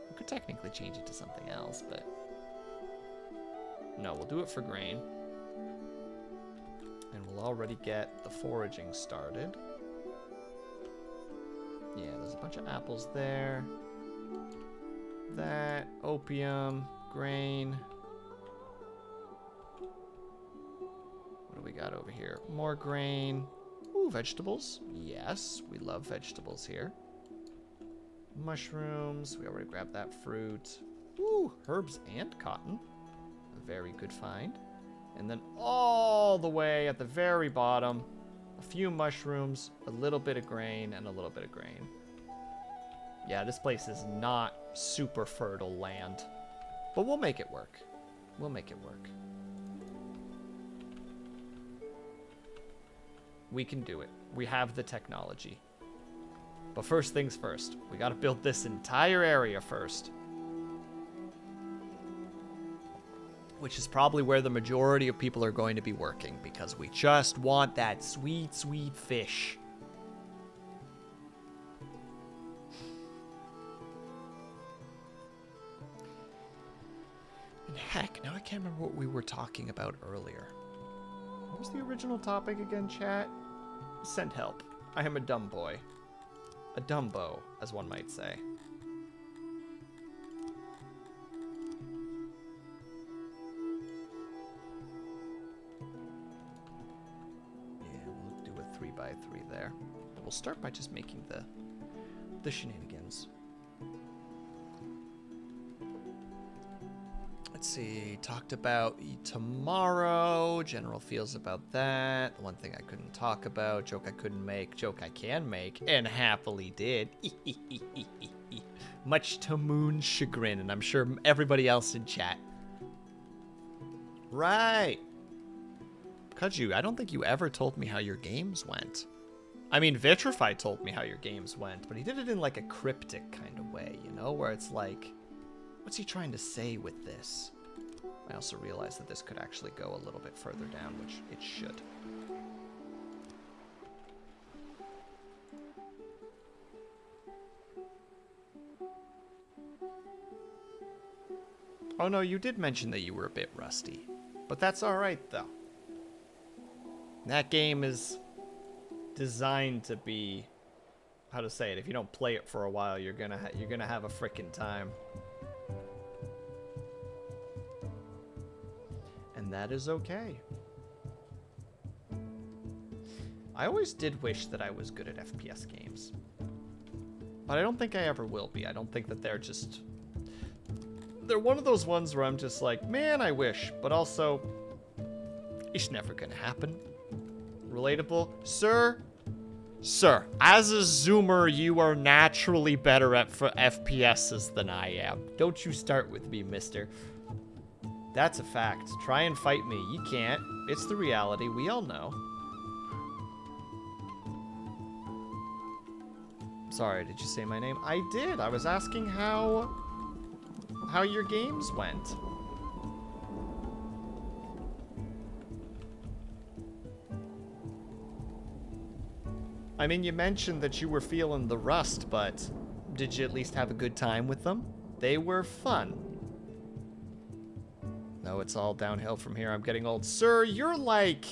We could technically change it to something else, but... No, we'll do it for grain. And we'll already get the foraging started. Yeah, there's a bunch of apples there. That, opium, grain. What do we got over here? More grain. Ooh, vegetables. Yes, we love vegetables here. Mushrooms. We already grabbed that fruit. Ooh, herbs and cotton. A very good find. And then all the way at the very bottom, a few mushrooms, a little bit of grain, and a little bit of grain. Yeah, this place is not super fertile land. But we'll make it work. We'll make it work. We can do it. We have the technology. But first things first, we gotta build this entire area first. Which is probably where the majority of people are going to be working, because we just want that sweet, sweet fish. And heck, now I can't remember what we were talking about earlier. What was the original topic again, chat? Send help. I am a dumb boy. A Dumbo, as one might say. Yeah, we'll do a 3x3 there. And we'll start by just making the shenanigans. Let's see, talked about tomorrow, general feels about that, one thing I couldn't talk about, joke I couldn't make, joke I can make, and happily did. Much to Moon's chagrin, and I'm sure everybody else in chat. Right. Kaju, I don't think you ever told me how your games went. I mean, Vitrify told me how your games went, but he did it in like a cryptic kind of way, you know, where it's like, what's he trying to say with this? I also realized that this could actually go a little bit further down, which it should. Oh no, you did mention that you were a bit rusty. But that's alright, though. That game is designed to be... How to say it? If you don't play it for a while, you're gonna have a frickin' time. And that is okay. I always did wish that I was good at FPS games. But I don't think I ever will be. I don't think that they're just... They're one of those ones where I'm just like, man, I wish. But also, it's never gonna happen. Relatable? Sir, as a Zoomer, you are naturally better at FPSs than I am. Don't you start with me, mister. That's a fact. Try and fight me. You can't. It's the reality. We all know. Sorry, did you say my name? I did. I was asking how your games went. I mean, you mentioned that you were feeling the rust, but did you at least have a good time with them? They were fun. No, it's all downhill from here. I'm getting old. Sir, you're like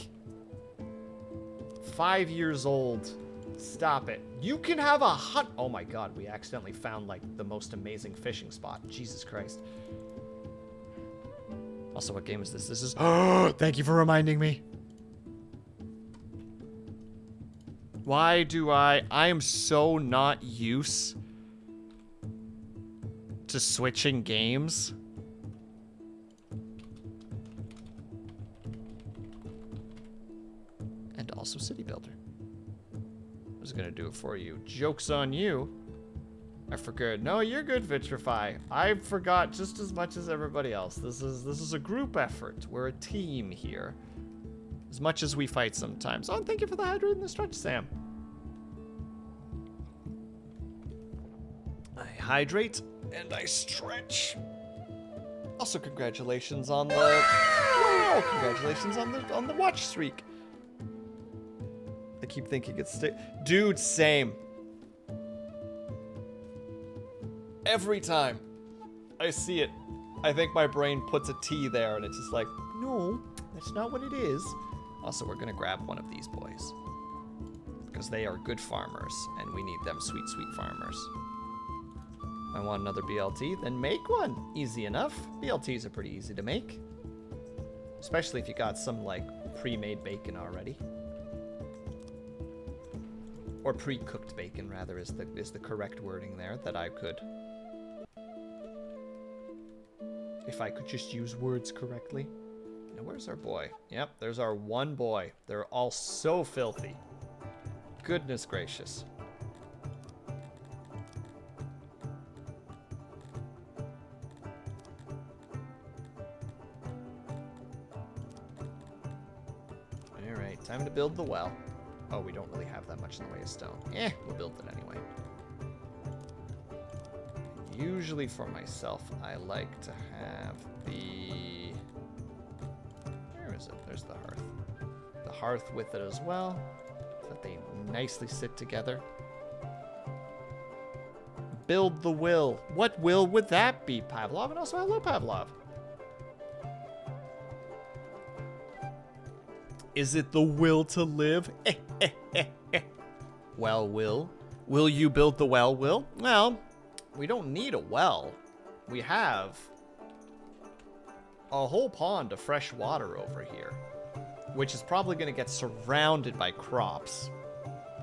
5 years old. Stop it. You can have a hut. Oh my god, we accidentally found like the most amazing fishing spot. Jesus Christ. Also, what game is this? This is... Oh, thank you for reminding me. Why do I am so not used to switching games. And also City Builder. I was gonna do it for you. Joke's on you. I forgot. No, you're good, Vitrify. I forgot just as much as everybody else. This is a group effort. We're a team here. As much as we fight sometimes. Oh, and thank you for the hydrate and the stretch, Sam. I hydrate and I stretch. Also, congratulations on the wow! Congratulations on the watch streak. I keep thinking it's dude, same. Every time I see it, I think my brain puts a T there, and it's just like, no, that's not what it is. Also, we're gonna grab one of these boys because they are good farmers, and we need them sweet, sweet farmers. I want another BLT, then make one. Easy enough. BLTs are pretty easy to make, especially if you got some like pre-made bacon already. Or pre-cooked bacon, rather, is the correct wording there that I could. If I could just use words correctly. Now, where's our boy? Yep, there's our one boy. They're all so filthy. Goodness gracious. Alright, time to build the well. Oh, we don't really have that much in the way of stone. We'll build it anyway. Usually for myself, I like to have the... Where is it? There's the hearth. The hearth with it as well, so that they nicely sit together. Build the will. What will would that be, Pavlov? And also, hello, Pavlov. Is it the will to live? Well, will you build the well, Will? Well, we don't need a well. We have a whole pond of fresh water over here, which is probably going to get surrounded by crops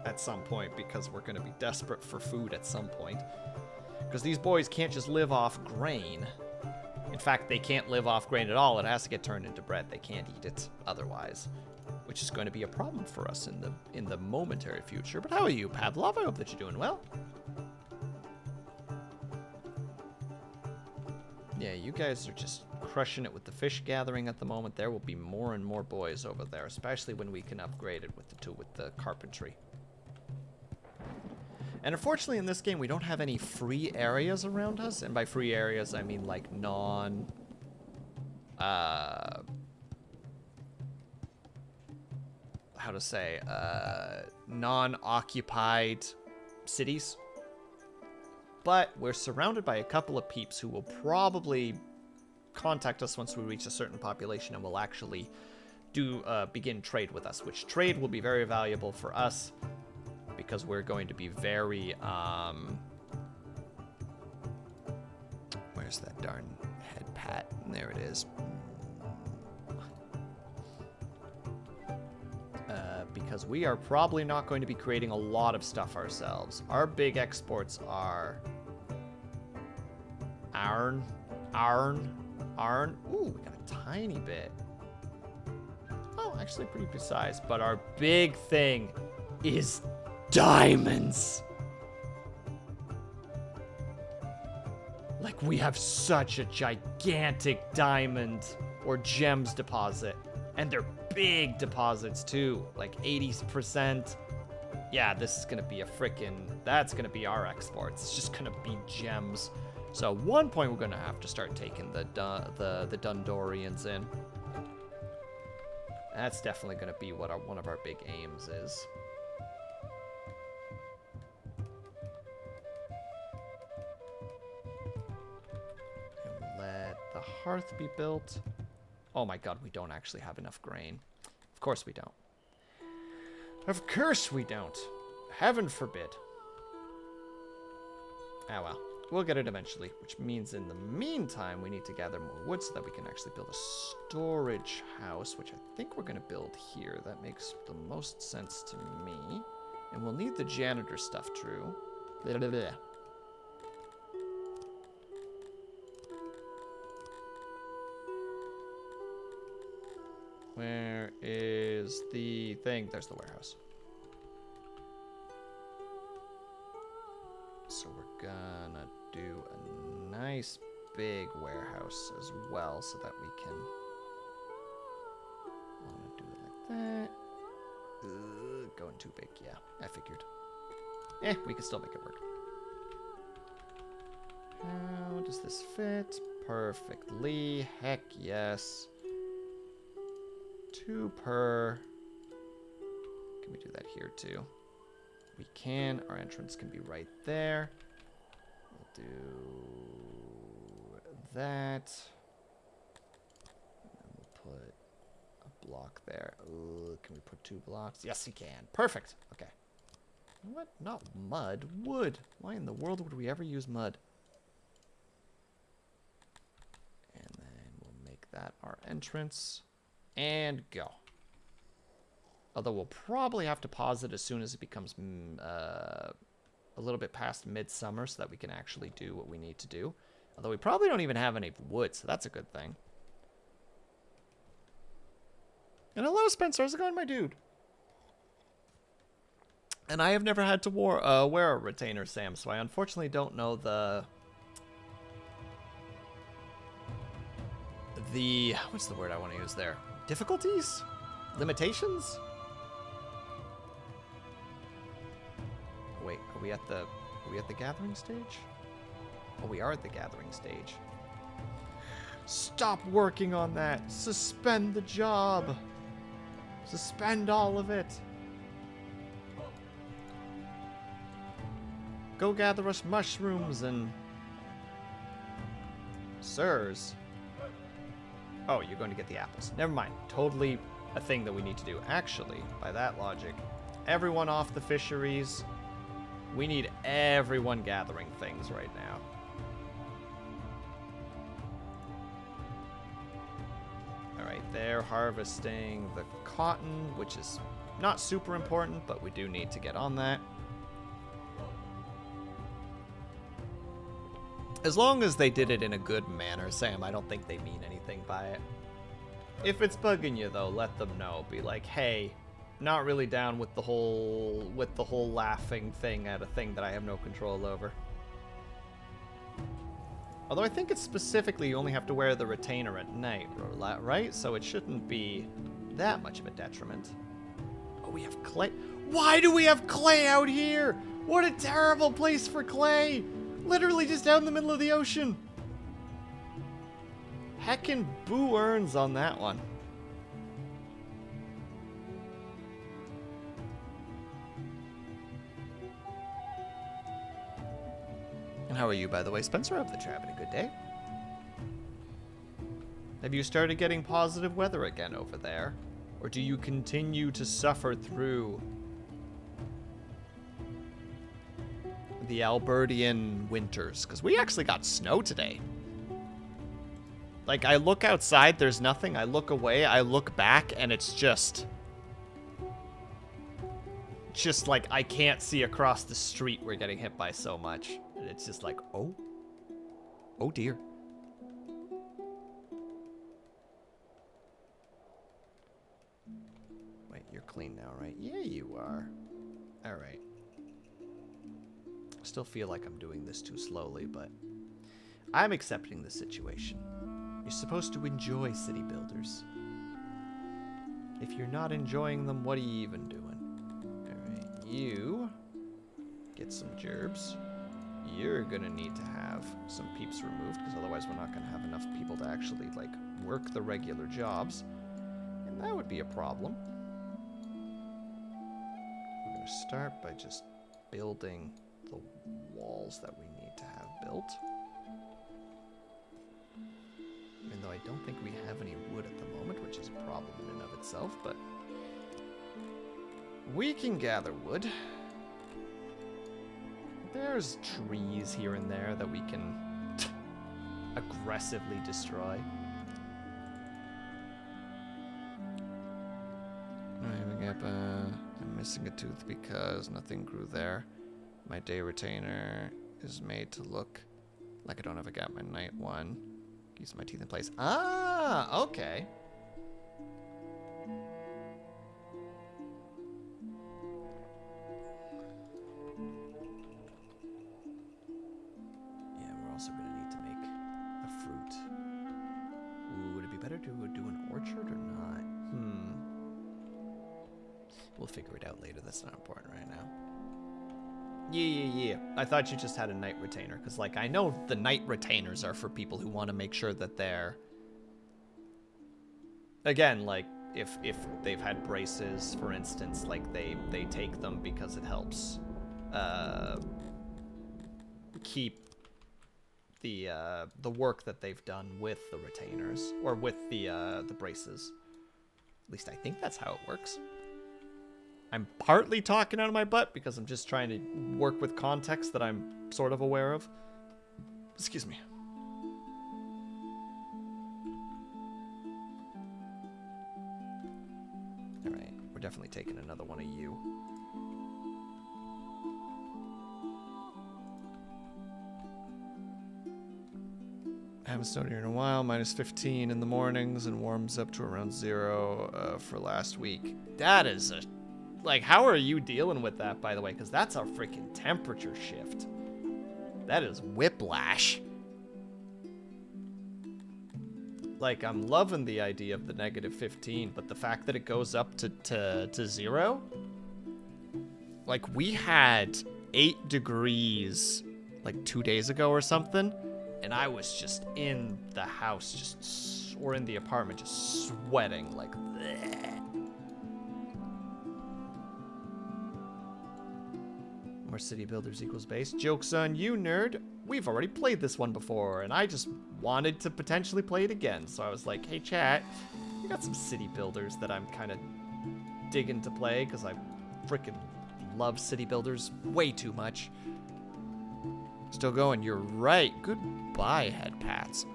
at some point because we're going to be desperate for food at some point. Because these boys can't just live off grain. In fact, they can't live off grain at all. It has to get turned into bread. They can't eat it otherwise, which is going to be a problem for us in the momentary future. But how are you, Pavlov? I hope that you're doing well. Yeah, you guys are just crushing it with the fish gathering at the moment. There will be more and more boys over there, especially when we can upgrade it with the carpentry. And unfortunately in this game we don't have any free areas around us, and by free areas I mean like non-occupied cities. But we're surrounded by a couple of peeps who will probably contact us once we reach a certain population and will actually begin trade with us, which trade will be very valuable for us because we're going to be very, where's that darn head pat? There it is. Because we are probably not going to be creating a lot of stuff ourselves. Our big exports are iron. Ooh, we got a tiny bit. Oh, actually pretty precise. But our big thing is diamonds. Like, we have such a gigantic diamond or gems deposit. And they're big deposits too, like 80%. Yeah, this is gonna be that's gonna be our exports. It's just gonna be gems. So at one point we're gonna have to start taking the Dundorians in. That's definitely gonna be what one of our big aims is. hearth be built? Oh my god, we don't actually have enough grain. Of course we don't. Of course we don't. Heaven forbid. Ah well. We'll get it eventually, which means in the meantime we need to gather more wood so that we can actually build a storage house, which I think we're going to build here. That makes the most sense to me. And we'll need the janitor stuff, true. Blah, blah, blah. Where is the thing? There's the warehouse. So we're gonna do a nice big warehouse as well so that we can wanna do it like that. Going too big, yeah, I figured. We can still make it work. How does this fit? Perfectly. Heck yes. 2 per. Can we do that here too? We can. Our entrance can be right there. We'll do that. And then we'll put a block there. Ooh, can we put 2 blocks? Yes, we can. Perfect. Okay. What? Not mud. Wood. Why in the world would we ever use mud? And then we'll make that our entrance. And go. Although we'll probably have to pause it as soon as it becomes a little bit past midsummer so that we can actually do what we need to do. Although we probably don't even have any wood, so that's a good thing. And hello, Spencer. How's it going, my dude? And I have never had to wear a retainer, Sam, so I unfortunately don't know the... What's the word I want to use there? Difficulties? Limitations? Wait, are we at the gathering stage? Oh, we are at the gathering stage. Stop working on that. Suspend the job. Suspend all of it. Go gather us mushrooms and... Sirs. Oh, you're going to get the apples. Never mind. Totally a thing that we need to do. Actually, by that logic, everyone off the fisheries. We need everyone gathering things right now. Alright, they're harvesting the cotton, which is not super important, but we do need to get on that. As long as they did it in a good manner, Sam, I don't think they mean anything by it. If it's bugging you, though, let them know. Be like, hey, not really down with the whole laughing thing at a thing that I have no control over. Although I think it's specifically you only have to wear the retainer at night, right? So it shouldn't be that much of a detriment. Oh, we have clay. Why do we have clay out here? What a terrible place for clay! Literally just down in the middle of the ocean. Heckin' boo earns on that one. And how are you, by the way, Spencer? I hope that you're having a good day. Have you started getting positive weather again over there? Or do you continue to suffer through the Albertian winters? Because we actually got snow today. Like, I look outside, there's nothing. I look away, I look back, and it's just like I can't see across the street. We're getting hit by so much. And it's just like, oh dear. Wait, you're clean now, right? Yeah, you are. All right. I still feel like I'm doing this too slowly, but I'm accepting the situation. You're supposed to enjoy city builders. If you're not enjoying them, what are you even doing? Alright, you get some gerbs. You're gonna need to have some peeps removed, because otherwise we're not gonna have enough people to actually, like, work the regular jobs. And that would be a problem. We're gonna start by just building the walls that we need to have built. Even though I don't think we have any wood at the moment, which is a problem in and of itself, but we can gather wood. There's trees here and there that we can aggressively destroy. I'm missing a tooth because nothing grew there. My day retainer is made to look like I don't have a gap. My night one keeps my teeth in place. Ah, okay. Yeah, we're also going to need to make a fruit. Ooh, would it be better to do an orchard or not? We'll figure it out later. That's not important right now. Yeah. I thought you just had a night retainer, because, like, I know the night retainers are for people who want to make sure that they're... Again, like, if they've had braces, for instance, like, they take them because it helps keep the work that they've done with the retainers, or with the braces. At least I think that's how it works. I'm partly talking out of my butt because I'm just trying to work with context that I'm sort of aware of. Excuse me. Alright, we're definitely taking another one of you. I haven't snowed here in a while. Minus 15 in the mornings and warms up to around 0 for last week. That is a... Like, how are you dealing with that, by the way? Because that's a freaking temperature shift. That is whiplash. Like, I'm loving the idea of the negative 15, but the fact that it goes up to 0? Like, we had 8 degrees, like, 2 days ago or something, and I was just in the house, or in the apartment, just sweating, like, bleh. More city builders equals base. Joke's on you, nerd. We've already played this one before, and I just wanted to potentially play it again. So I was like, hey, chat, we got some city builders that I'm kind of digging to play, because I freaking love city builders way too much. Still going. You're right. Goodbye, head pats.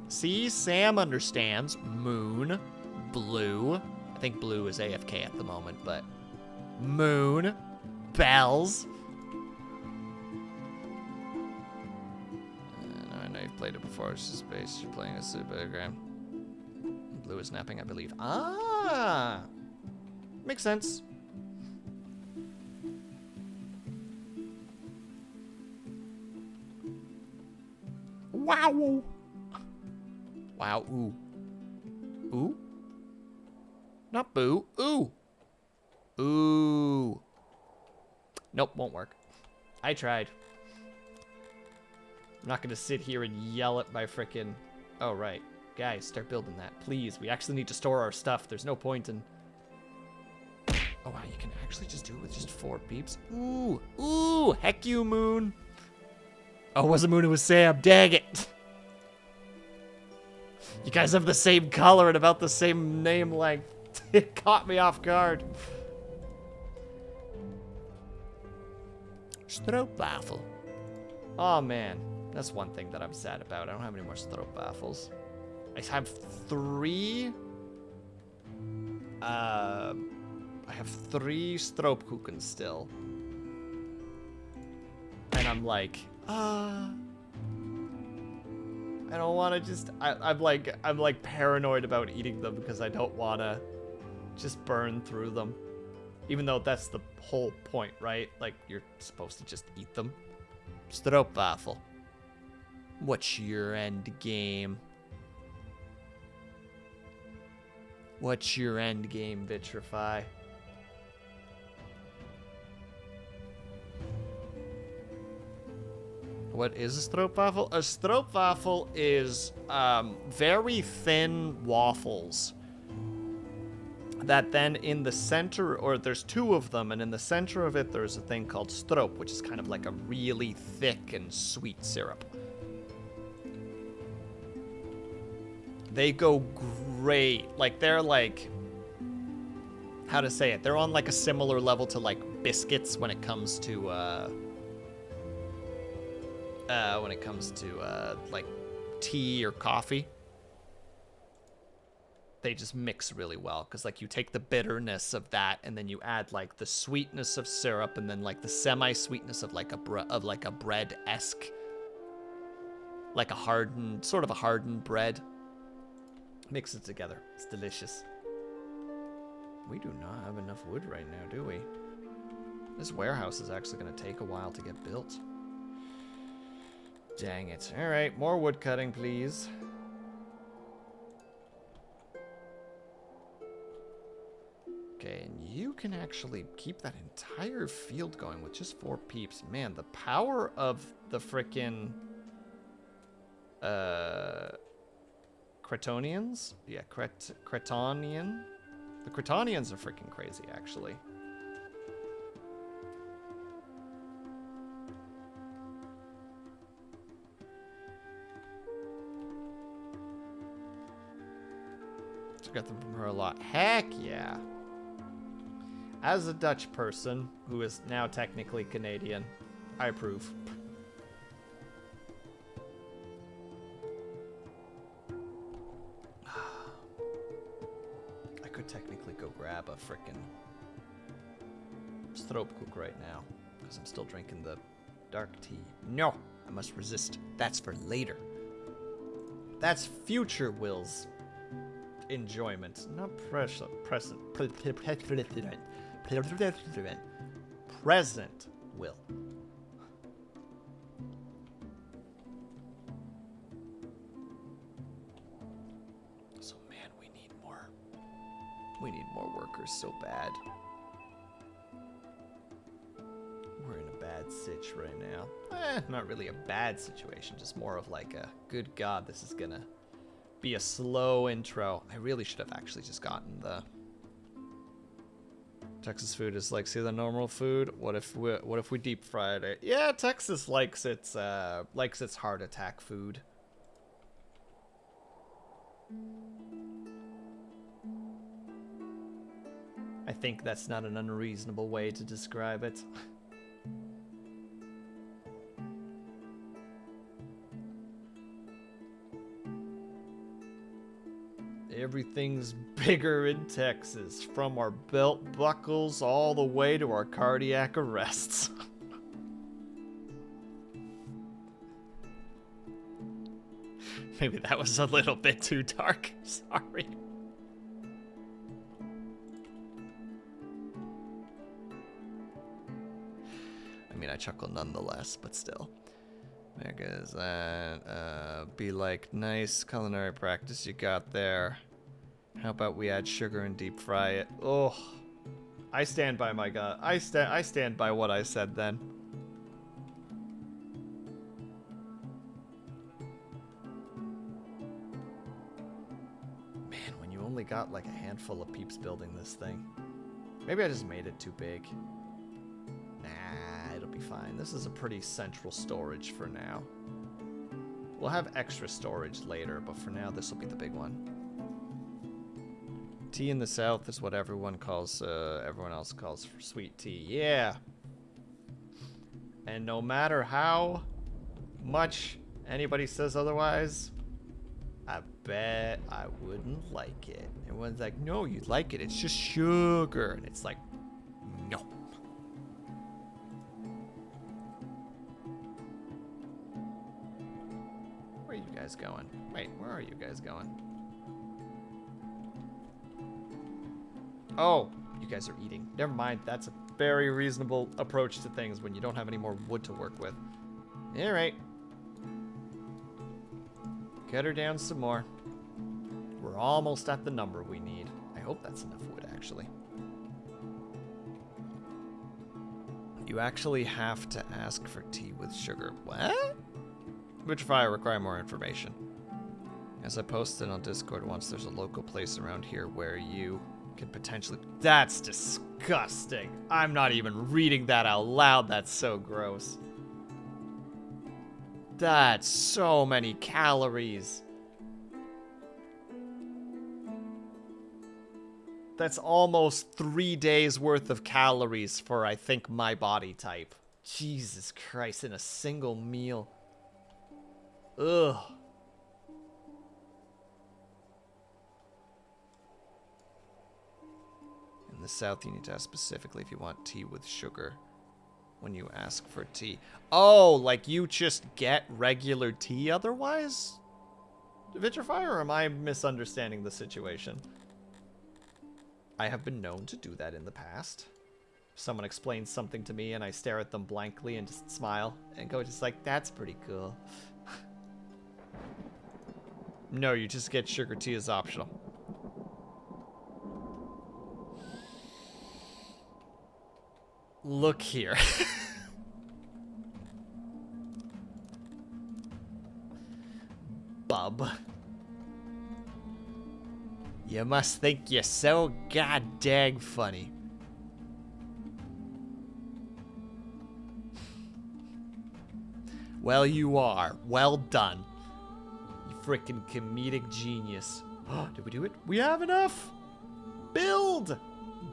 See, Sam understands. Moon. Blue. I think Blue is AFK at the moment, but Moon, Bells. No, I know you've played it before. It's just base. You're playing a Supergram. Blue is napping, I believe. Ah, makes sense. Wow. Wow. Ooh. Ooh. Not boo. Ooh. Ooh. Nope, won't work. I tried. I'm not gonna sit here and yell at my frickin'... Oh, right. Guys, start building that. Please, we actually need to store our stuff. There's no point in... Oh, wow, you can actually just do it with just 4 beeps? Ooh. Ooh. Heck you, Moon. Oh, it wasn't Moon, it was Sam. Dang it. You guys have the same color and about the same name length. It caught me off guard. Stroopwafel. Oh man, that's one thing that I'm sad about. I don't have any more stroopwafels. I have 3. I have 3 stroopkuchen still, and I'm like, I don't want to just. I'm like paranoid about eating them because I don't want to just burn through them. Even though that's the whole point, right? Like, you're supposed to just eat them. Stroopwafel. What's your end game? What's your end game, Vitrify? What is a stroopwafel? A stroopwafel is very thin waffles that then in the center, or there's two of them, and in the center of it there's a thing called strop, which is kind of like a really thick and sweet syrup. They go great. Like, they're like, how to say it? They're on like a similar level to like biscuits when it comes to like tea or coffee. They just mix really well, because like you take the bitterness of that and then you add like the sweetness of syrup and then like the semi-sweetness of like a bread-esque, like a hardened, sort of a hardened bread. Mix it together. It's delicious. We do not have enough wood right now, do we? This warehouse is actually going to take a while to get built. Dang it. All right, more wood cutting, please. Okay, and you can actually keep that entire field going with just 4 peeps. Man, the power of the frickin' Cretonians? Yeah, Cretonian? The Cretonians are freaking crazy, actually. I got them from her a lot. Heck yeah. As a Dutch person, who is now technically Canadian, I approve. I could technically go grab a frickin' stroopkoek right now, because I'm still drinking the dark tea. No, I must resist. That's for later. That's future Will's enjoyment, not present Will. So man, we need more workers so bad. We're in a bad sitch right now. Not really a bad situation, just more of like a, good God, this is gonna be a slow intro. I really should have actually just gotten the Texas food is like, see the normal food. What if we deep fried it? Yeah, Texas likes its heart attack food. I think that's not an unreasonable way to describe it. Everything's bigger in Texas, from our belt buckles all the way to our cardiac arrests. Maybe that was a little bit too dark. Sorry. I mean, I chuckle nonetheless, but still. There goes that. Be like, nice culinary practice you got there. How about we add sugar and deep fry it? Oh, I stand by my gut. I stand by what I said then. Man, when you only got like a handful of peeps building this thing. Maybe I just made it too big. Nah, it'll be fine. This is a pretty central storage for now. We'll have extra storage later, but for now this will be the big one. Tea in the South is what everyone else calls for sweet tea. Yeah. And no matter how much anybody says otherwise, I bet I wouldn't like it. Everyone's like, no, you'd like it. It's just sugar. And it's like, no. Where are you guys going? Wait, where are you guys going? Oh, you guys are eating. Never mind. That's a very reasonable approach to things when you don't have any more wood to work with. All right. Cut her down some more. We're almost at the number we need. I hope that's enough wood, actually. You actually have to ask for tea with sugar. What? Which if I require more information. As I posted on Discord once, there's a local place around here where you Could potentially... That's disgusting. I'm not even reading that out loud. That's so gross. That's so many calories. That's almost 3 days worth of calories for, I think, my body type. Jesus Christ, in a single meal. Ugh. In the South, you need to ask specifically if you want tea with sugar when you ask for tea. Oh, like you just get regular tea otherwise? Vitrifier, or am I misunderstanding the situation? I have been known to do that in the past. Someone explains something to me and I stare at them blankly and just smile and go just like, that's pretty cool. No, you just get sugar tea as optional. Look here. Bub. You must think you're so goddamn funny. Well, you are. Well done. You freaking comedic genius. Did we do it? We have enough! Build!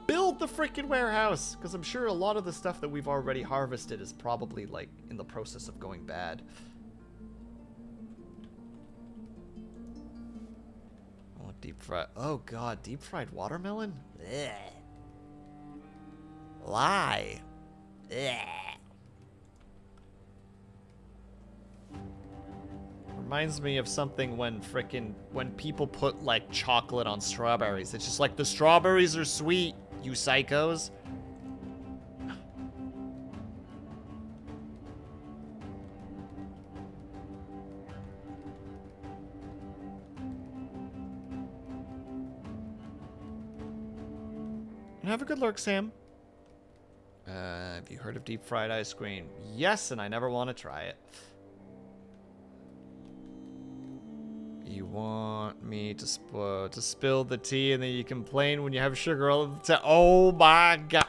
Build the freaking warehouse! Because I'm sure a lot of the stuff that we've already harvested is probably, like, in the process of going bad. Deep fried. Oh god, deep fried watermelon? Ugh. Lie. Ugh. Reminds me of something when people put like chocolate on strawberries. It's just like the strawberries are sweet, you psychos. Have a good lurk, Sam. Have you heard of deep fried ice cream? Yes, and I never want to try it. You want me to spill the tea and then you complain when you have sugar all the time? Oh my god.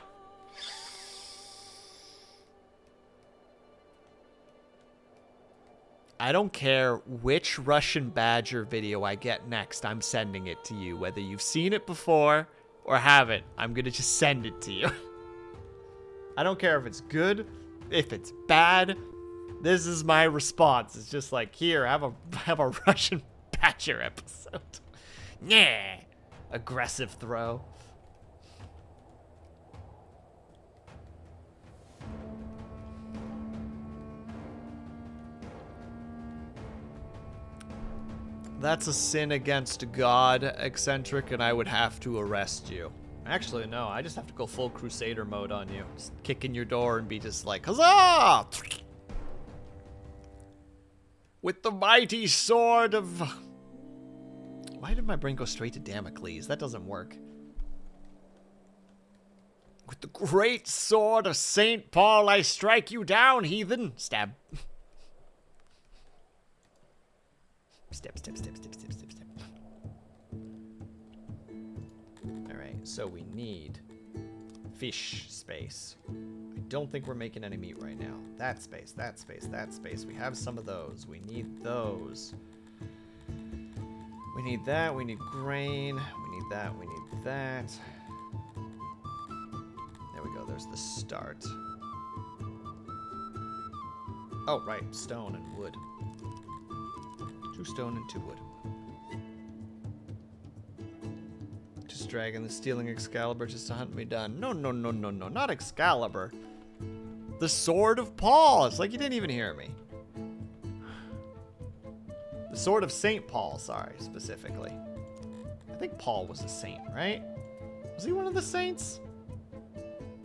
I don't care which Russian Badger video I get next, I'm sending it to you. Whether you've seen it before or haven't, I'm gonna just send it to you. I don't care if it's good, if it's bad. This is my response. It's just like, here, have a Russian Badger episode. Yeah, aggressive throw. That's a sin against God, Eccentric, and I would have to arrest you. Actually, no, I just have to go full Crusader mode on you. Just kick in your door and be just like, huzzah! With the mighty sword of... Why did my brain go straight to Damocles? That doesn't work. With the great sword of St. Paul, I strike you down, heathen! Stab. Step, step, step, step, step, step, step. Alright, so we need fish space. I don't think we're making any meat right now. That space, that space, that space. We have some of those. We need those. We need that. We need grain. We need that. We need that. There we go. There's the start. Oh, right. Stone and wood. 2 stone and 2 wood. Just dragging the stealing Excalibur just to hunt me down. No, no, no, no, no. Not Excalibur. The Sword of Paul. It's like you didn't even hear me. The Sword of St. Paul, sorry, specifically. I think Paul was a saint, right? Was he one of the saints?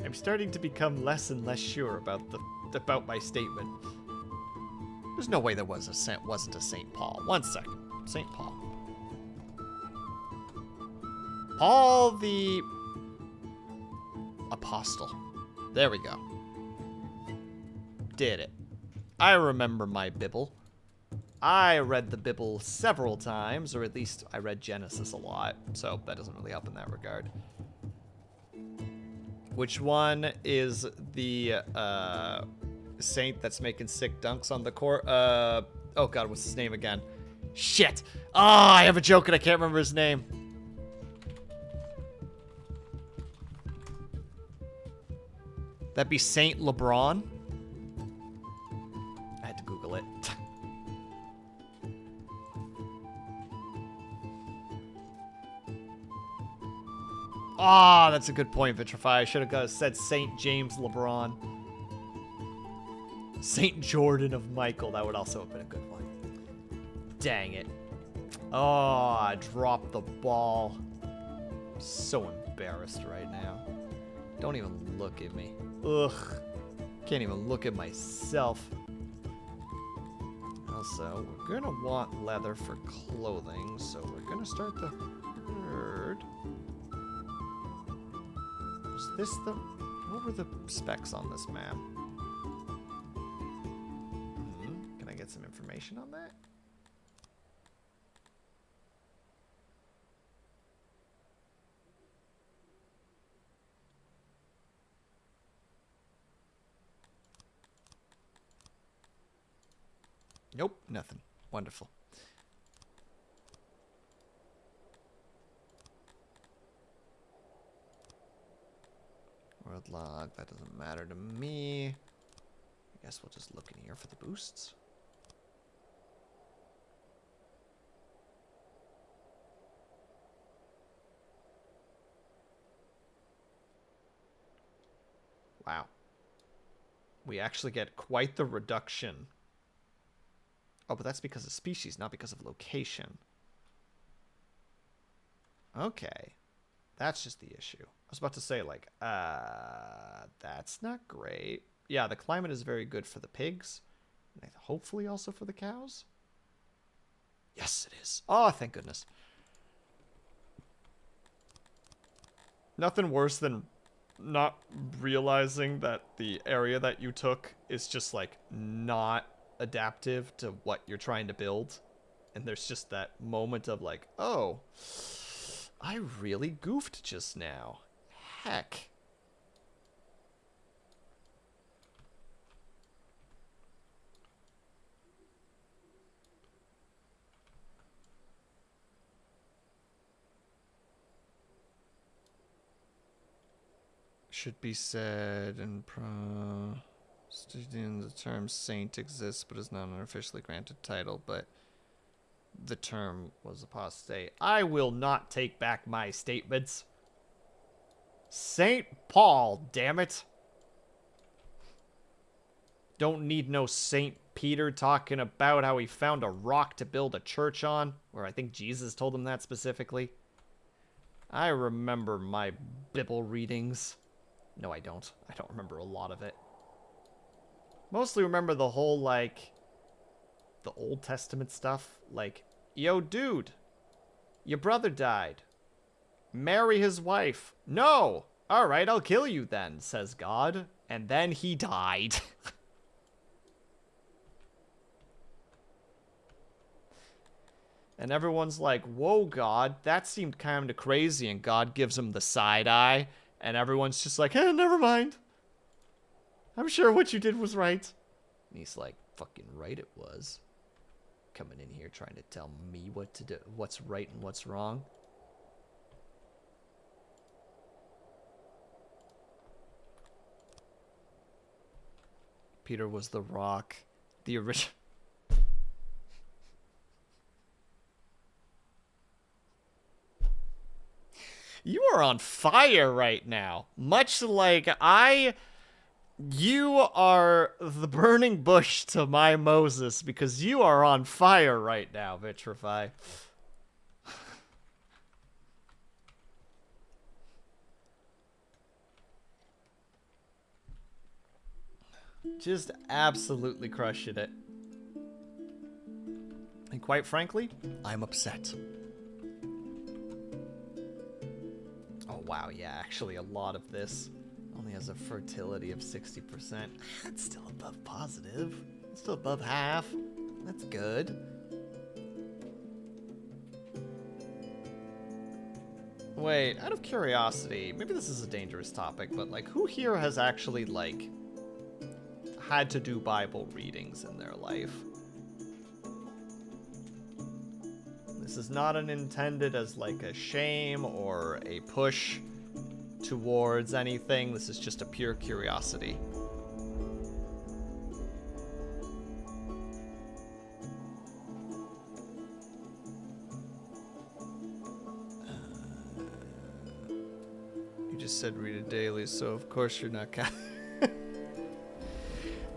I'm starting to become less and less sure about my statement. There's no way there wasn't a St. Paul. 1 second. St. Paul. Paul the Apostle. There we go. Did it. I remember my Bible. I read the Bible several times, or at least I read Genesis a lot, so that doesn't really help in that regard. Which one is the saint that's making sick dunks on the court? Oh god, what's his name again? Shit! Oh, I have a joke and I can't remember his name. That'd be Saint LeBron? I had to Google it. Ah, that's a good point, Vitrify. I should have said Saint James LeBron. Saint Jordan of Michael. That would also have been a good one. Dang it. Oh, I dropped the ball. I'm so embarrassed right now. Don't even look at me. Ugh. Can't even look at myself. Also, we're gonna want leather for clothing, so we're gonna start the herd. Was this the... What were the specs on this map? Can I get some information on that? Nope, nothing. Wonderful. World log, that doesn't matter to me. I guess we'll just look in here for the boosts. Wow. We actually get quite the reduction. Oh, but that's because of species, not because of location. Okay. That's just the issue. I was about to say, like, that's not great. Yeah, the climate is very good for the pigs. And hopefully also for the cows. Yes, it is. Oh, thank goodness. Nothing worse than not realizing that the area that you took is just, like, not adaptive to what you're trying to build. And there's just that moment of, like, oh... I really goofed just now. Heck. Should be said in the term saint exists but is not an officially granted title, but the term was apostate. I will not take back my statements. Saint Paul, damn it. Don't need no Saint Peter talking about how he found a rock to build a church on, where I think Jesus told him that specifically. I remember my Bible readings. No, I don't. I don't remember a lot of it. Mostly remember the whole, like, the Old Testament stuff. Like, yo, dude, your brother died. Marry his wife. No! Alright, I'll kill you then, says God. And then he died. And everyone's like, whoa, God, that seemed kind of crazy. And God gives him the side eye. And everyone's just like, eh, never mind. I'm sure what you did was right. And he's like, fucking right it was. Coming in here trying to tell me what to do, what's right and what's wrong. Peter was the rock. The original. You are on fire right now. Much like you are the burning bush to my Moses, because you are on fire right now, Vitrify. Just absolutely crushing it. And quite frankly, I'm upset. Oh wow, yeah, actually a lot of this only has a fertility of 60%. That's still above positive. It's still above half. That's good. Wait, out of curiosity, maybe this is a dangerous topic, but like, who here has actually like had to do Bible readings in their life? This is not intended as like a shame or a push towards anything. This is just a pure curiosity. You just said read it daily, so of course you're not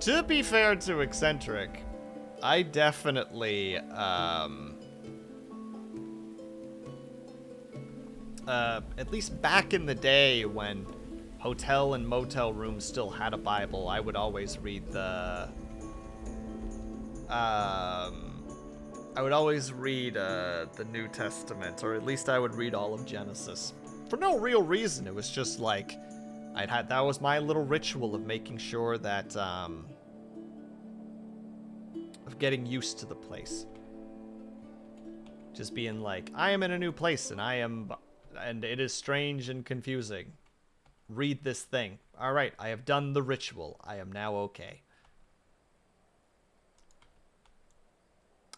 To be fair to Eccentric, I definitely, at least back in the day when hotel and motel rooms still had a Bible, I would always read the, the New Testament, or at least I would read all of Genesis. For no real reason, it was just like, that was my little ritual of making sure that, of getting used to the place. Just being like, I am in a new place, and it is strange and confusing. Read this thing. Alright, I have done the ritual. I am now okay.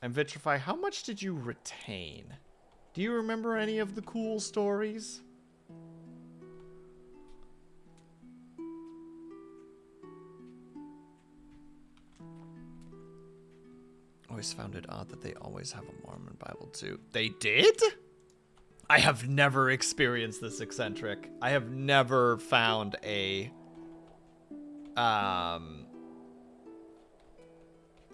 And Vitrify, how much did you retain? Do you remember any of the cool stories? Always found it odd that they always have a Mormon Bible too. They did? I have never experienced this, Eccentric. I have never found a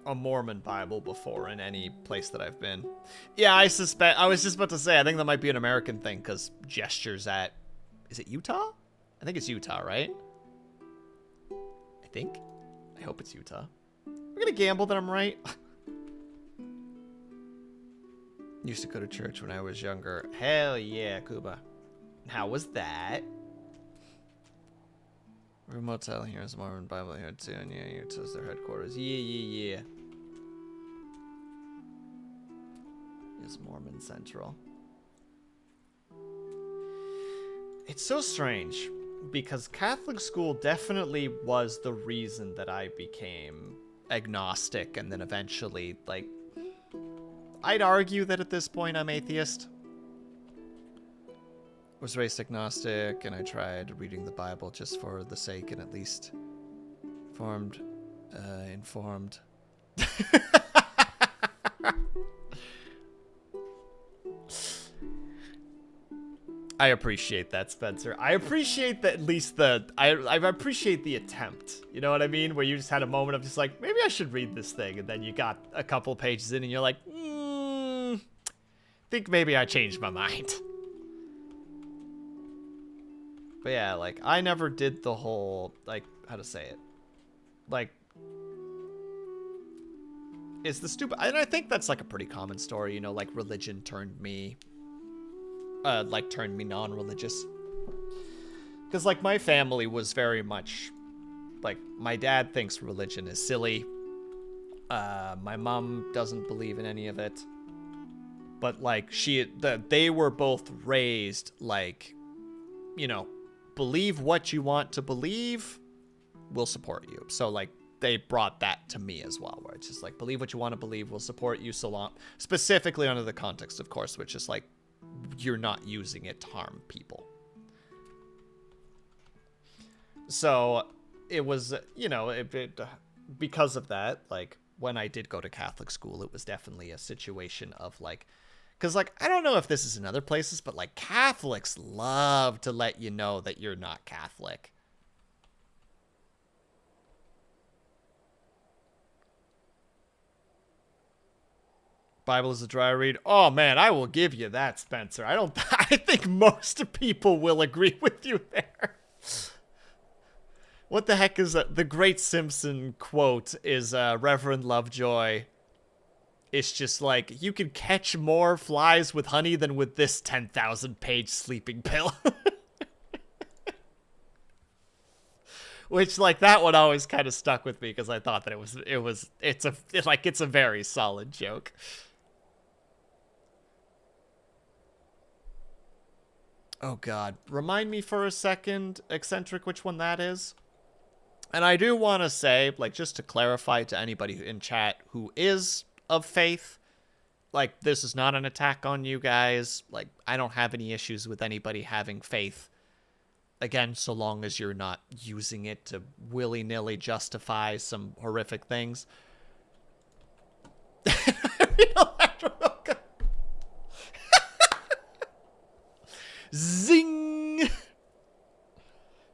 Mormon Bible before in any place that I've been. Yeah, I was just about to say, I think that might be an American thing, because Gestures at, is it Utah? I think it's Utah, right? I think. I hope it's Utah. We're gonna gamble that I'm right. Used to go to church when I was younger. Hell yeah, Cuba. How was that? Room Motel here is Mormon Bible here too, and yeah, Utah's their headquarters. Yeah. Is Mormon Central. It's so strange, because Catholic school definitely was the reason that I became agnostic, and then eventually, like, I'd argue that at this point I'm atheist. Was raised agnostic, and I tried reading the Bible just for the sake and at least informed. I appreciate that, Spencer. I appreciate that, at least I appreciate the attempt. You know what I mean? Where you just had a moment of just like, maybe I should read this thing, and then you got a couple pages in and you're like, think maybe I changed my mind. But yeah, like, I never did the whole, like, how to say it? Like, it's the stupid, and I think that's like a pretty common story, you know, like religion turned me non-religious. Because, like, my family was very much, like, my dad thinks religion is silly. My mom doesn't believe in any of it. But, like, they were both raised, like, you know, believe what you want to believe, we'll support you. So, like, they brought that to me as well, where it's just like, believe what you want to believe, we'll support you so long. Specifically under the context, of course, which is like, you're not using it to harm people. So it was, you know, because of that, like, when I did go to Catholic school, it was definitely a situation of like, because, like, I don't know if this is in other places, but, like, Catholics love to let you know that you're not Catholic. Bible is a dry read. Oh, man, I will give you that, Spencer. I think most people will agree with you there. What the heck is the Great Simpson quote is Reverend Lovejoy. It's just like, you can catch more flies with honey than with this 10,000-page sleeping pill. Which, like, that one always kind of stuck with me because I thought that it's a very solid joke. Oh god. Remind me for a second, Eccentric, which one that is? And I do want to say, like, just to clarify to anybody in chat who is of faith, like, this is not an attack on you guys. Like, I don't have any issues with anybody having faith. Again, so long as you're not using it to willy-nilly justify some horrific things. Zing!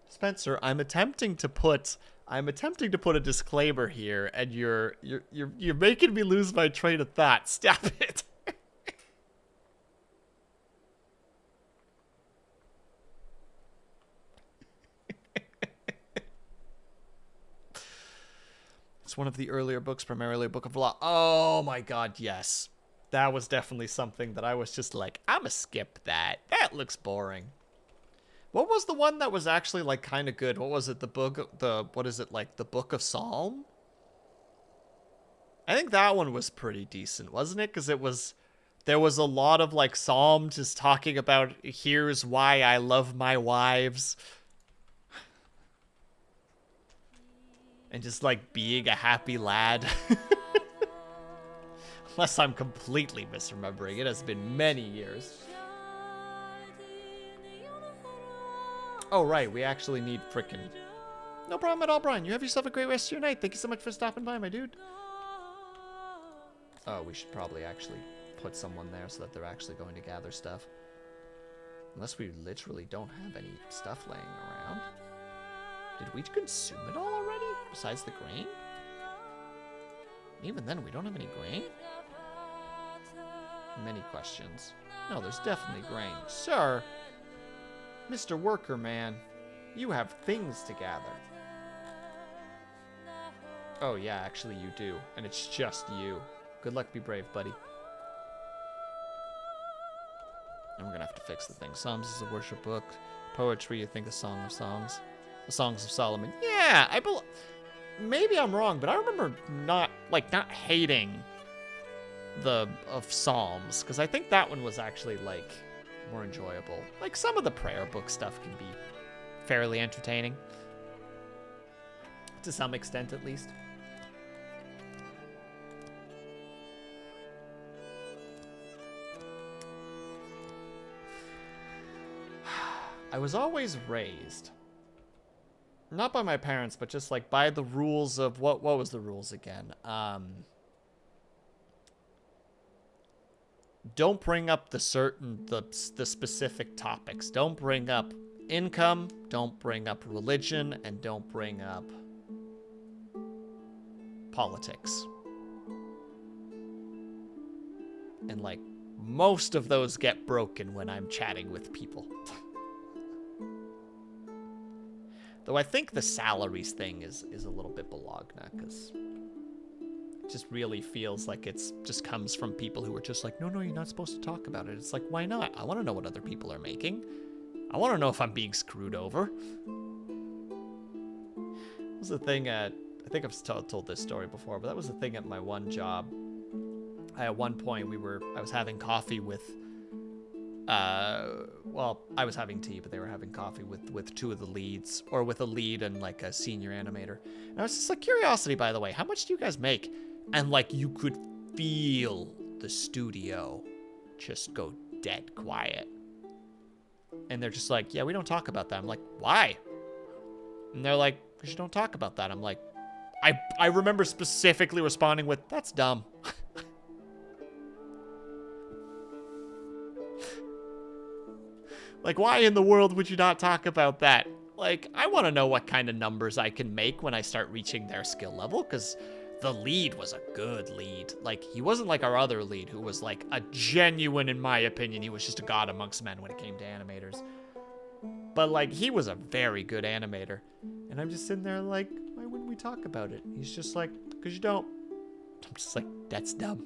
Spencer, I'm attempting to put a disclaimer here, and you're making me lose my train of thought. Stop it. It's one of the earlier books, primarily a book of law. Oh my god, yes. That was definitely something that I was just like, I'ma skip that. That looks boring. What was the one that was actually, like, kind of good? What was it? The book of Psalm? I think that one was pretty decent, wasn't it? Because there was a lot of, like, Psalm just talking about, here's why I love my wives. And just, like, being a happy lad. Unless I'm completely misremembering. It has been many years. Oh, right. We actually need frickin'... No problem at all, Brian. You have yourself a great rest of your night. Thank you so much for stopping by, my dude. Oh, we should probably actually put someone there so that they're actually going to gather stuff. Unless we literally don't have any stuff laying around. Did we consume it all already? Besides the grain? Even then, we don't have any grain? Many questions. No, there's definitely grain. Sir! Mr. Worker Man, you have things to gather. Oh yeah, actually you do. And it's just you. Good luck, be brave, buddy. And we're gonna have to fix the thing. Psalms is a worship book. Poetry, you think a Song of Songs. The Songs of Solomon. Yeah, maybe I'm wrong, but I remember not hating the of Psalms, because I think that one was actually, like, more enjoyable. Like, some of the prayer book stuff can be fairly entertaining. To some extent, at least. I was always raised, not by my parents, but just, like, by the rules of, what was the rules again? Don't bring up the specific topics. Don't bring up income, don't bring up religion, and don't bring up politics. And, like, most of those get broken when I'm chatting with people. Though I think the salaries thing is a little bit Bologna, because it just really feels like it's just comes from people who are just like, no, you're not supposed to talk about it. It's like, why not? I want to know what other people are making. I want to know if I'm being screwed over. That was the thing at, I think I've told this story before, but that was the thing at my one job. At one point, I was having coffee with, well, I was having tea, but they were having coffee with two of the leads, or with a lead and, like, a senior animator. And I was just like, curiosity, by the way, how much do you guys make? And, like, you could feel the studio just go dead quiet. And they're just like, yeah, we don't talk about that. I'm like, why? And they're like, because you don't talk about that. I'm like, I remember specifically responding with, that's dumb. Like, why in the world would you not talk about that? Like, I want to know what kind of numbers I can make when I start reaching their skill level, because the lead was a good lead. Like, he wasn't like our other lead, who was, like, a genuine, in my opinion, he was just a god amongst men when it came to animators. But, like, he was a very good animator. And I'm just sitting there like, why wouldn't we talk about it? He's just like, because you don't. I'm just like, that's dumb.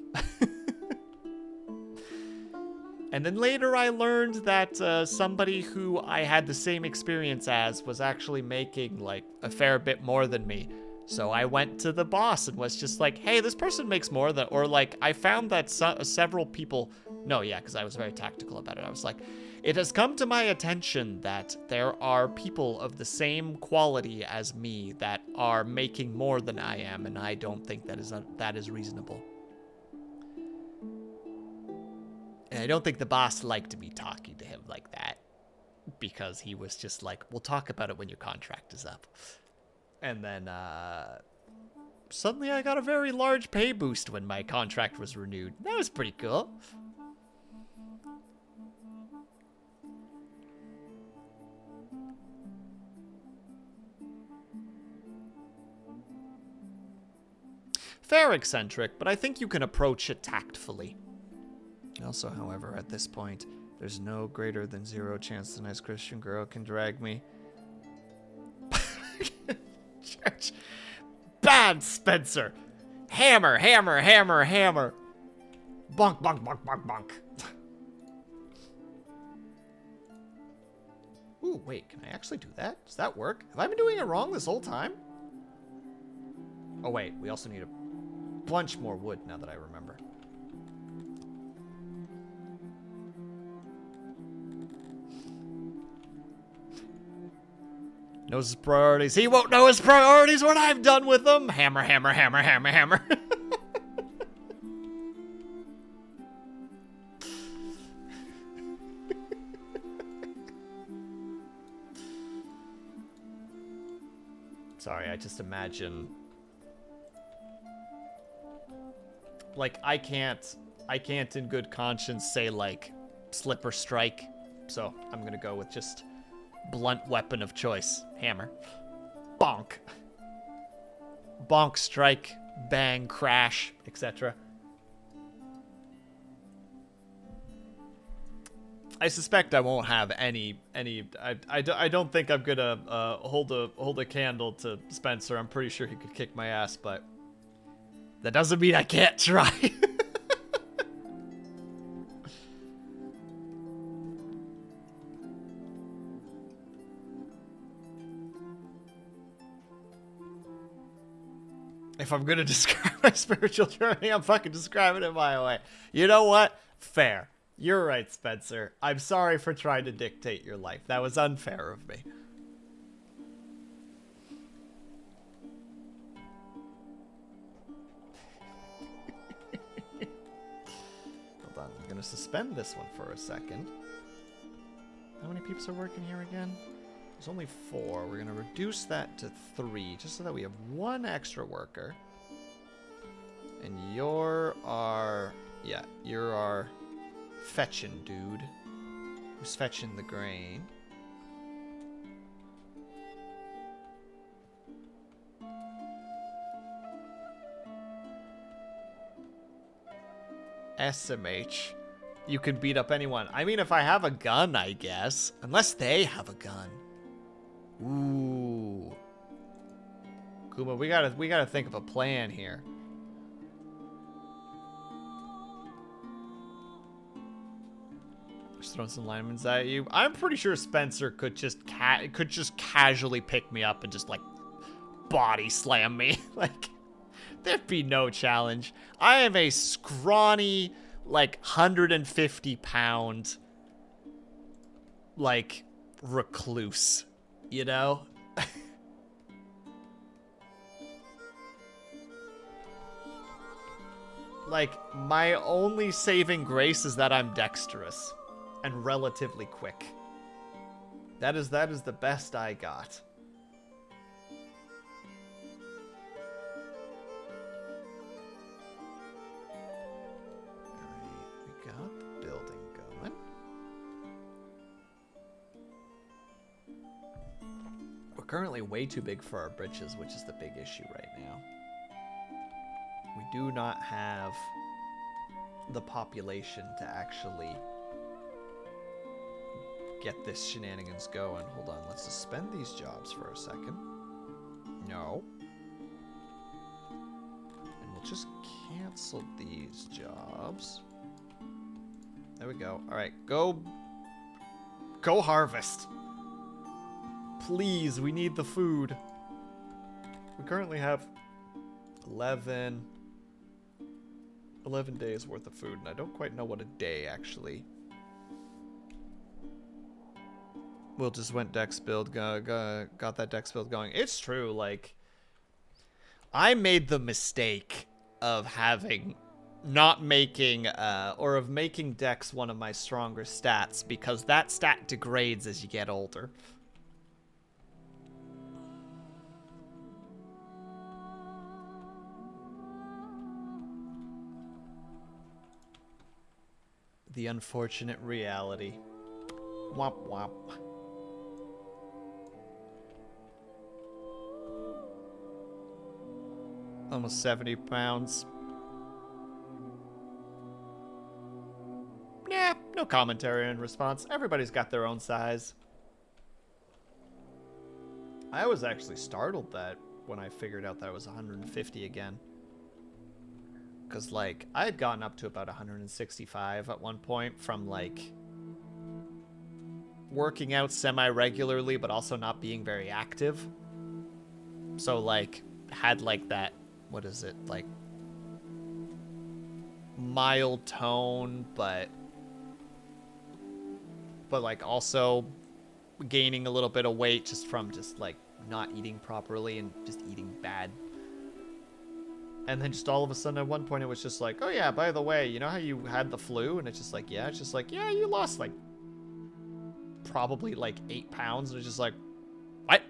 And then later I learned that somebody who I had the same experience as was actually making, like, a fair bit more than me. So I went to the boss and was just like, hey, this person makes more than, or, like, I found that several people No, yeah, because I was very tactical about it. I was like, it has come to my attention that there are people of the same quality as me that are making more than I am, and I don't think that is reasonable. And I don't think the boss liked me talking to him like that, because he was just like, we'll talk about it when your contract is up. And then, suddenly I got a very large pay boost when my contract was renewed. That was pretty cool. Fair eccentric, but I think you can approach it tactfully. Also, however, at this point, there's no greater than 0 chance the nice Christian girl can drag me. Church. Bad, Spencer. Hammer, hammer, hammer, hammer. Bonk, bonk, bonk, bonk, bonk. Ooh, wait, can I actually do that? Does that work? Have I been doing it wrong this whole time? Oh, wait, we also need a bunch more wood now that I remember. Knows his priorities. He won't know his priorities when I'm done with them. Hammer, hammer, hammer, hammer, hammer. Sorry, I just imagine... Like, I can't in good conscience say, like, slip or strike. So, I'm gonna go with just blunt weapon of choice. Hammer. Bonk. Bonk, strike, bang, crash, etc. I suspect I won't have any. I don't think I'm gonna hold a candle to Spencer. I'm pretty sure he could kick my ass, but that doesn't mean I can't try. If I'm gonna describe my spiritual journey, I'm fucking describing it my way. You know what? Fair. You're right, Spencer. I'm sorry for trying to dictate your life. That was unfair of me. Hold on, I'm gonna suspend this one for a second. How many peeps are working here again? There's only 4. We're gonna reduce that to 3, just so that we have 1 extra worker. And you're our fetching dude. Who's fetching the grain. SMH. You can beat up anyone. I mean, if I have a gun, I guess. Unless they have a gun. Ooh. Kuma, we gotta think of a plan here. Just throwing some linemen at you. I'm pretty sure Spencer could just casually pick me up and just like body slam me. Like, there'd be no challenge. I am a scrawny, like 150-pound, like recluse. You know? Like, my only saving grace is that I'm dexterous and relatively quick. That is the best I got. Alright, we got the building going. We're currently way too big for our britches, which is the big issue right now. We do not have the population to actually get this shenanigans going. Hold on, let's suspend these jobs for a second. No. And we'll just cancel these jobs. There we go. Alright, go harvest. Please, we need the food. We currently have 11, 11 days worth of food, and I don't quite know what a day actually. Will just went dex build, got that dex build going. It's true, like, I made the mistake of not making, or of making dex one of my stronger stats, because that stat degrades as you get older. The unfortunate reality. Womp womp. Almost 70 pounds. Yeah, no commentary in response. Everybody's got their own size. I was actually startled that when I figured out that I was 150 again. Because, like, I had gotten up to about 165 at one point from, like, working out semi-regularly, but also not being very active. So, like, had, like, that, what is it, like, mild tone, but like, also gaining a little bit of weight just from just, like, not eating properly and just eating bad. And then just all of a sudden at one point it was just like, oh yeah, by the way, you know how you had the flu? And it's just like, yeah. It's just like, yeah, you lost like probably like 8 pounds. And it's just like, what?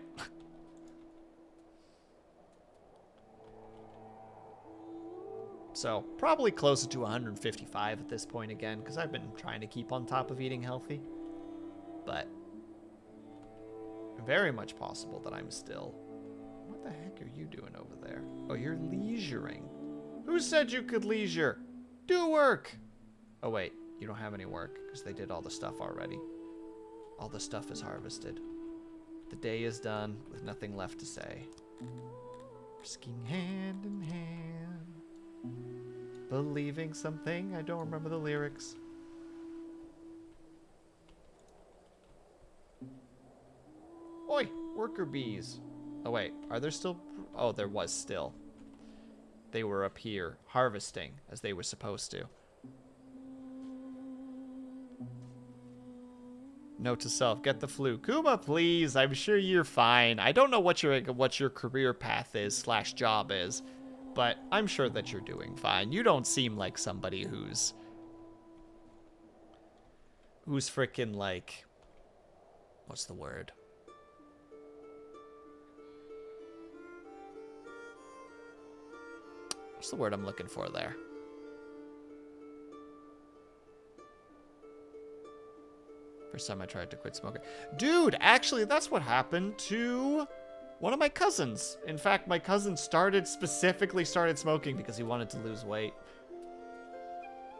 So probably closer to 155 at this point again, because I've been trying to keep on top of eating healthy. But very much possible that I'm still... What the heck are you doing over there? Oh, you're leisuring. Who said you could leisure? Do work! Oh, wait. You don't have any work, because they did all the stuff already. All the stuff is harvested. The day is done, with nothing left to say. Frisking hand in hand. Believing something. I don't remember the lyrics. Oi! Worker bees. Oh, wait. Are there still... Oh, there was still. They were up here, harvesting, as they were supposed to. Note to self, get the flu. Kuma, please. I'm sure you're fine. I don't know what your career path is / job is, but I'm sure that you're doing fine. You don't seem like somebody who's freaking like... What's the word? What's the word I'm looking for there? First time I tried to quit smoking. Dude, actually, that's what happened to one of my cousins. In fact, my cousin specifically started smoking because he wanted to lose weight.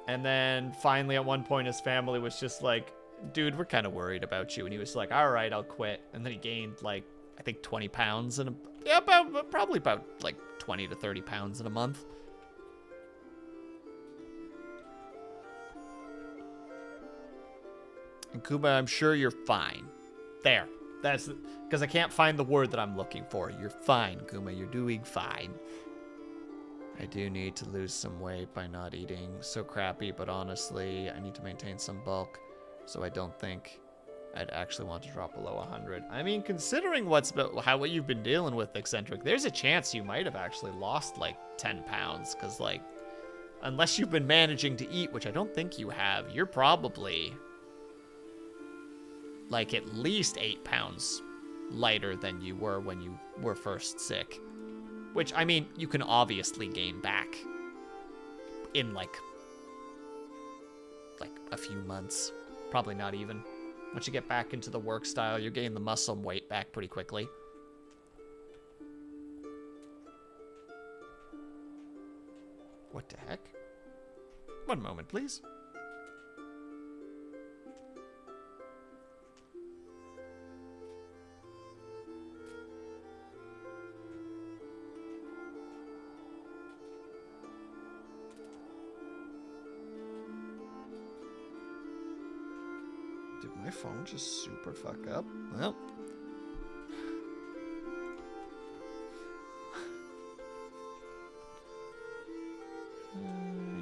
And then finally at one point his family was just like, dude, we're kind of worried about you. And he was like, all right, I'll quit. And then he gained like, I think 20 pounds in probably about like 20 to 30 pounds in a month. And Kuba, I'm sure you're fine. There. That's because I can't find the word that I'm looking for. You're fine, Kuma. You're doing fine. I do need to lose some weight by not eating so crappy, but honestly, I need to maintain some bulk, so I don't think I'd actually want to drop below 100. I mean, considering what you've been dealing with, Eccentric, there's a chance you might have actually lost like 10 pounds, because like, unless you've been managing to eat, which I don't think you have, you're probably like at least 8 pounds lighter than you were when you were first sick. Which, I mean, you can obviously gain back in like a few months. Probably not even. Once you get back into the work style, you gain the muscle weight back pretty quickly. What the heck? One moment, please. Did my phone just super fuck up? Well.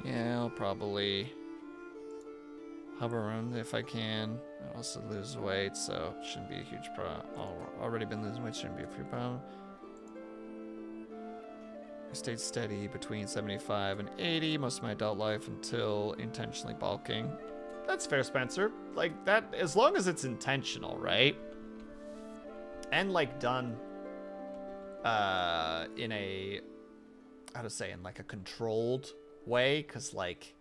Yeah, probably hover around if I can. I also lose weight, so it shouldn't be a huge problem. Already been losing weight, shouldn't be a huge problem. I stayed steady between 75 and 80 most of my adult life until intentionally bulking. That's fair, Spencer. Like, that, as long as it's intentional, right? And, like, done in a, how to say, in, like, a controlled way, because, like,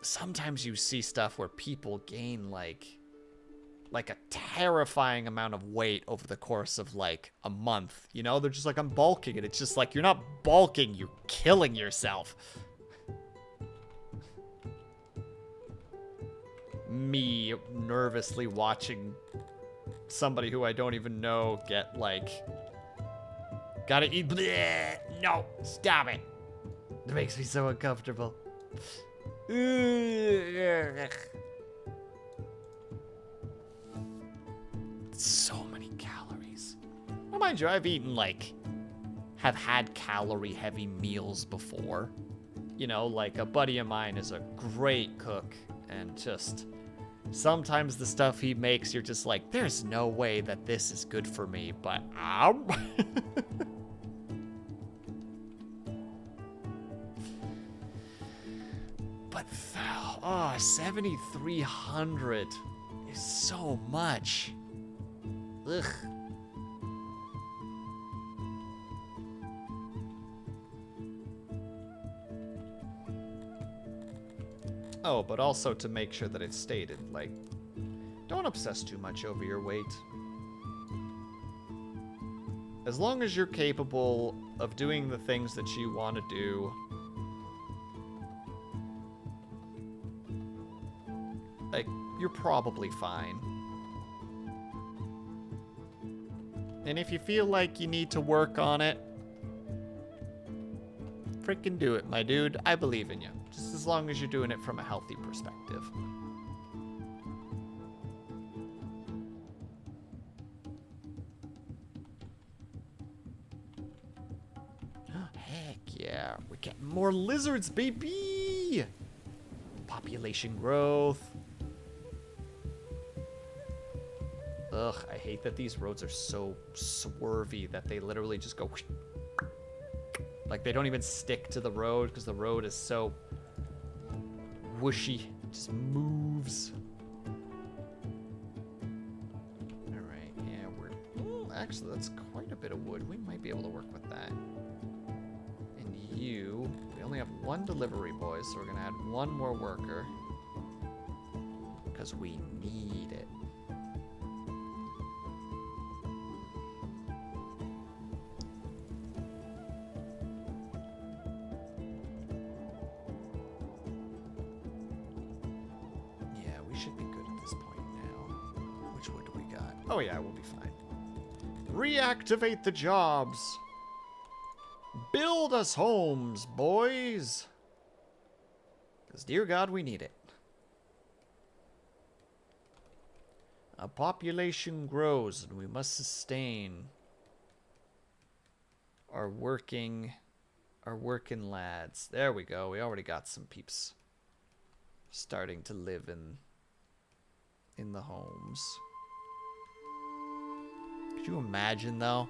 sometimes you see stuff where people gain, like a terrifying amount of weight over the course of, like, a month. You know? They're just like, I'm bulking, and it's just like, you're not bulking, you're killing yourself. Me nervously watching somebody who I don't even know get, like, gotta eat. Bleh, no, stop it. It makes me so uncomfortable. So many calories. Well, mind you, I've eaten, like, have had calorie heavy meals before. You know, like, a buddy of mine is a great cook, and just sometimes the stuff he makes, you're just like, there's no way that this is good for me, but but, oh, 7,300 is so much. Ugh. Oh, but also to make sure that it's stated, like, don't obsess too much over your weight. As long as you're capable of doing the things that you want to do, like, you're probably fine. And if you feel like you need to work on it, freaking do it, my dude. I believe in you. Just as long as you're doing it from a healthy perspective. Heck yeah. We're getting more lizards, baby! Population growth. Ugh, I hate that these roads are so swervy that they literally just go... Like, they don't even stick to the road because the road is so whooshy. It just moves. Alright, yeah, we're... actually, that's quite a bit of wood. We might be able to work with that. And you... we only have one delivery boy, so we're going to add one more worker. Because we need it. Oh yeah, we'll be fine. Reactivate the jobs. Build us homes, boys. Because, dear God, we need it. Our population grows, and we must sustain our working lads. There we go. We already got some peeps starting to live in the homes. Could you imagine, though?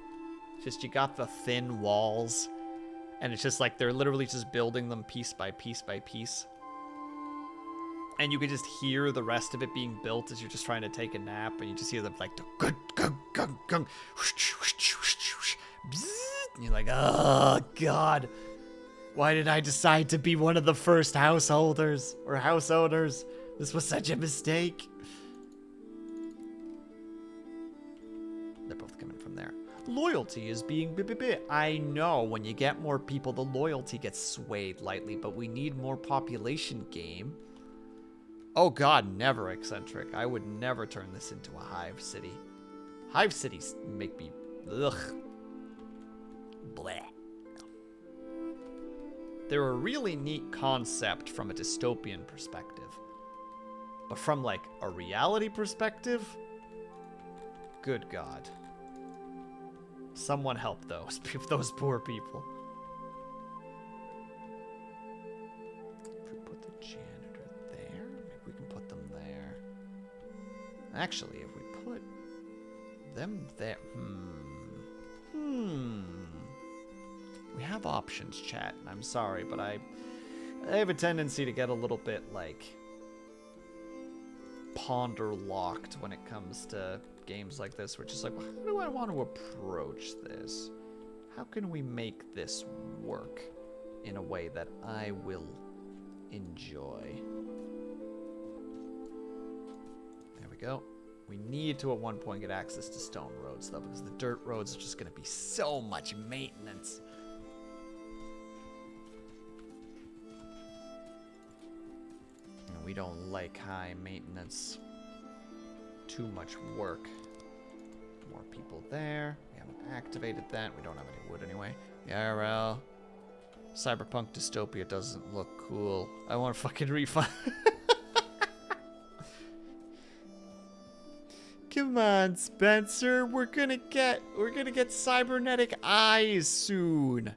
Just, you got the thin walls, and it's just like they're literally just building them piece by piece by piece. And you can just hear the rest of it being built as you're just trying to take a nap, and you just hear them like, gung, gung, gung, gung, and you're like, oh, God. Why did I decide to be one of the first householders, or house owners? This was such a mistake. They're both coming from there. Loyalty is being I know, when you get more people, the loyalty gets swayed lightly, but we need more population game. Oh God, never eccentric. I would never turn this into a hive city. Hive cities make me, ugh. Bleh. They're a really neat concept from a dystopian perspective. But from, like, a reality perspective, good God. Someone help those poor people. Actually, if we put them there... We have options, chat. I'm sorry, but I have a tendency to get a little bit, like, ponder-locked when it comes to games like this, which is like, how do I want to approach this? How can we make this work in a way that I will enjoy? There we go. We need to, at one point, get access to stone roads, though, because the dirt roads are just going to be so much maintenance. And we don't like high maintenance. Too much work. More people there. We haven't activated that. We don't have any wood anyway. IRL. Cyberpunk dystopia doesn't look cool. I want a fucking refund. Come on, Spencer. We're gonna get cybernetic eyes soon.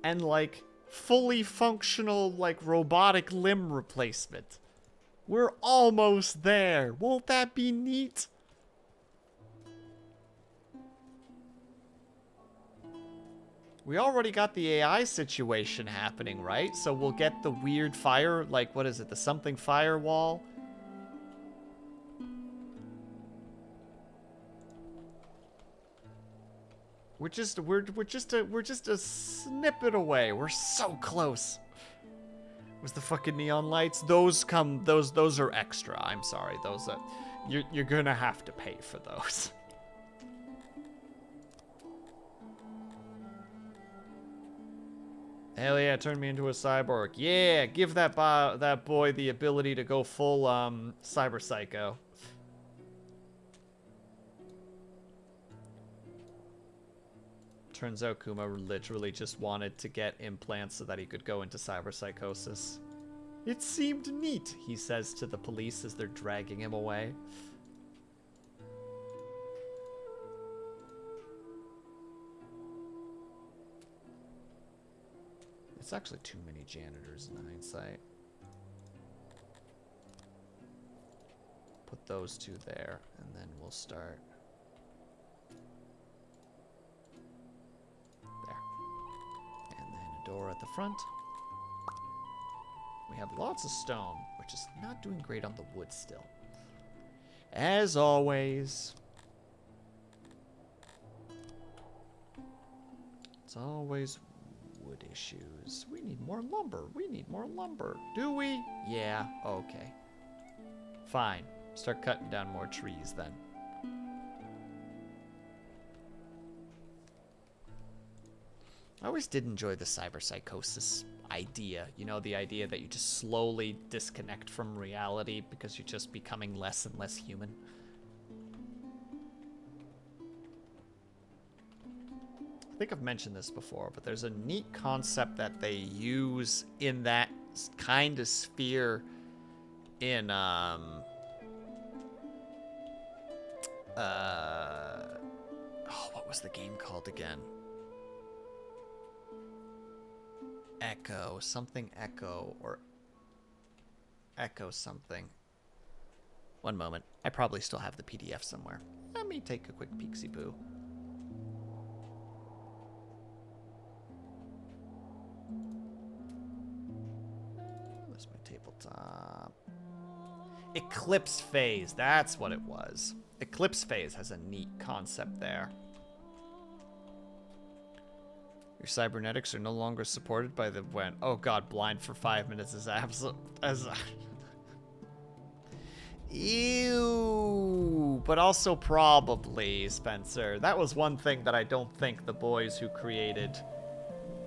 And like fully functional like robotic limb replacement. We're almost there. Won't that be neat? We already got the AI situation happening, right? So we'll get the weird fire, like, what is it? The something firewall? We're just a snippet away. We're so close. Was the fucking neon lights? Those are extra. I'm sorry. Those are, you're gonna have to pay for those. Hell yeah, turn me into a cyborg. Yeah, give that boy the ability to go full cyber psycho. Turns out Kuma literally just wanted to get implants so that he could go into cyber psychosis. It seemed neat, he says to the police as they're dragging him away. It's actually too many janitors in hindsight. Put those two there, and then we'll start. There. And then a door at the front. We have lots of stone, which is not doing great on the wood still. As always. It's always wood issues. We need more lumber. We need more lumber. Do we? Yeah, okay. Fine. Start cutting down more trees then. I always did enjoy the cyberpsychosis idea. You know, the idea that you just slowly disconnect from reality because you're just becoming less and less human. I think I've mentioned this before, but there's a neat concept that they use in that kind of sphere in, oh, what was the game called again? Echo, something Echo, or Echo something. One moment. I probably still have the PDF somewhere. Let me take a quick peek-see-boo. There's my tabletop. Eclipse phase, that's what it was. Eclipse phase has a neat concept there. Your cybernetics are no longer supported by the when. Oh god, blind for 5 minutes is absolute as ew, but also probably, Spencer. That was one thing that I don't think the boys who created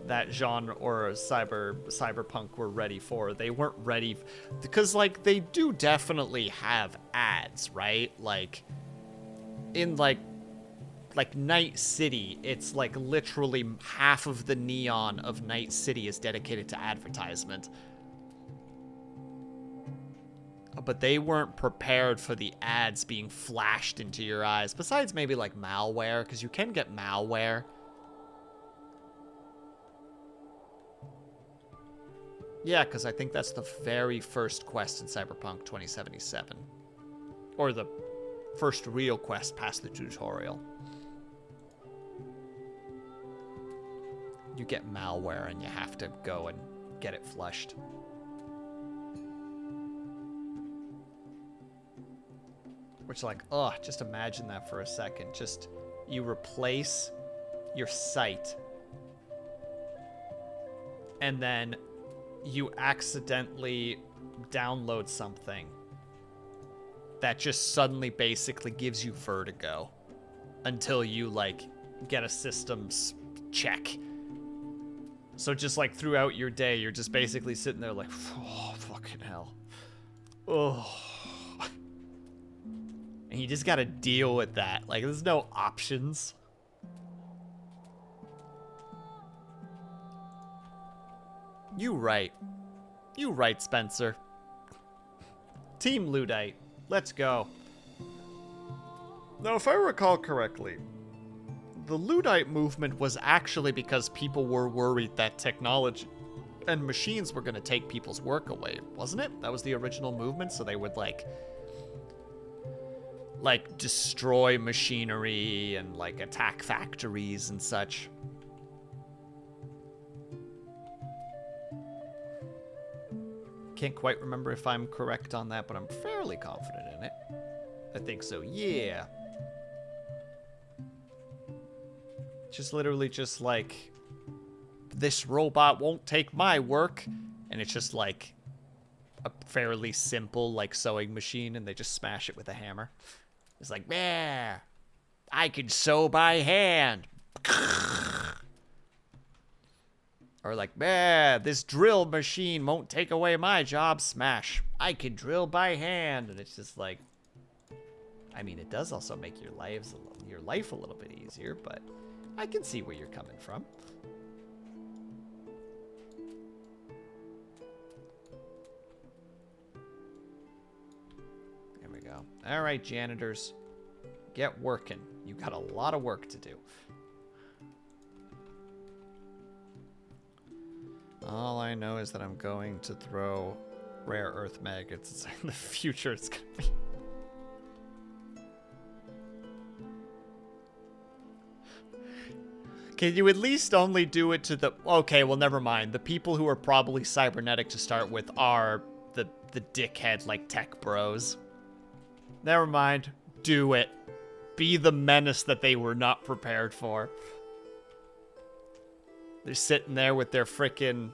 that genre or cyberpunk were ready for. They weren't ready because like they do definitely have ads, right? Like in like Night City, it's like literally half of the neon of Night City is dedicated to advertisement. But they weren't prepared for the ads being flashed into your eyes. Besides maybe like malware, because you can get malware. Yeah, because I think that's the very first quest in Cyberpunk 2077. Or the first real quest past the tutorial. You get malware and you have to go and get it flushed. Which, like, ugh, just imagine that for a second. Just, you replace your site, and then you accidentally download something that just suddenly basically gives you vertigo until you, like, get a systems check. So just, like, throughout your day, you're just basically sitting there like, oh, fucking hell. Oh. And you just gotta deal with that. Like, there's no options. You right. You right, Spencer. Team Luddite. Let's go. Now, if I recall correctly, the Luddite movement was actually because people were worried that technology and machines were going to take people's work away, wasn't it? That was the original movement, so they would, like destroy machinery and, like, attack factories and such. Can't quite remember if I'm correct on that, but I'm fairly confident in it. I think so, yeah. Just literally just like, this robot won't take my work, and it's just like a fairly simple, like, sewing machine, and they just smash it with a hammer. It's like, yeah, I can sew by hand. Or like, man, this drill machine won't take away my job. Smash. I can drill by hand. And it's just like, I mean, it does also make your life a little bit easier, but I can see where you're coming from. There we go. All right, janitors, get working. You got a lot of work to do. All I know is that I'm going to throw rare earth maggots. In the future, it's gonna be... Can you at least only do it to the... Okay, well, never mind. The people who are probably cybernetic to start with are the dickhead, like, tech bros. Never mind. Do it. Be the menace that they were not prepared for. They're sitting there with their frickin'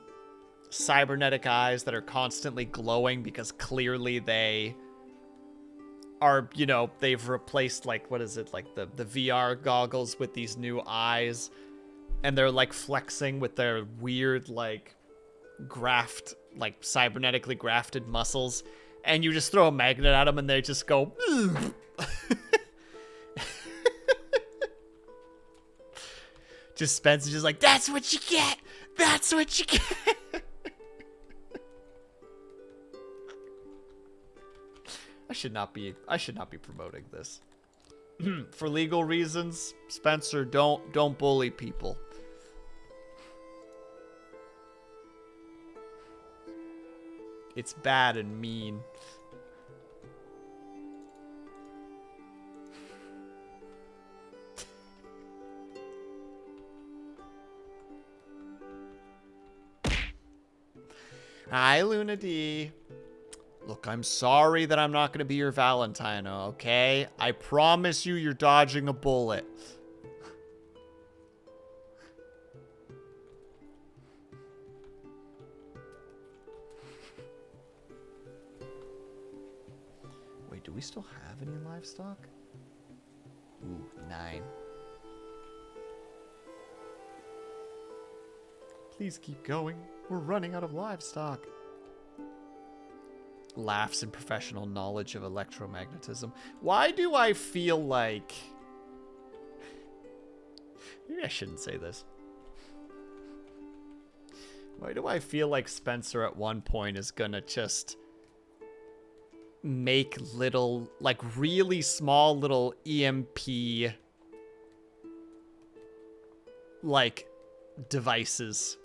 cybernetic eyes that are constantly glowing because clearly they are, you know, they've replaced, like, what is it, like the VR goggles with these new eyes, and they're, like, flexing with their weird, like, like, cybernetically grafted muscles, and you just throw a magnet at them and they just go... Just Spencer's just like, that's what you get! That's what you get! I should not be promoting this. For legal reasons, Spencer, don't bully people. It's bad and mean. Hi, Luna D. Look, I'm sorry that I'm not going to be your Valentine, okay? I promise you, you're dodging a bullet. Wait, do we still have any livestock? Ooh, 9. Please keep going. We're running out of livestock. Laughs in professional knowledge of electromagnetism. Why do I feel like... Maybe I shouldn't say this. Why do I feel like Spencer at one point is gonna just make little, like, really small little EMP, like, devices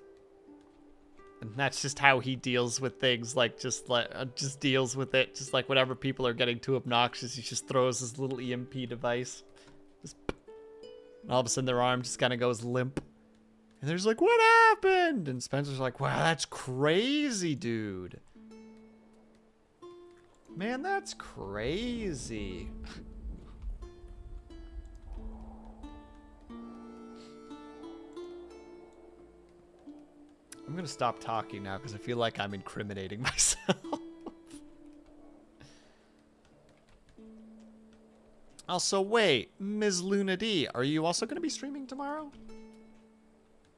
And that's just how he deals with things, like, just deals with it. Just like whenever people are getting too obnoxious, he just throws his little EMP device. Just, and all of a sudden their arm just kind of goes limp. And they're just like, what happened? And Spencer's like, wow, that's crazy, dude. Man, that's crazy. I'm gonna stop talking now because I feel like I'm incriminating myself. Also, wait, Ms. Luna D, are you also gonna be streaming tomorrow?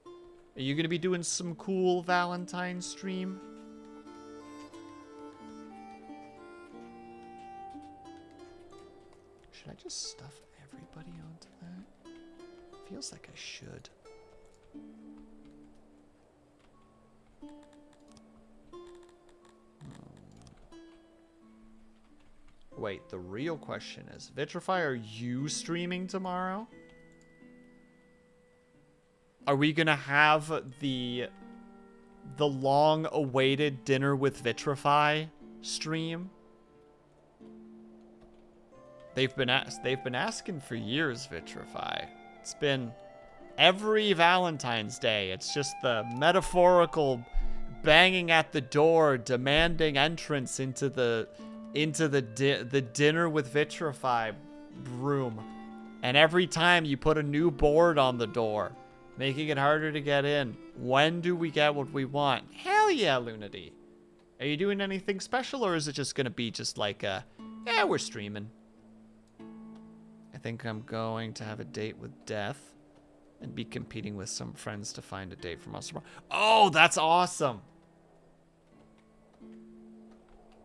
Are you gonna be doing some cool Valentine stream? Should I just stuff everybody onto that? Feels like I should. Wait, the real question is, Vitrify, are you streaming tomorrow? Are we gonna have the long-awaited dinner with Vitrify stream? They've been asking for years, Vitrify. It's been every Valentine's Day. It's just the metaphorical banging at the door, demanding entrance into the dinner with Vitrify room. And every time you put a new board on the door, making it harder to get in. When do we get what we want? Hell yeah, Lunity. Are you doing anything special, or is it just gonna be just like yeah, we're streaming? I think I'm going to have a date with Death and be competing with some friends to find a date for Monster Ball. Oh, that's awesome.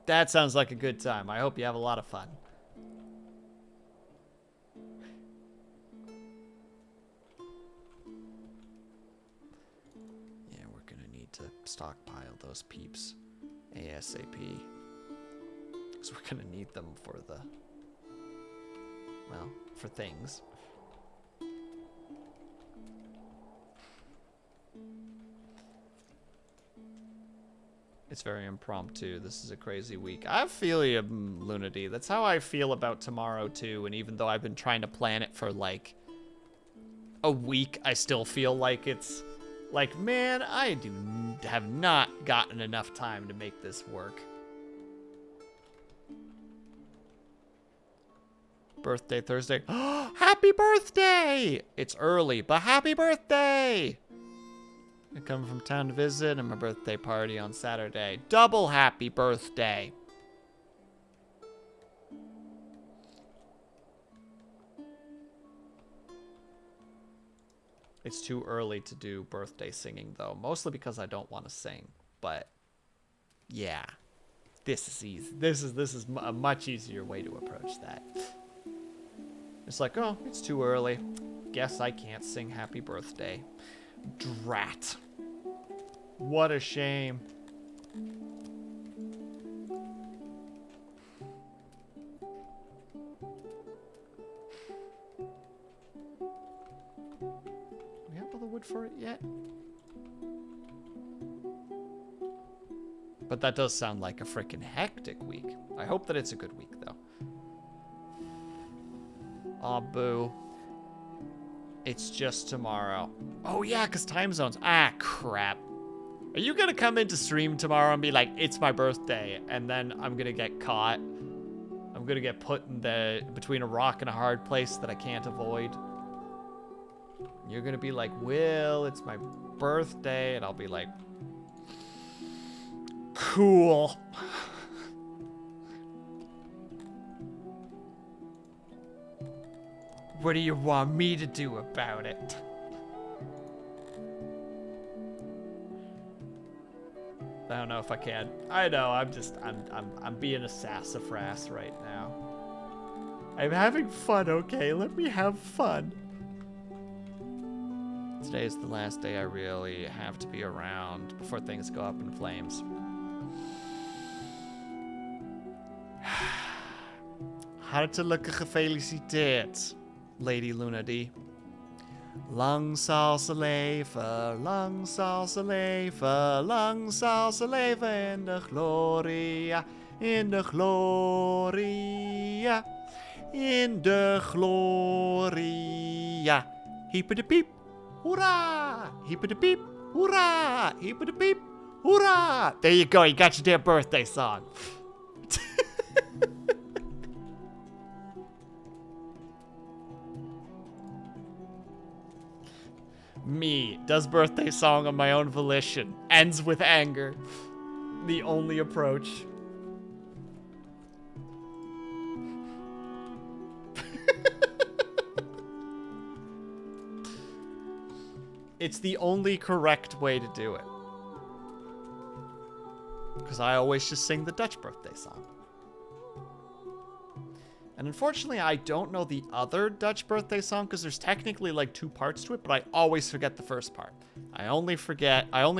That sounds like a good time. I hope you have a lot of fun. Yeah, we're gonna need to stockpile those peeps ASAP. Because we're gonna need them for the... well, for things. It's very impromptu. This is a crazy week. I feel you, Lunity. That's how I feel about tomorrow, too. And even though I've been trying to plan it for, like, a week, I still feel like it's... like, man, I have not gotten enough time to make this work. Birthday Thursday. Happy birthday! It's early, but happy birthday! I come from town to visit and my birthday party on Saturday. Double happy birthday. It's too early to do birthday singing though, mostly because I don't want to sing. But yeah, this is easy. This is a much easier way to approach that. It's like, oh, it's too early. Guess I can't sing happy birthday. Drat. What a shame. Do we have all the wood for it yet? But that does sound like a freaking hectic week. I hope that it's a good week, though. Aw, boo. It's just tomorrow. Oh, yeah, because time zones. Ah, crap. Are you going to come into stream tomorrow and be like, it's my birthday, and then I'm going to get caught? I'm going to get put in between a rock and a hard place that I can't avoid. You're going to be like, Will, it's my birthday, and I'll be like, cool. What do you want me to do about it? I don't know if I can. I know, I'm being a sassafras right now. I'm having fun, okay? Let me have fun. Today is the last day I really have to be around before things go up in flames. Hartelijk gefeliciteerd, Lady Luna D. Lang salsa leva, lang salsa leva, lang salsa leva in de gloria, in de gloria, in de gloria. Heep-a-de-peep, hoorah! Heep-a-de-peep, hoorah! Heep-a-de-peep, hoorah! There you go, you got your damn birthday song. Me does birthday song on my own volition. Ends with anger. The only approach. It's the only correct way to do it. Because I always just sing the Dutch birthday song. And unfortunately, I don't know the other Dutch birthday song because there's technically like 2 parts to it, but I always forget the first part. I only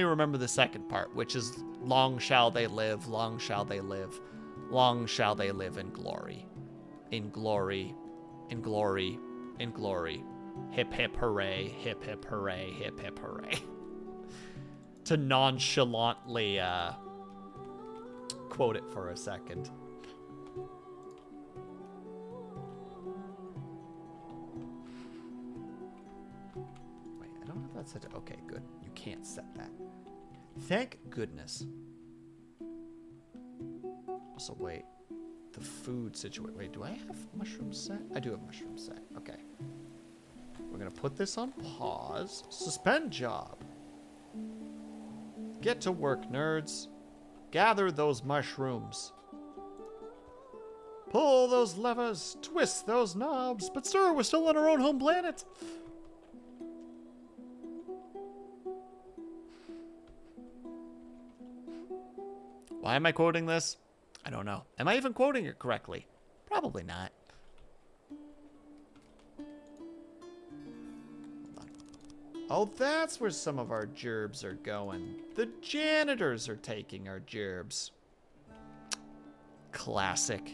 remember the second part, which is long shall they live, long shall they live, long shall they live in glory. In glory, in glory, in glory. Hip hip hooray, hip hip hooray, hip hip hooray. To nonchalantly quote it for a second. That's such a, okay, good. You can't set that. Thank goodness. Also, wait. The food situation. Wait, do I have mushrooms set? I do have mushrooms set. Okay. We're going to put this on pause. Suspend job. Get to work, nerds. Gather those mushrooms. Pull those levers. Twist those knobs. But sir, we're still on our own home planet. Why am I quoting this? I don't know. Am I even quoting it correctly? Probably not. Hold on. Oh, that's where some of our gerbs are going. The janitors are taking our gerbs. Classic.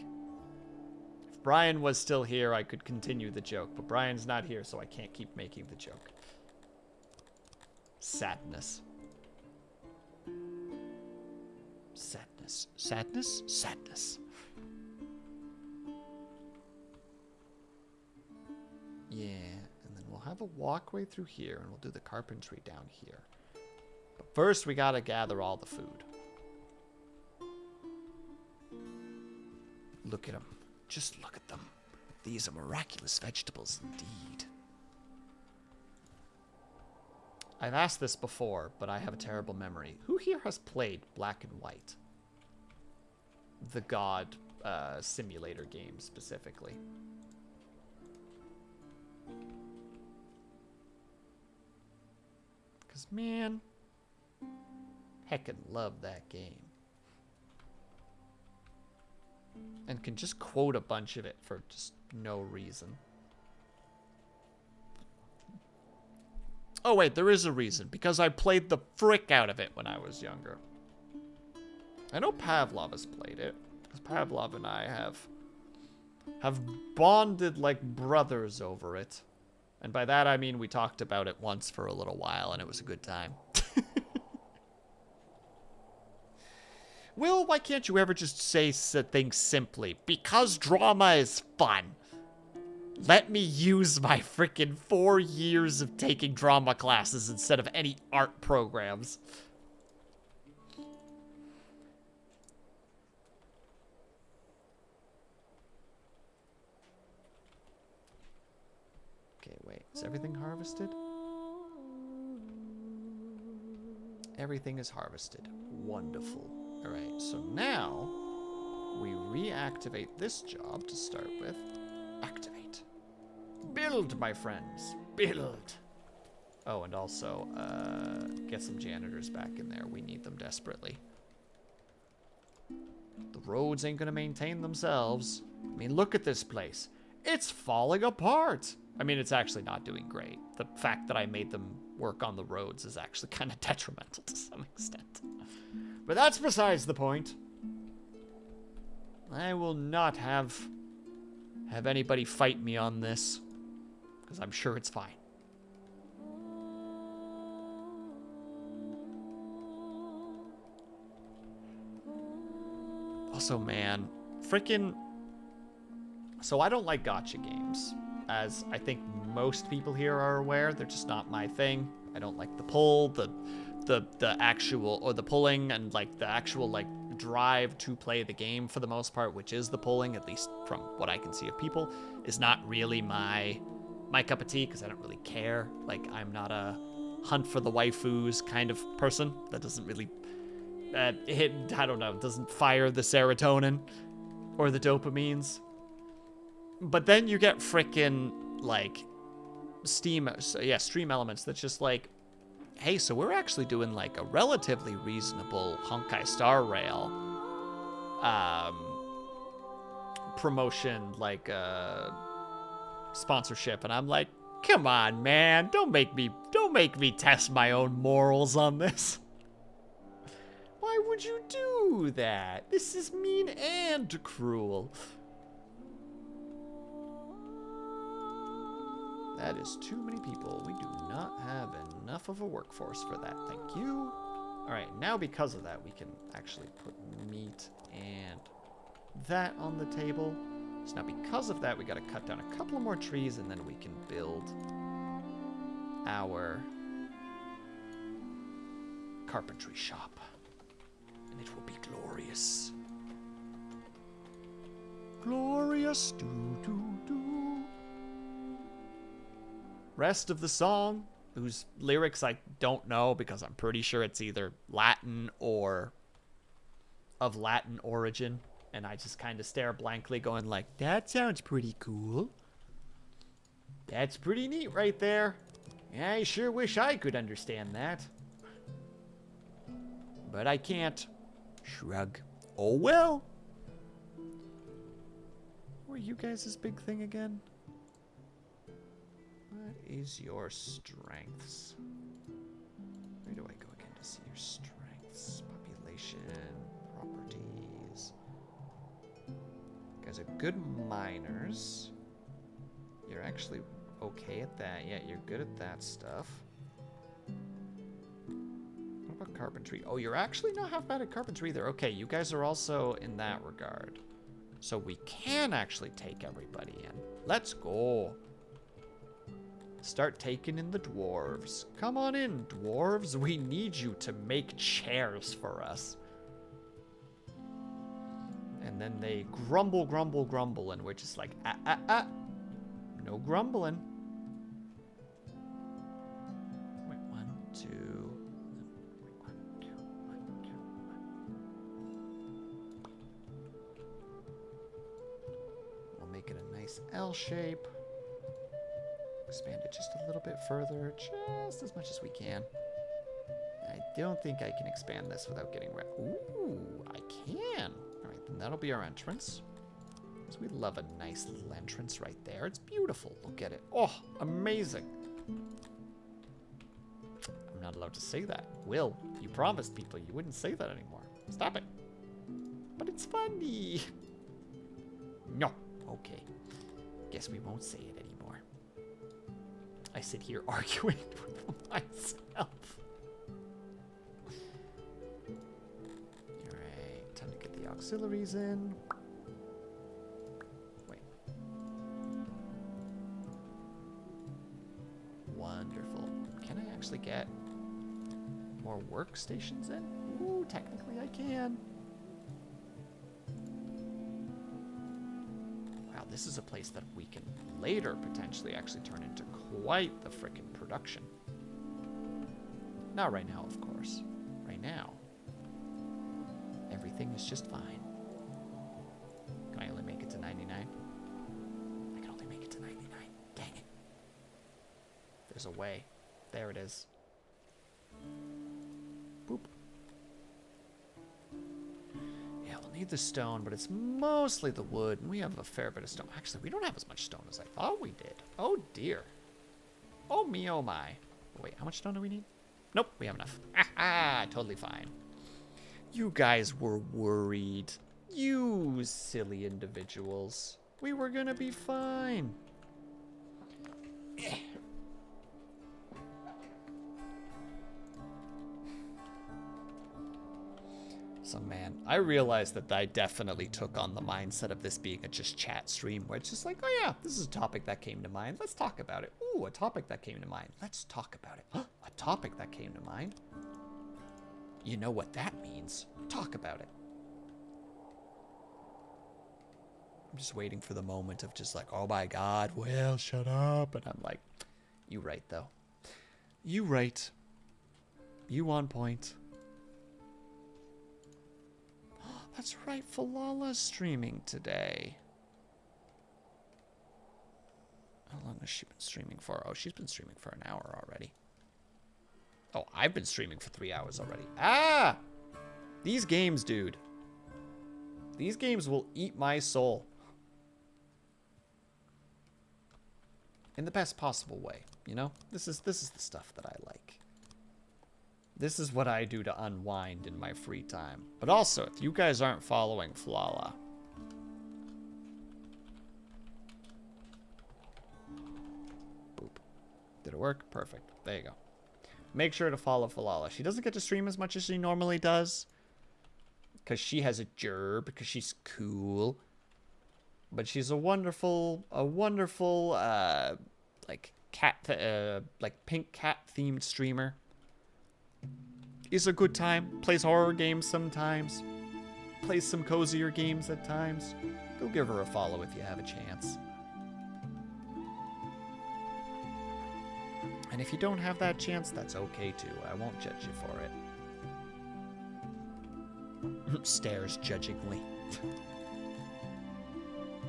If Brian was still here, I could continue the joke, but Brian's not here, so I can't keep making the joke. Sadness. Sadness. Sadness? Sadness. Yeah, and then we'll have a walkway through here, and we'll do the carpentry down here. But first, we gotta gather all the food. Look at them. Just look at them. These are miraculous vegetables indeed. I've asked this before, but I have a terrible memory. Who here has played Black and White? The God simulator game, specifically. Because, man, heckin' love that game. And can just quote a bunch of it for just no reason. Oh, wait, there is a reason. Because I played the frick out of it when I was younger. I know Pavlov has played it. Because Pavlov and I have bonded like brothers over it. And by that, I mean we talked about it once for a little while, and it was a good time. Will, why can't you ever just say things simply? Because drama is fun. Let me use my freaking 4 years of taking drama classes instead of any art programs. Okay, wait. Is everything harvested? Everything is harvested. Wonderful. All right, so now we reactivate this job to start with. Activate. Build, my friends. Build. Oh, and also get some janitors back in there. We need them desperately. The roads ain't gonna maintain themselves. I mean, look at this place. It's falling apart. I mean, it's actually not doing great. The fact that I made them work on the roads is actually kind of detrimental to some extent. But that's besides the point. I will not have anybody fight me on this, because I'm sure it's fine. also, man, freaking... So I don't like gacha games, as I think most people here are aware. They're just not my thing. I don't like the pull, the actual, or the pulling, and like the actual like drive to play the game for the most part, which is the pulling, at least from what I can see of people, is not really my cup of tea, because I don't really care. Like, I'm not a hunt for the waifus kind of person. That doesn't really I don't know, doesn't fire the serotonin or the dopamines. But then you get frickin' like stream elements that's just like, hey, so we're actually doing like a relatively reasonable Honkai Star Rail promotion, like sponsorship, and I'm like, come on, man, don't make me test my own morals on this. Why would you do that? This is mean and cruel. That is too many people. We do not have enough of a workforce for that. Thank you. All right, now because of that, we can actually put meat and that on the table. So now because of that, we got to cut down a couple more trees, and then we can build our carpentry shop. And it will be glorious. Glorious, do. Rest of the song, whose lyrics I don't know, because I'm pretty sure it's either Latin or of Latin origin, and I just kind of stare blankly going like, that sounds pretty cool. That's pretty neat right there. Yeah, I sure wish I could understand that. But I can't. Shrug. Oh well. What were you guys' big thing again? What is your strengths? Where do I go again to see your strengths? Population, properties. You guys are good miners. You're actually okay at that. Yeah, you're good at that stuff. What about carpentry? Oh, you're actually not half bad at carpentry either. Okay, you guys are also in that regard. So we can actually take everybody in. Let's go. Start taking in the dwarves. Come on in, dwarves. We need you to make chairs for us. And then they grumble, and we're just like, no grumbling. Wait, 1, 2. Wait, 1, 2, 1, 2, 1. We'll make it a nice L shape. Expand it just a little bit further, just as much as we can. I don't think I can expand this without getting red. Ooh, I can. All right, then that'll be our entrance. So we love a nice little entrance right there. It's beautiful. Look at it. Oh, amazing. I'm not allowed to say that. Will, you promised people you wouldn't say that anymore. Stop it. But it's funny. No. Okay. Guess we won't say it anymore. I sit here arguing with myself. Alright, time to get the auxiliaries in. Wait. Wonderful. Can I actually get more workstations in? Ooh, technically I can. Wow, this is a place that we can later potentially actually turn into quite the frickin' production. Not right now, of course. Right now, everything is just fine. Can I only make it to 99? I can only make it to 99. Dang it. There's a way. There it is. Boop. Yeah, we'll need the stone, but it's mostly the wood, and we have a fair bit of stone. Actually, we don't have as much stone as I thought we did. Oh, dear. Oh, me, oh, my. Wait, how much stone do we need? Nope, we have enough. Ah, totally fine. You guys were worried. You silly individuals. We were gonna be fine. So, man, I realized that I definitely took on the mindset of this being a just chat stream where it's just like, oh, yeah, this is a topic that came to mind. Let's talk about it. Ooh, a topic that came to mind. Let's talk about it. A topic that came to mind. You know what that means. Talk about it. I'm just waiting for the moment of just like, oh my God, Will, shut up. And I'm like, you right, though. You right. You on point. That's right, Falala's streaming today. How long has she been streaming for? Oh, she's been streaming for an hour already. Oh, I've been streaming for 3 hours already. Ah! These games, dude. These games will eat my soul. In the best possible way, you know? This is the stuff that I like. This is what I do to unwind in my free time. But also, if you guys aren't following Falala, boop. Did it work? Perfect. There you go. Make sure to follow Falala. She doesn't get to stream as much as she normally does, because she has a job, because she's cool. But she's a wonderful, like pink cat themed streamer. Is a good time. Plays horror games sometimes. Plays some cozier games at times. Go give her a follow if you have a chance. And if you don't have that chance, that's okay too. I won't judge you for it. Stares judgingly.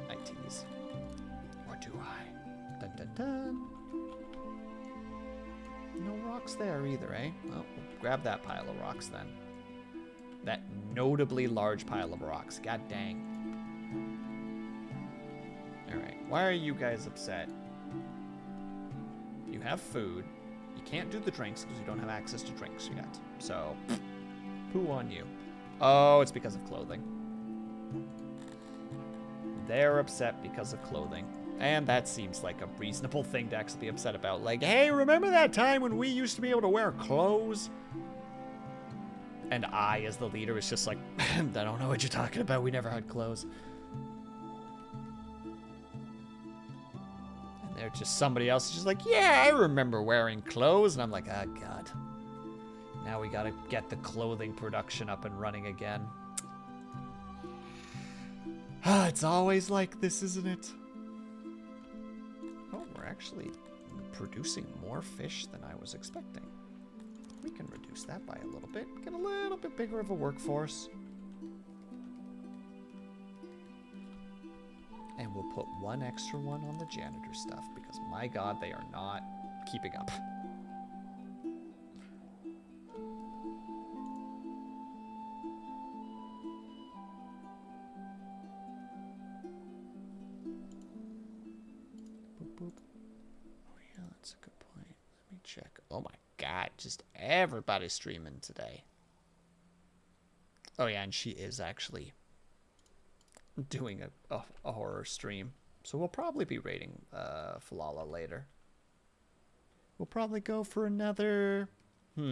I tease. Or do I? Dun dun dun. No rocks there either, eh? Well, we'll grab that pile of rocks then. That notably large pile of rocks. God dang. Alright, why are you guys upset? You have food. You can't do the drinks because you don't have access to drinks yet. So, poo on you. Oh, it's because of clothing. They're upset because of clothing. And that seems like a reasonable thing to actually be upset about. Like, hey, remember that time when we used to be able to wear clothes? And I, as the leader, was just like, I don't know what you're talking about. We never had clothes. And they're just somebody else is just like, yeah, I remember wearing clothes. And I'm like, oh, God. Now we gotta get the clothing production up and running again. It's always like this, isn't it? Oh, we're actually producing more fish than I was expecting. We can reduce that by a little bit. Get a little bit bigger of a workforce. And we'll put one extra one on the janitor stuff because, my God, they are not keeping up. Boop, boop. Oh, yeah, that's a good point. Let me check. Oh, my God, just everybody streaming today. Oh, yeah, and she is actually doing a horror stream. So we'll probably be rating Falala later. We'll probably go for another... So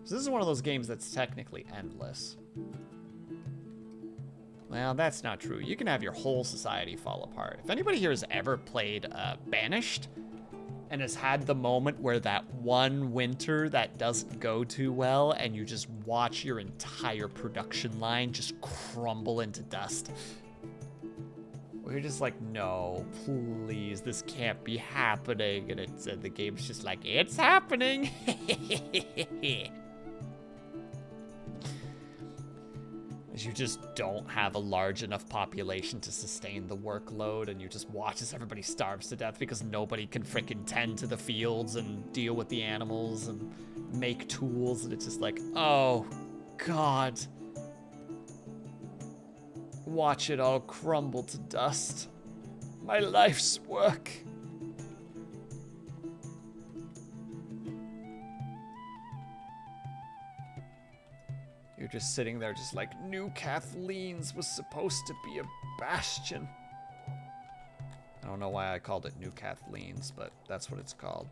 this is one of those games that's technically endless. Well, that's not true. You can have your whole society fall apart. If anybody here has ever played Banished and has had the moment where that one winter that doesn't go too well and you just watch your entire production line just crumble into dust. We're just like, no, please, this can't be happening. And the game's just like, it's happening. You just don't have a large enough population to sustain the workload, and you just watch as everybody starves to death because nobody can frickin' tend to the fields and deal with the animals and make tools, and it's just like, oh, God. Watch it all crumble to dust. My life's work. You're just sitting there just like, New Kathleen's was supposed to be a bastion. I don't know why I called it New Kathleen's, but that's what it's called.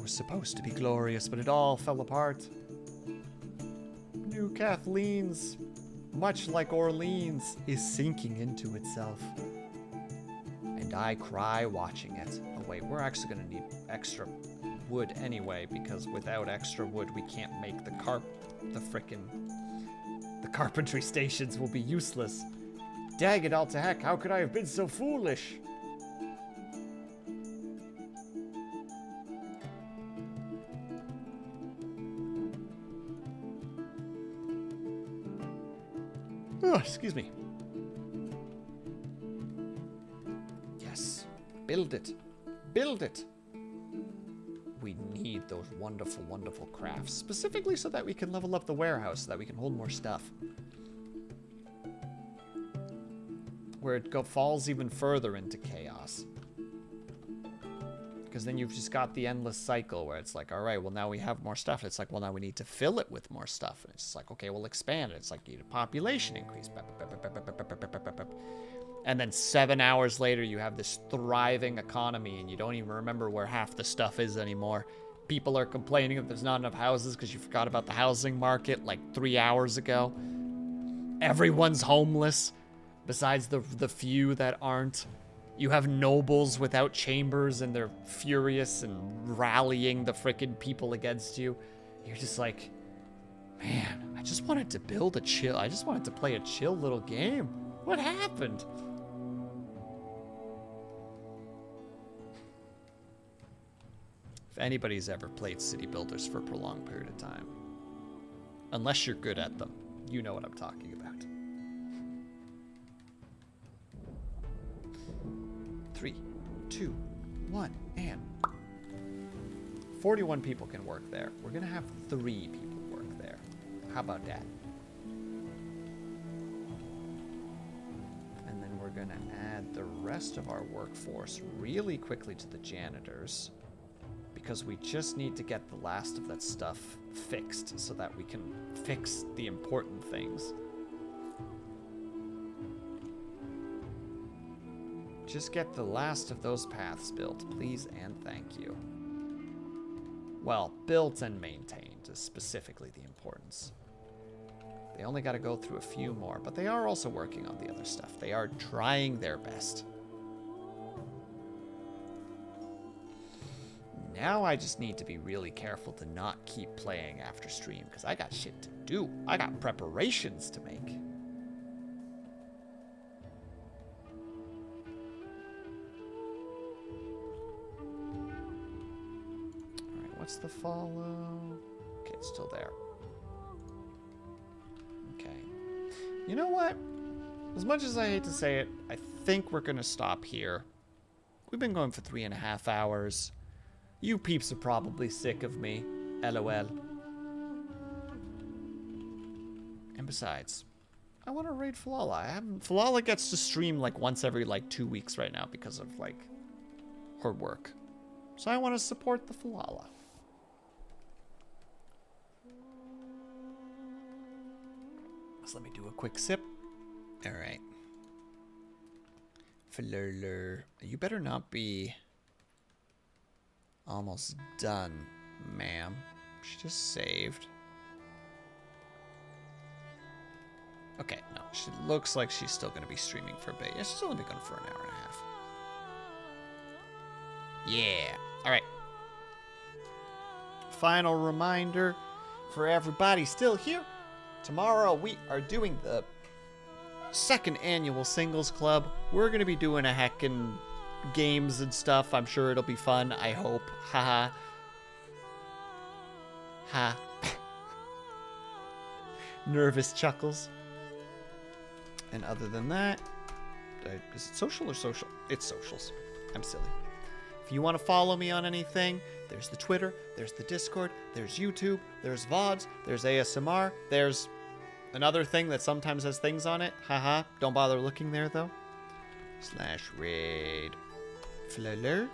was supposed to be glorious, but it all fell apart. New Kathleen's, much like Orleans, is sinking into itself. And I cry watching it. Oh wait, we're actually gonna need extra wood anyway, because without extra wood we can't make the carpentry stations will be useless. Dag it all to heck, how could I have been so foolish? Oh, excuse me. Yes. Build it. Build it. We need those wonderful, wonderful crafts. Specifically so that we can level up the warehouse, so that we can hold more stuff. Where it falls even further into chaos. Because then you've just got the endless cycle where it's like, all right, well, now we have more stuff. It's like, well, now we need to fill it with more stuff. And it's just like, okay, we'll expand it. It's like, you need a population increase. And then 7 hours later, you have this thriving economy, and you don't even remember where half the stuff is anymore. People are complaining that there's not enough houses because you forgot about the housing market like 3 hours ago. Everyone's homeless, besides the few that aren't. You have nobles without chambers, and they're furious and rallying the frickin' people against you. You're just like, man, I just wanted to build a chill. I just wanted to play a chill little game. What happened? If anybody's ever played city builders for a prolonged period of time, unless you're good at them, you know what I'm talking about. 3, 2, 1, and 41 people can work there. We're gonna have 3 people work there. How about that? And then we're gonna add the rest of our workforce really quickly to the janitors, because we just need to get the last of that stuff fixed so that we can fix the important things. Just get the last of those paths built, please and thank you. Well, built and maintained is specifically the importance. They only got to go through a few more, but they are also working on the other stuff. They are trying their best. Now I just need to be really careful to not keep playing after stream, because I got shit to do. I got preparations to make. What's the follow? Okay, it's still there. Okay. You know what? As much as I hate to say it, I think we're gonna stop here. We've been going for 3.5 hours. You peeps are probably sick of me. LOL. And besides, I want to raid Falala. Falala gets to stream like once every like 2 weeks right now because of like her work. So I want to support the Falala. So let me do a quick sip. All right. Falala. You better not be almost done, ma'am. She just saved. Okay, no. She looks like she's still going to be streaming for a bit. Yeah, she's only been going for an hour and a half. Yeah. All right. Final reminder for everybody still here. Tomorrow we are doing the 2nd annual Singles Club. We're going to be doing a heckin' games and stuff. I'm sure it'll be fun. I hope. Haha. Ha. Nervous chuckles. And other than that, is it social or social? It's socials. I'm silly. If you want to follow me on anything, there's the Twitter, there's the Discord, there's YouTube, there's VODs, there's ASMR, there's another thing that sometimes has things on it. Haha. Don't bother looking there though. /raid Falala.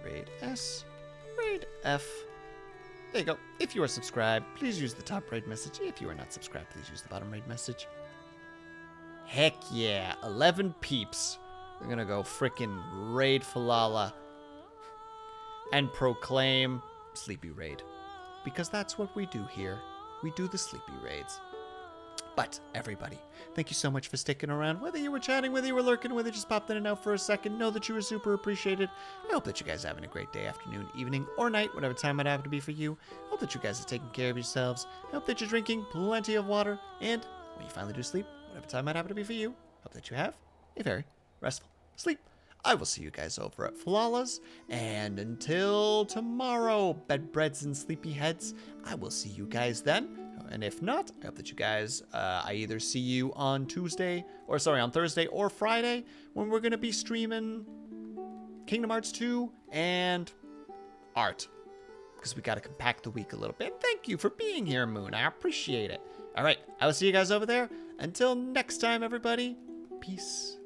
Raid S. Raid F. There you go. If you are subscribed, please use the top raid message. If you are not subscribed, please use the bottom raid message. Heck yeah. 11 peeps. We're gonna go frickin' raid Falala. and proclaim Sleepy Raid. Because that's what we do here. We do the Sleepy Raids. But, everybody, thank you so much for sticking around. Whether you were chatting, whether you were lurking, whether you just popped in and out for a second, know that you were super appreciated. I hope that you guys are having a great day, afternoon, evening, or night, whatever time it happen to be for you. I hope that you guys are taking care of yourselves. I hope that you're drinking plenty of water. And when you finally do sleep, whatever time it happen to be for you, I hope that you have a very restful sleep. I will see you guys over at Flawless. And until tomorrow, bedbreads and sleepyheads, I will see you guys then. And if not, I hope that you guys, I either see you on Thursday or Friday, when we're going to be streaming Kingdom Hearts 2 and art. Because we got to compact the week a little bit. Thank you for being here, Moon. I appreciate it. All right, I will see you guys over there. Until next time, everybody, peace